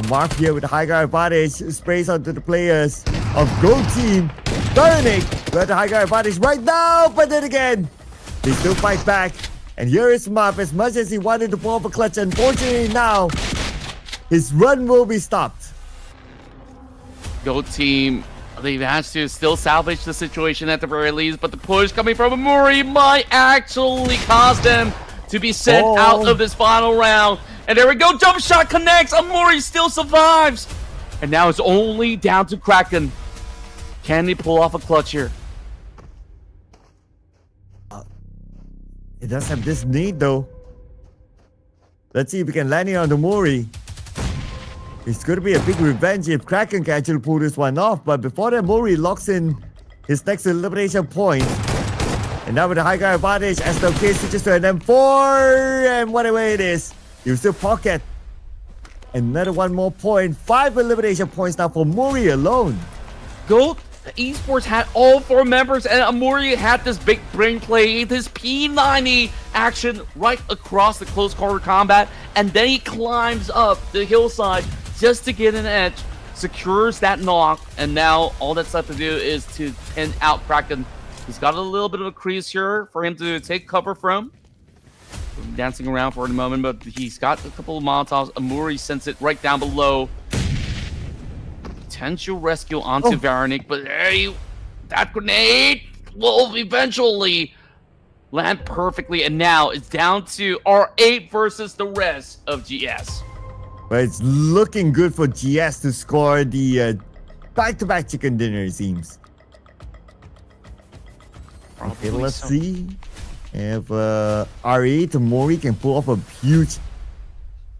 Mark here with the high ground advantage sprays onto the players of Gold Team. Dominic got the high ground advantage right now, but then again, they still fight back. And here is Muff, as much as he wanted to pull off a clutch. Unfortunately now, his run will be stopped. GOAT Team, they've had to still salvage the situation at the very least, but the push coming from Amuri might actually cause them to be sent out of this final round. And there we go, jump shot connects, Amuri still survives. And now it's only down to Kraken. Can they pull off a clutch here? It does have this need though. Let's see if we can land it on the Mori. It's going to be a big revenge if Kraken can actually pull this one off. But before that, Mori locks in his next elimination point. And now with the high ground advantage, SLK switches to an M4. And whatever it is, you still pocket another one more point. 5 elimination points now for Mori alone. Goat Esports had all 4 members, and Amori had this big brain play, this P90 action right across the close quarter combat, and then he climbs up the hillside just to get an edge, secures that knock, and now all that's left to do is to pin out Kraken. He's got a little bit of a crease here for him to take cover from. Dancing around for the moment, but he's got a couple of Molotovs. Amori sends it right down below. Potential rescue onto Varanik, but hey, that grenade will eventually land perfectly, and now it's down to R8 versus the rest of GS. But it's looking good for GS to score the back-to-back chicken dinner, it seems. Okay, let's see if R8 Mori can pull off a huge,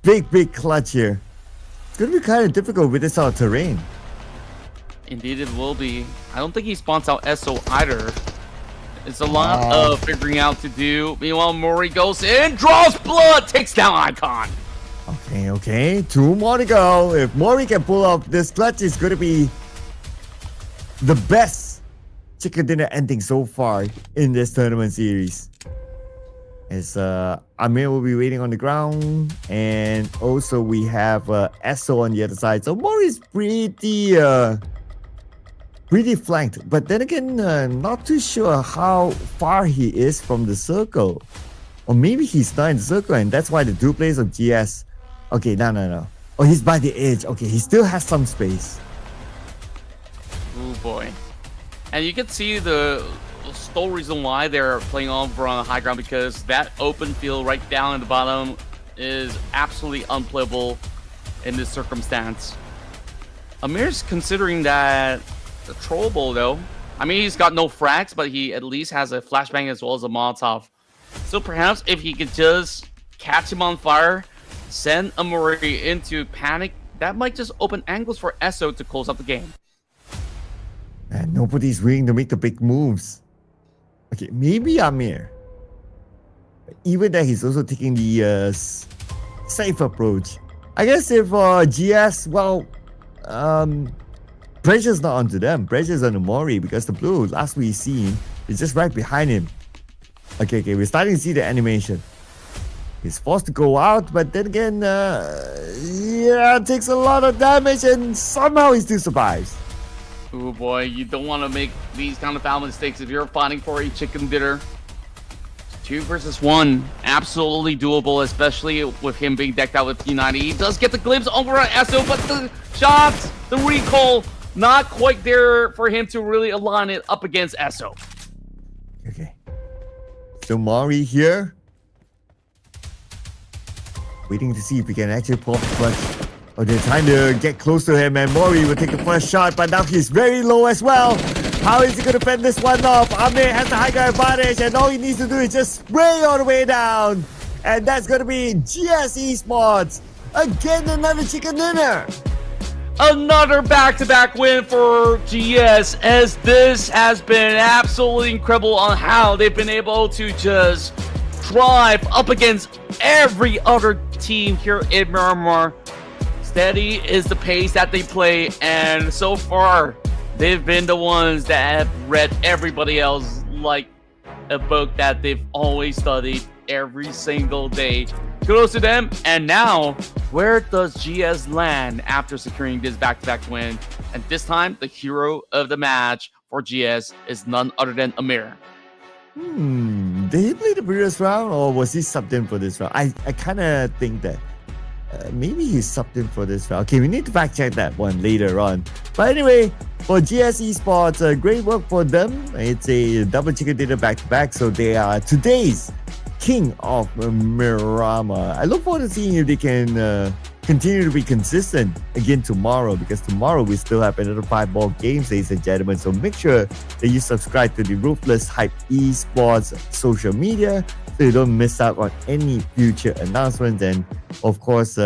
big clutch here. It's going to be kind of difficult with this sort of terrain. Indeed it will be. I don't think he spawns out SO either. It's a lot of figuring out to do. Meanwhile, Mori goes in, draws blood, takes down Icon. Okay. 2 more to go. If Mori can pull off this clutch, it's going to be the best chicken dinner ending so far in this tournament series. As Amir will be waiting on the ground, and also we have Esso on the other side. So Mori's pretty flanked, but then again, not too sure how far he is from the circle. Or maybe he's not in the circle, and that's why the 2 players of GS. Okay, no. Oh, he's by the edge. Okay, he still has some space. Oh boy. And you can see the sole reason why they're playing over on the high ground, because that open field right down at the bottom is absolutely unplayable in this circumstance. Amir's considering that the troll bowl though. I mean, he's got no frags, but he at least has a flashbang as well as a Molotov. So perhaps if he could just catch him on fire, send Amori into panic, that might just open angles for Esso to close up the game. And nobody's willing to make the big moves. Okay, maybe Amir. Even that, he's also taking the safe approach. I guess if GS, well, pressure's not onto them. Pressure's on Mori, because the blue, last we seen, is just right behind him. Okay, we're starting to see the animation. He's forced to go out, but then again, it takes a lot of damage, and somehow he still survives. Oh boy, you don't want to make these kind of foul mistakes if you're fighting for a chicken dinner. 2 versus 1, absolutely doable, especially with him being decked out with P90. He does get the glimpse over at Esso, but the shots, the recall, not quite there for him to really align it up against Esso. Okay. So Mori here, waiting to see if we can actually pull off the clutch. Oh, they're trying to get close to him, and Mori will take the first shot, but now he's very low as well. How is he going to fend this one off? Amir has the high ground advantage, and all he needs to do is just spray all the way down. And that's going to be GS Esports. Again, another chicken dinner. Another back-to-back win for GS, as this has been absolutely incredible on how they've been able to just drive up against every other team here in Miramar. Steady is the pace that they play, and so far they've been the ones that have read everybody else like a book that they've always studied every single day. Kudos to them. And now, where does GS land after securing this back-to-back win? And this time, the hero of the match for GS is none other than Amir. Did he play the previous round, or was he subbed in for this round? I kind of think that maybe he's subbed in for this round. Okay, we need to fact check that one later on. But anyway, for GS Esports, great work for them. It's a double chicken dinner back-to-back, so they are today's king of Miramar. I look forward to seeing if they can continue to be consistent again tomorrow, because tomorrow we still have another 5 more games, ladies and gentlemen. So make sure that you subscribe to the Ruthless Hype Esports social media so you don't miss out on any future announcements, and of course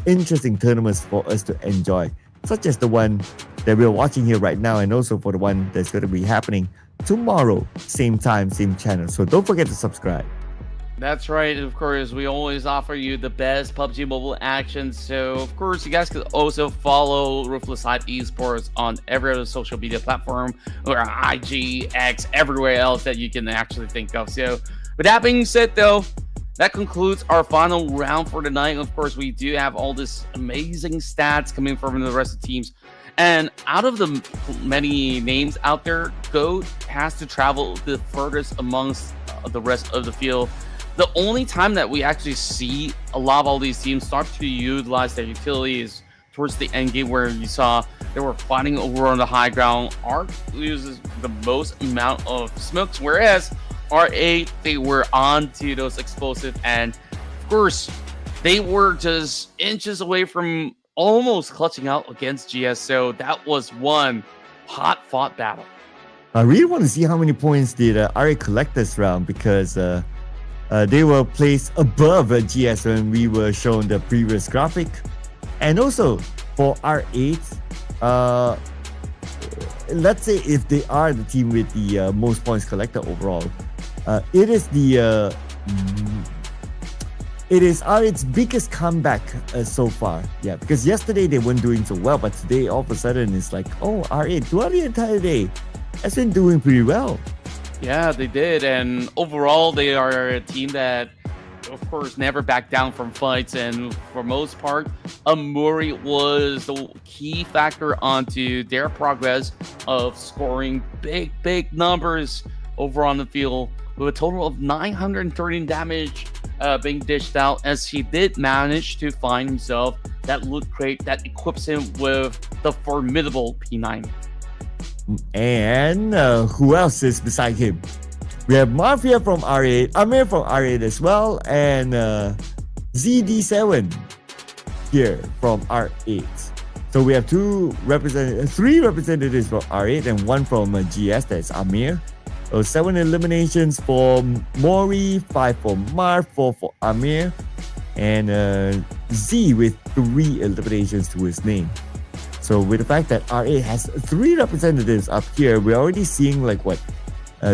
interesting tournaments for us to enjoy, such as the one that we're watching here right now, and also for the one that's going to be happening tomorrow, same time, same channel. So don't forget to subscribe. That's right. Of course, we always offer you the best PUBG Mobile action. So, of course, you guys could also follow Ruthless Hype Esports on every other social media platform, or IG, X, everywhere else that you can actually think of. So, with that being said, though, that concludes our final round for tonight. Of course, we do have all this amazing stats coming from the rest of the teams. And out of the many names out there, GOAT has to travel the furthest amongst the rest of the field. The only time that we actually see a lot of all these teams start to utilize their utilities towards the end game, where you saw they were fighting over on the high ground. ARC uses the most amount of smokes, whereas R8, they were on to those explosive, and of course they were just inches away from almost clutching out against GS. So that was one hot fought battle. I really want to see how many points did RA collect this round, because they were placed above GS when we were shown the previous graphic. And also for R8, let's say if they are the team with the most points collected overall, it is R8's biggest comeback so far. Yeah, because yesterday they weren't doing so well, but today all of a sudden it's like, oh, R8 throughout the entire day has been doing pretty well. Yeah, they did. And overall, they are a team that, of course, never backed down from fights. And for most part, Amuri was the key factor onto their progress of scoring big numbers over on the field, with a total of 913 damage being dished out, as he did manage to find himself that loot crate that equips him with the formidable P9. And who else is beside him? We have Mafia from R8, Amir from R8 as well, and ZD7 here from R8. So we have three representatives from R8 and one from GS, that's Amir. So 7 eliminations for Mori, 5 for Marv, 4 for Amir, and Z with 3 eliminations to his name. So with the fact that R8 has 3 representatives up here, we're already seeing like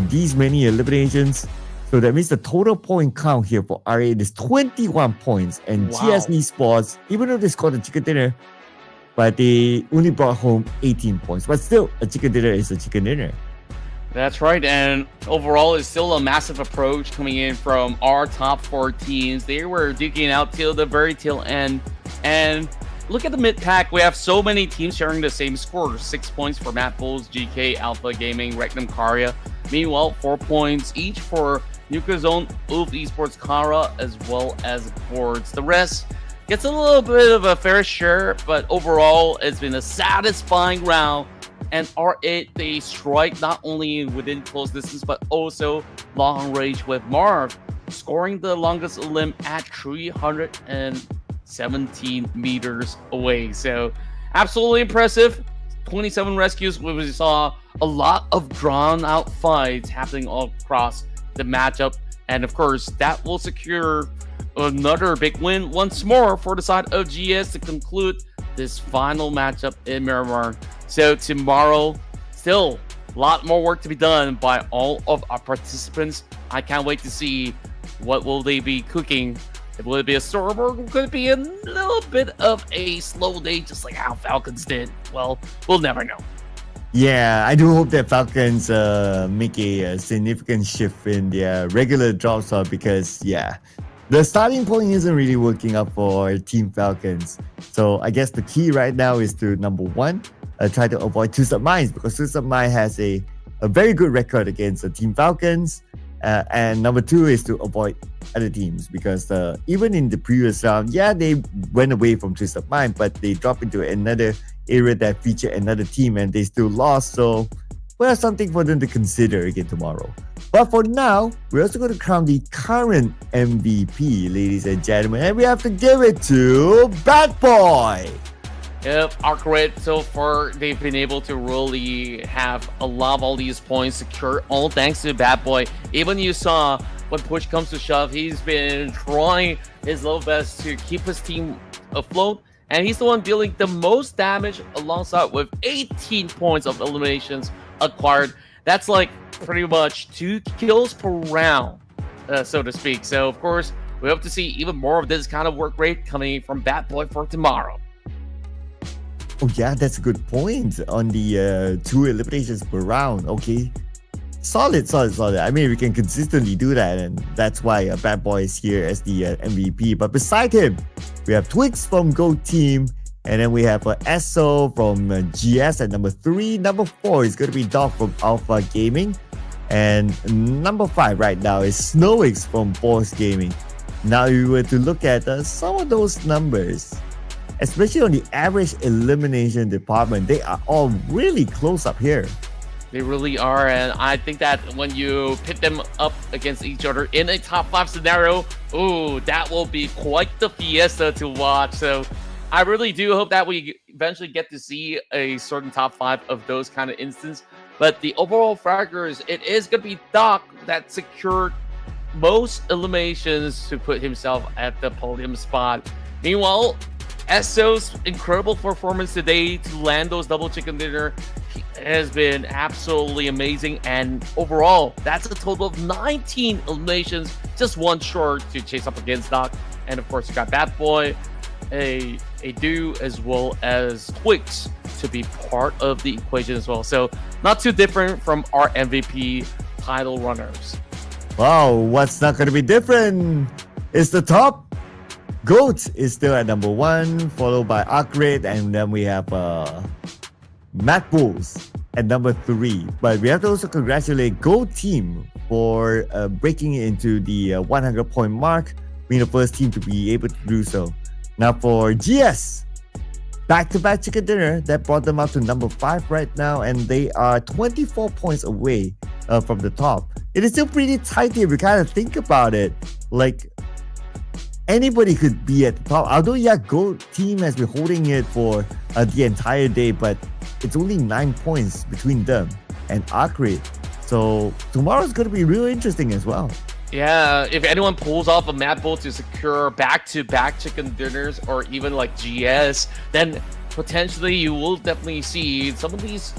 these many eliminations. So that means the total point count here for R8 is 21 points. And Wow. GS Esports, even though they scored a chicken dinner, but they only brought home 18 points. But still, a chicken dinner is a chicken dinner. That's right, and overall, it's still a massive approach coming in from our top 4 teams. They were duking out till the very tail end, and look at the mid pack. We have so many teams sharing the same score: 6 points for MADBULLS, GK, Alpha Gaming, Regnum, Karya. Meanwhile, 4 points each for Nuka Zone, Oof Esports, Kara, as well as BOARS. The rest gets a little bit of a fair share, but overall, it's been a satisfying round. And R8, they strike not only within close distance, but also long range, with Marv scoring the longest limb at 317 meters away. So absolutely impressive. 27 rescues. We saw a lot of drawn out fights happening all across the matchup. And of course, that will secure another big win once more for the side of GS to conclude this final matchup in Miramar. So tomorrow, still a lot more work to be done by all of our participants. I can't wait to see what will they be cooking. Will it be a storm, or could it be a little bit of a slow day, just like how Falcons did? Well, we'll never know. Yeah, I do hope that Falcons make a significant shift in their regular drop shot, because the starting point isn't really working out for Team Falcons. So I guess the key right now is to, number 1, try to avoid two-step mines, because two-step mine has a very good record against the Team Falcons. And number 2 is to avoid other teams, because even in the previous round, they went away from two-step mine, but they dropped into another area that featured another team and they still lost. So well, something for them to consider again tomorrow. But for now, we're also going to crown the current MVP, ladies and gentlemen, and we have to give it to Bad Boy. Yep, ARCred, so far they've been able to really have a lot of all these points secured, all thanks to Bad Boy. Even you saw when push comes to shove, he's been trying his level best to keep his team afloat, and he's the one dealing the most damage alongside with 18 points of eliminations acquired. That's like pretty much 2 kills per round, so to speak. So of course, we hope to see even more of this kind of work rate coming from Bad Boy for tomorrow. Oh yeah, that's a good point on the 2 eliminations per round. Okay, solid. I mean, we can consistently do that, and that's why Bad Boy is here as the MVP. But beside him, we have Twix from Go Team, and then we have Esso from GS at number 3. Number 4 is going to be Dog from Alpha Gaming, and number 5 right now is Snowix from BOARS Gaming. Now, if you were to look at some of those numbers, especially on the average elimination department, they are all really close up here. They really are, and I think that when you pit them up against each other in a top 5 scenario, ooh, that will be quite the fiesta to watch. So I really do hope that we eventually get to see a certain top 5 of those kind of instances. But the overall factors, it is going to be Doc that secured most eliminations to put himself at the podium spot. Meanwhile, Esso's incredible performance today to land those double chicken dinner has been absolutely amazing, and overall that's a total of 19 eliminations, just 1 short to chase up against Doc. And of course you got Bad Boy, a Do, as well as Twix to be part of the equation as well. So not too different from our MVP title runners. Wow, what's not going to be different is the top. GOAT is still at number 1, followed by ARCred, and then we have MADBULLS at number 3. But we have to also congratulate GOAT Team for breaking into the 100-point mark, being the first team to be able to do so. Now for GS, back-to-back chicken dinner, that brought them up to number 5 right now, and they are 24 points away from the top. It is still pretty tight here if you kind of think about it. Like, anybody could be at the top. Although, yeah, GOAT Team has been holding it for the entire day, but it's only 9 points between them and ARCred. So tomorrow's going to be real interesting as well. Yeah, if anyone pulls off a MADBULLS to secure back-to-back chicken dinners, or even like GS, then potentially you will definitely see some of these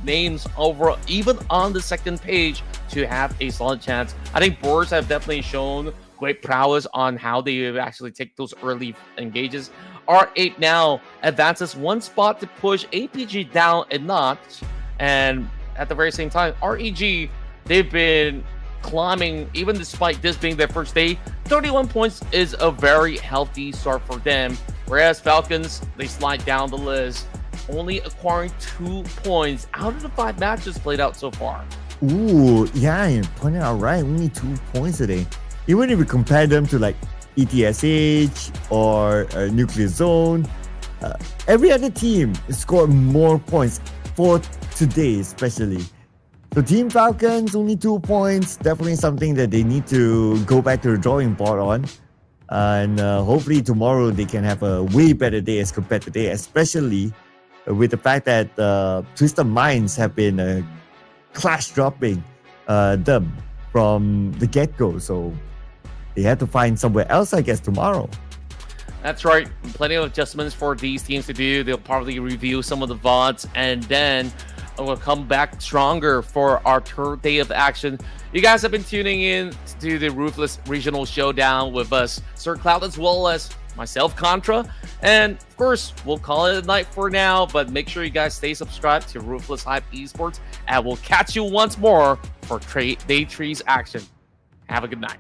names over, even on the second page, to have a solid chance. I think BOARS have definitely shown great prowess on how they actually take those early engages. R8 now advances 1 spot to push APG down a notch, and at the very same time, REG, they've been climbing even despite this being their first day. 31 points is a very healthy start for them, whereas Falcons, they slide down the list, only acquiring 2 points out of the 5 matches played out so far. Ooh, yeah, you pointed out right, only 2 points today. Even if we compare them to like ETSH or Nuclear Zone, every other team scored more points for today especially. So Team Falcons, only 2 points, definitely something that they need to go back to the drawing board on. And hopefully tomorrow they can have a way better day as compared to today, especially with the fact that Twisted Minds have been clash dropping them from the get-go. So they have to find somewhere else, I guess, tomorrow. That's right. Plenty of adjustments for these teams to do. They'll probably review some of the VODs, and then we'll come back stronger for our 3rd day of action. You guys have been tuning in to the Ruthless Regional Showdown with us, Sir Cloud, as well as myself, Contra. And of course, we'll call it a night for now, but make sure you guys stay subscribed to Ruthless Hype Esports, and we'll catch you once more for Day 3's action. Have a good night.